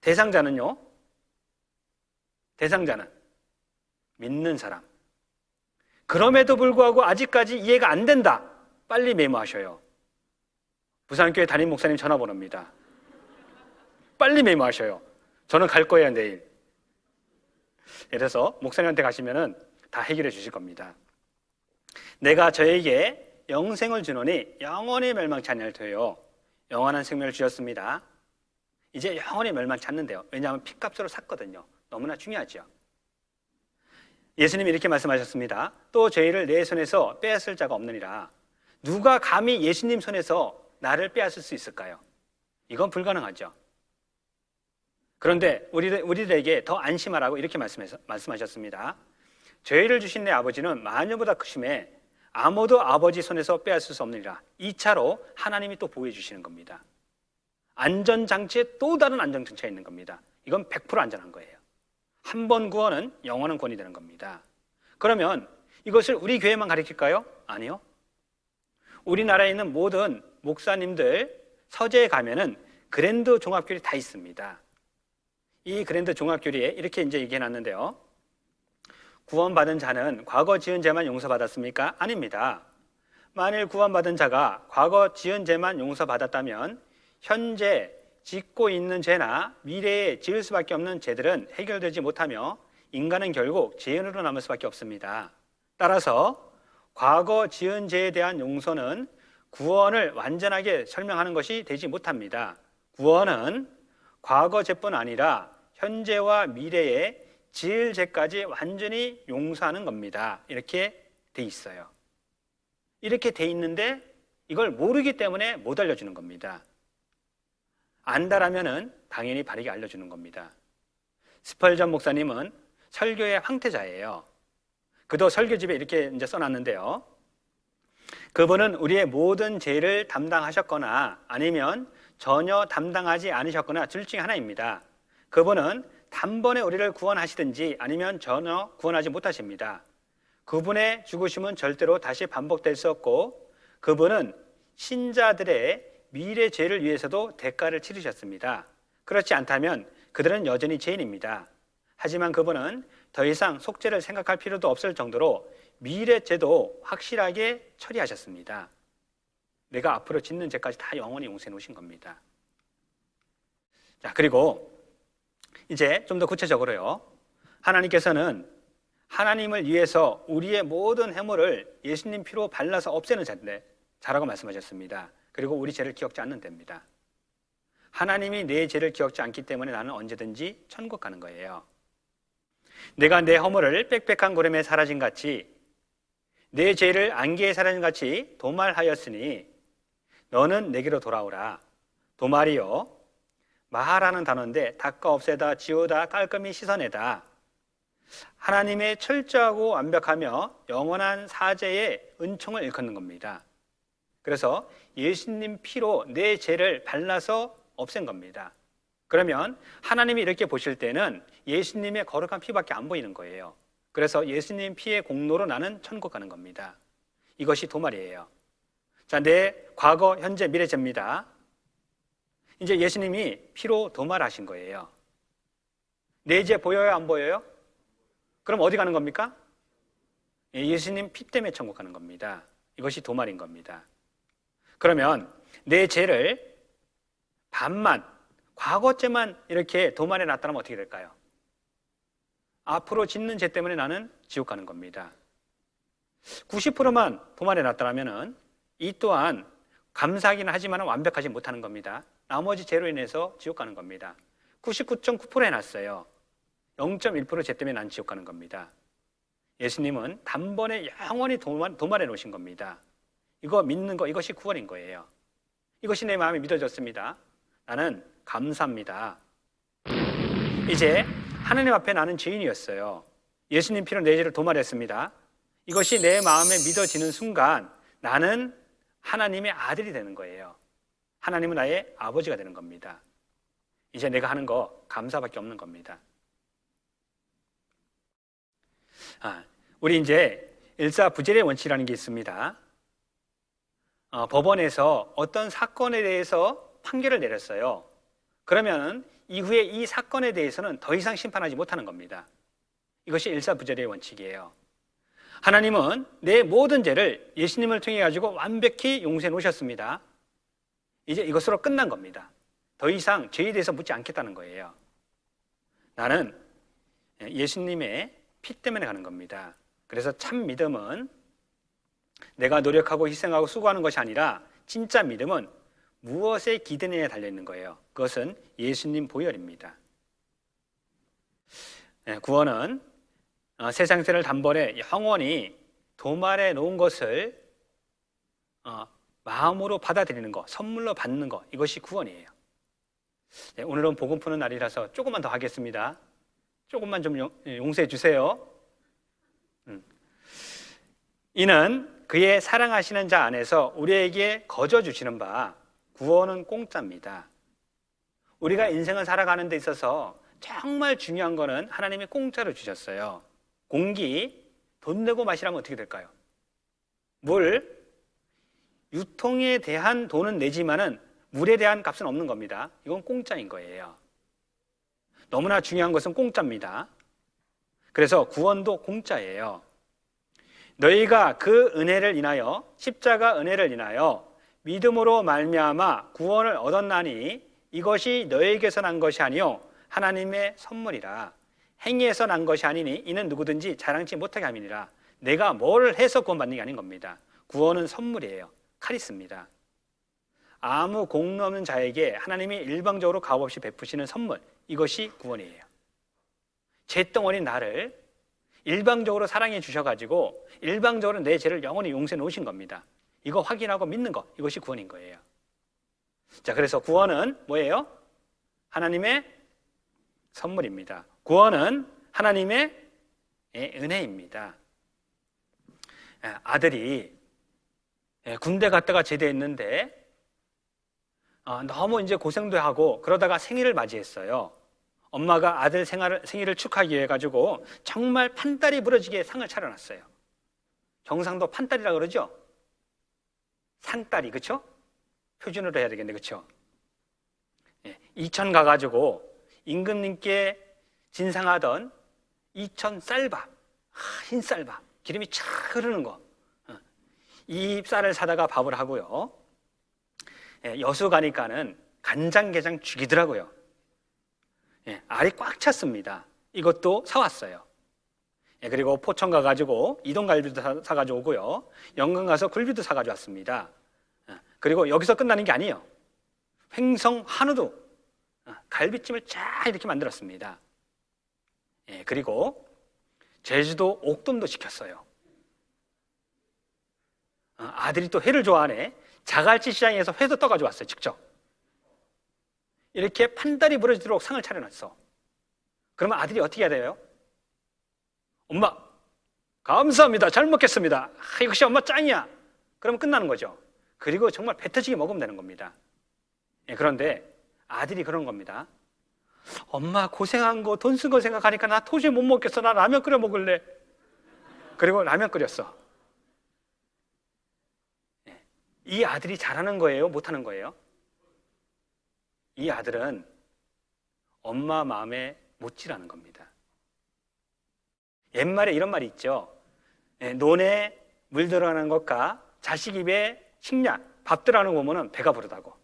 대상자는요? 대상자는 믿는 사람. 그럼에도 불구하고 아직까지 이해가 안 된다. 빨리 메모하셔요. 부산교회 담임 목사님 전화번호입니다. 빨리 메모하셔요. 저는 갈 거예요, 내일. 그래서 목사님한테 가시면은 다 해결해 주실 겁니다. 내가 저에게 영생을 주노니 영원히 멸망치 아니할터요. 영원한 생명을 주셨습니다. 이제 영원히 멸망치 않는데요. 왜냐하면 피값으로 샀거든요. 너무나 중요하죠. 예수님이 이렇게 말씀하셨습니다. 또 죄를 내 손에서 빼앗을 자가 없느니라. 누가 감히 예수님 손에서 나를 빼앗을 수 있을까요? 이건 불가능하죠. 그런데 우리들에게 더 안심하라고 이렇게 말씀하셨습니다. 죄를 주신 내 아버지는 마녀보다 크심에 아무도 아버지 손에서 빼앗을 수 없느니라. 2차로 하나님이 또 보호해 주시는 겁니다. 안전장치에 또 다른 안전장치가 있는 겁니다. 이건 100% 안전한 거예요. 한 번 구원은 영원한 구원이 되는 겁니다. 그러면 이것을 우리 교회만 가르칠까요? 아니요. 우리나라에 있는 모든 목사님들 서재에 가면은 그랜드 종합교리 다 있습니다. 이 그랜드 종합교리에 이렇게 이제 얘기해 놨는데요. 구원받은 자는 과거 지은 죄만 용서받았습니까? 아닙니다. 만일 구원받은 자가 과거 지은 죄만 용서받았다면 현재 짓고 있는 죄나 미래에 지을 수밖에 없는 죄들은 해결되지 못하며 인간은 결국 죄인으로 남을 수밖에 없습니다. 따라서 과거 지은 죄에 대한 용서는 구원을 완전하게 설명하는 것이 되지 못합니다. 구원은 과거 죄뿐 아니라 현재와 미래에 지을 죄까지 완전히 용서하는 겁니다. 이렇게 돼 있어요. 이렇게 돼 있는데 이걸 모르기 때문에 못 알려주는 겁니다. 안다라면은 당연히 바르게 알려주는 겁니다. 스펄전 목사님은 설교의 황태자예요. 그도 설교집에 이렇게 이제 써놨는데요. 그분은 우리의 모든 죄를 담당하셨거나 아니면 전혀 담당하지 않으셨거나 둘 중에 하나입니다. 그분은 단번에 우리를 구원하시든지 아니면 전혀 구원하지 못하십니다. 그분의 죽으심은 절대로 다시 반복될 수 없고 그분은 신자들의 미래 죄를 위해서도 대가를 치르셨습니다. 그렇지 않다면 그들은 여전히 죄인입니다. 하지만 그분은 더 이상 속죄를 생각할 필요도 없을 정도로 미래 죄도 확실하게 처리하셨습니다. 내가 앞으로 짓는 죄까지 다 영원히 용서해 놓으신 겁니다. 자, 그리고 이제 좀 더 구체적으로요. 하나님께서는 하나님을 위해서 우리의 모든 해물을 예수님 피로 발라서 없애는 자라고 말씀하셨습니다. 그리고 우리 죄를 기억지 않는 데입니다. 하나님이 내 죄를 기억지 않기 때문에 나는 언제든지 천국 가는 거예요. 내가 내 허물을 빽빽한 구름에 사라진 같이 내 죄를 안개에 사라진 같이 도말하였으니 너는 내게로 돌아오라. 도말이요 마하라는 단어인데 닦아 없애다 지우다 깔끔히 씻어내다. 하나님의 철저하고 완벽하며 영원한 사죄의 은총을 일컫는 겁니다. 그래서 예수님 피로 내 죄를 발라서 없앤 겁니다. 그러면 하나님이 이렇게 보실 때는 예수님의 거룩한 피밖에 안 보이는 거예요. 그래서 예수님 피의 공로로 나는 천국 가는 겁니다. 이것이 도말이에요. 자, 내 과거, 현재, 미래 죄입니다. 이제 예수님이 피로 도말하신 거예요. 내 죄 보여요, 안 보여요? 그럼 어디 가는 겁니까? 예수님 피 때문에 천국 가는 겁니다. 이것이 도말인 겁니다. 그러면 내 죄를 반만, 과거죄만 이렇게 도말해 놨다면 어떻게 될까요? 앞으로 짓는 죄 때문에 나는 지옥 가는 겁니다. 90%만 도말해 놨다면 이 또한 감사하기는 하지만 완벽하지 못하는 겁니다. 나머지 죄로 인해서 지옥 가는 겁니다. 99.9% 해놨어요. 0.1% 죄 때문에 난 지옥 가는 겁니다. 예수님은 단번에 영원히 도말해 놓으신 겁니다. 이거 믿는 거, 이것이 구원인 거예요. 이것이 내 마음에 믿어졌습니다. 나는 감사합니다. 이제 하나님 앞에 나는 죄인이었어요. 예수님 피로 내 죄를 도말했습니다. 이것이 내 마음에 믿어지는 순간 나는 하나님의 아들이 되는 거예요. 하나님은 나의 아버지가 되는 겁니다. 이제 내가 하는 거 감사밖에 없는 겁니다. 우리 이제 일사부재의 원칙이라는 게 있습니다. 법원에서 어떤 사건에 대해서 판결을 내렸어요. 그러면 이후에 이 사건에 대해서는 더 이상 심판하지 못하는 겁니다. 이것이 일사부재의 원칙이에요. 하나님은 내 모든 죄를 예수님을 통해 가지고 완벽히 용서해 놓으셨습니다. 이제 이것으로 끝난 겁니다. 더 이상 죄에 대해서 묻지 않겠다는 거예요. 나는 예수님의 피 때문에 가는 겁니다. 그래서 참 믿음은 내가 노력하고 희생하고 수고하는 것이 아니라 진짜 믿음은 무엇에 기대느냐에 달려있는 거예요. 그것은 예수님 보혈입니다. 구원은 세상세를 단번에 영원히 도말해 놓은 것을 마음으로 받아들이는 것, 선물로 받는 것, 이것이 구원이에요. 오늘은 복음 푸는 날이라서 조금만 더 하겠습니다. 조금만 좀 용서해 주세요. 이는 그의 사랑하시는 자 안에서 우리에게 거저 주시는 바 구원은 공짜입니다. 우리가 인생을 살아가는 데 있어서 정말 중요한 거는 하나님이 공짜로 주셨어요. 공기, 돈 내고 마시라면 어떻게 될까요? 물, 유통에 대한 돈은 내지만은 물에 대한 값은 없는 겁니다. 이건 공짜인 거예요. 너무나 중요한 것은 공짜입니다. 그래서 구원도 공짜예요. 너희가 그 은혜를 인하여, 십자가 은혜를 인하여 믿음으로 말미암아 구원을 얻었나니 이것이 너희에게서 난 것이 아니요 하나님의 선물이라. 행위에서 난 것이 아니니 이는 누구든지 자랑치 못하게 함이니라. 내가 뭘 해서 구원받는 게 아닌 겁니다. 구원은 선물이에요. 카리스입니다. 아무 공로 없는 자에게 하나님이 일방적으로 값없이 베푸시는 선물, 이것이 구원이에요. 잿덩어리 나를 일방적으로 사랑해 주셔가지고 일방적으로 내 죄를 영원히 용서해 놓으신 겁니다. 이거 확인하고 믿는 것, 이것이 구원인 거예요. 자, 그래서 구원은 뭐예요? 하나님의 선물입니다. 구원은 하나님의 은혜입니다. 아들이 군대 갔다가 제대했는데 너무 이제 고생도 하고 그러다가 생일을 맞이했어요. 엄마가 아들 생일을 축하하기 위해 가지고 정말 판다리 부러지게 상을 차려놨어요. 경상도 판다리라고 그러죠? 상다리, 그렇죠? 표준으로 해야 되겠네, 그렇죠? 이천 가가지고 임금님께 진상하던 이천 쌀밥, 흰 쌀밥, 기름이 쫙 흐르는 거, 이 쌀을 사다가 밥을 하고요. 여수 가니까는 간장게장 죽이더라고요. 알이 꽉 찼습니다. 이것도 사왔어요. 그리고 포천 가가지고 이동갈비도 사가지고 오고요. 영광 가서 굴비도 사가지고 왔습니다. 그리고 여기서 끝나는 게 아니에요. 횡성 한우도 갈비찜을 쫙 이렇게 만들었습니다. 그리고 제주도 옥돔도 시켰어요. 아들이 또 회를 좋아하네. 자갈치 시장에서 회도 떠가지고 왔어요. 직접. 이렇게 판다리 부러지도록 상을 차려놨어. 그러면 아들이 어떻게 해야 돼요? 엄마, 감사합니다. 잘 먹겠습니다. 역시 엄마 짱이야. 그러면 끝나는 거죠. 그리고 정말 배 터지게 먹으면 되는 겁니다. 그런데 아들이 그런 겁니다. 엄마 고생한 거, 돈 쓴 거 생각하니까 나 도저히 못 먹겠어. 나 라면 끓여 먹을래. 그리고 라면 끓였어. 이 아들이 잘하는 거예요? 못하는 거예요? 이 아들은 엄마 마음에 못지라는 겁니다. 옛말에 이런 말이 있죠. 논에 물 들어가는 것과 자식 입에 식량, 밥 들어가는 거 보면 배가 부르다고.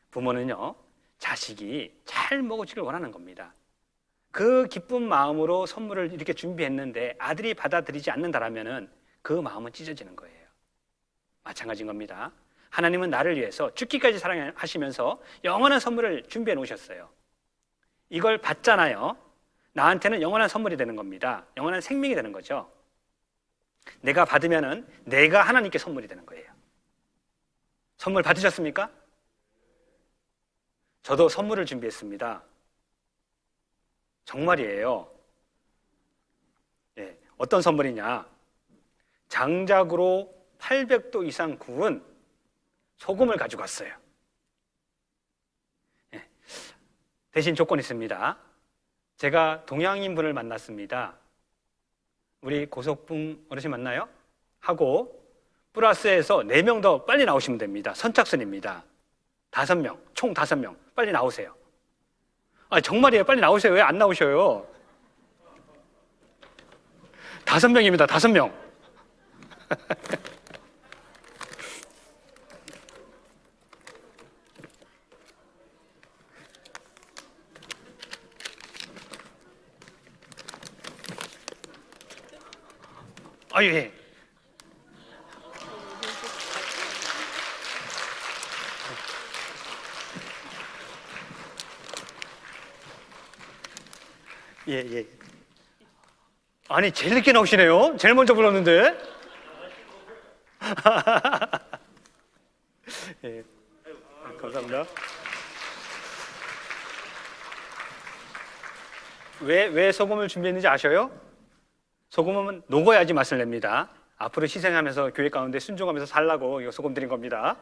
부모는요, 자식이 잘 먹어주길 원하는 겁니다. 그 기쁜 마음으로 선물을 이렇게 준비했는데 아들이 받아들이지 않는다라면 그 마음은 찢어지는 거예요. 마찬가지인 겁니다. 하나님은 나를 위해서 죽기까지 사랑하시면서 영원한 선물을 준비해 놓으셨어요. 이걸 받잖아요. 나한테는 영원한 선물이 되는 겁니다. 영원한 생명이 되는 거죠. 내가 받으면은 내가 하나님께 선물이 되는 거예요. 선물 받으셨습니까? 저도 선물을 준비했습니다. 정말이에요. 어떤 선물이냐? 장작으로 800도 이상 구운 소금을 가지고 왔어요. 대신 조건이 있습니다. 제가 동양인 분을 만났습니다. 우리 고석붕 어르신 맞나요? 하고 플러스에서 4명 더 빨리 나오시면 됩니다. 선착순입니다. 5명, 총 5명 빨리 나오세요. 정말이에요. 빨리 나오세요. 왜 안 나오셔요? 5명입니다. 5명. 예. 예. 아니, 제일 늦게 나오시네요. 제일 먼저 불렀는데. 예. 감사합니다. 왜 소금을 준비했는지 아셔요? 소금은 녹아야지 맛을 냅니다. 앞으로 희생하면서 교회 가운데 순종하면서 살라고 이거 소금 드린 겁니다.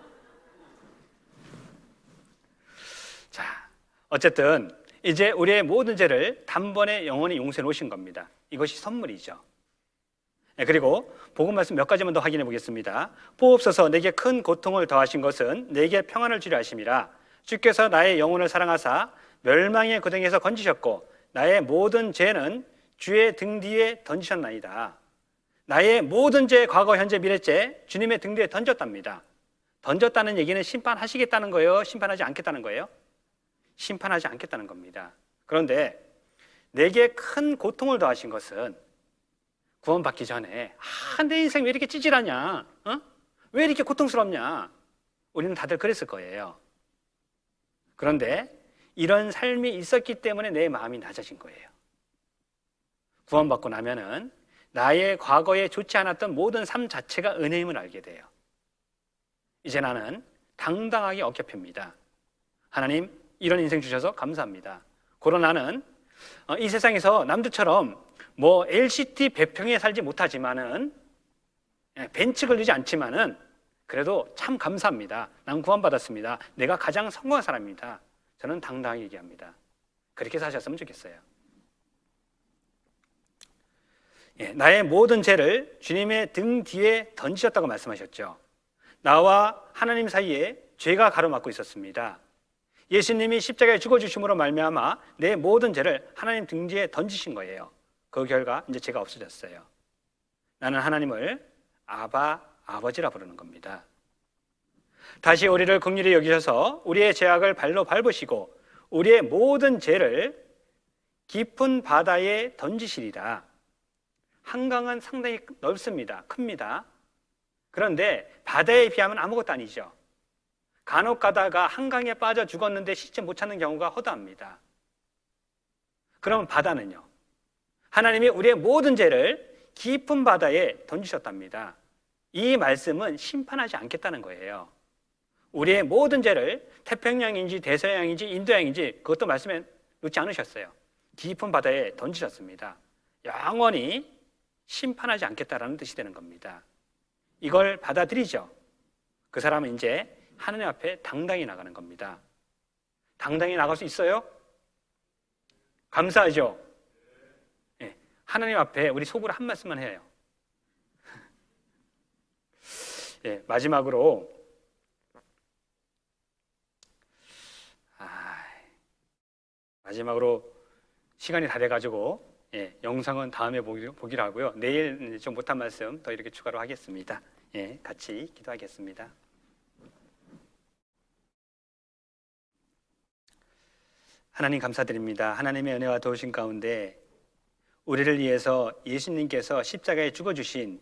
자, 어쨌든 이제 우리의 모든 죄를 단번에 영원히 용서해 놓으신 겁니다. 이것이 선물이죠. 그리고 복음 말씀 몇 가지만 더 확인해 보겠습니다. 보옵소서 내게 큰 고통을 더하신 것은 내게 평안을 주려 하심이라. 주께서 나의 영혼을 사랑하사 멸망의 고등에서 건지셨고 나의 모든 죄는 주의 등 뒤에 던지셨나이다. 나의 모든 죄, 과거, 현재, 미래죄 주님의 등 뒤에 던졌답니다. 던졌다는 얘기는 심판하시겠다는 거예요? 심판하지 않겠다는 거예요? 심판하지 않겠다는 겁니다. 그런데 내게 큰 고통을 더하신 것은 구원받기 전에 내 인생 왜 이렇게 찌질하냐? 왜 이렇게 고통스럽냐? 우리는 다들 그랬을 거예요. 그런데 이런 삶이 있었기 때문에 내 마음이 낮아진 거예요. 구원받고 나면은 나의 과거에 좋지 않았던 모든 삶 자체가 은혜임을 알게 돼요. 이제 나는 당당하게 어깨 펴니다. 하나님, 이런 인생 주셔서 감사합니다. 그러나 나는 이 세상에서 남들처럼 LCT 100평에 살지 못하지만은 벤츠 걸리지 않지만은 그래도 참 감사합니다. 난 구원받았습니다. 내가 가장 성공한 사람입니다. 저는 당당하게 얘기합니다. 그렇게 사셨으면 좋겠어요. 나의 모든 죄를 주님의 등 뒤에 던지셨다고 말씀하셨죠. 나와 하나님 사이에 죄가 가로막고 있었습니다. 예수님이 십자가에 죽어주심으로 말미암아 내 모든 죄를 하나님 등 뒤에 던지신 거예요. 그 결과 이제 죄가 없어졌어요. 나는 하나님을 아버지라 부르는 겁니다. 다시 우리를 긍휼히 여기셔서 우리의 죄악을 발로 밟으시고 우리의 모든 죄를 깊은 바다에 던지시리라. 한강은 상당히 넓습니다. 큽니다. 그런데 바다에 비하면 아무것도 아니죠. 간혹 가다가 한강에 빠져 죽었는데 시체 못 찾는 경우가 허다합니다. 그럼 바다는요? 하나님이 우리의 모든 죄를 깊은 바다에 던지셨답니다. 이 말씀은 심판하지 않겠다는 거예요. 우리의 모든 죄를 태평양인지 대서양인지 인도양인지 그것도 말씀에 놓지 않으셨어요. 깊은 바다에 던지셨습니다. 영원히 심판하지 않겠다라는 뜻이 되는 겁니다. 이걸 받아들이죠. 그 사람은 이제 하나님 앞에 당당히 나가는 겁니다. 당당히 나갈 수 있어요? 감사하죠? 네. 하나님 앞에 우리 속으로 한 말씀만 해요. 네, 마지막으로 시간이 다 돼가지고 영상은 다음에 보기로 하고요. 내일 좀 못한 말씀 더 이렇게 추가로 하겠습니다. 같이 기도하겠습니다. 하나님 감사드립니다. 하나님의 은혜와 도우심 가운데 우리를 위해서 예수님께서 십자가에 죽어주신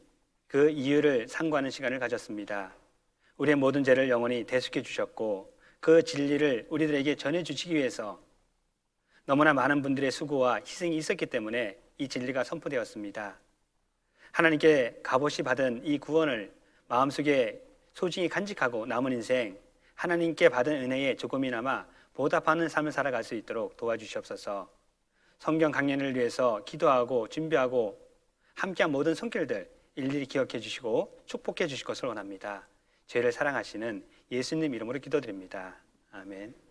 그 이유를 상고하는 시간을 가졌습니다. 우리의 모든 죄를 영원히 대속해 주셨고 그 진리를 우리들에게 전해주시기 위해서 너무나 많은 분들의 수고와 희생이 있었기 때문에 이 진리가 선포되었습니다. 하나님께 값없이 받은 이 구원을 마음속에 소중히 간직하고 남은 인생 하나님께 받은 은혜에 조금이나마 보답하는 삶을 살아갈 수 있도록 도와주시옵소서. 성경 강연을 위해서 기도하고 준비하고 함께한 모든 손길들 일일이 기억해 주시고 축복해 주실 것을 원합니다. 죄를 사랑하시는 예수님 이름으로 기도드립니다. 아멘.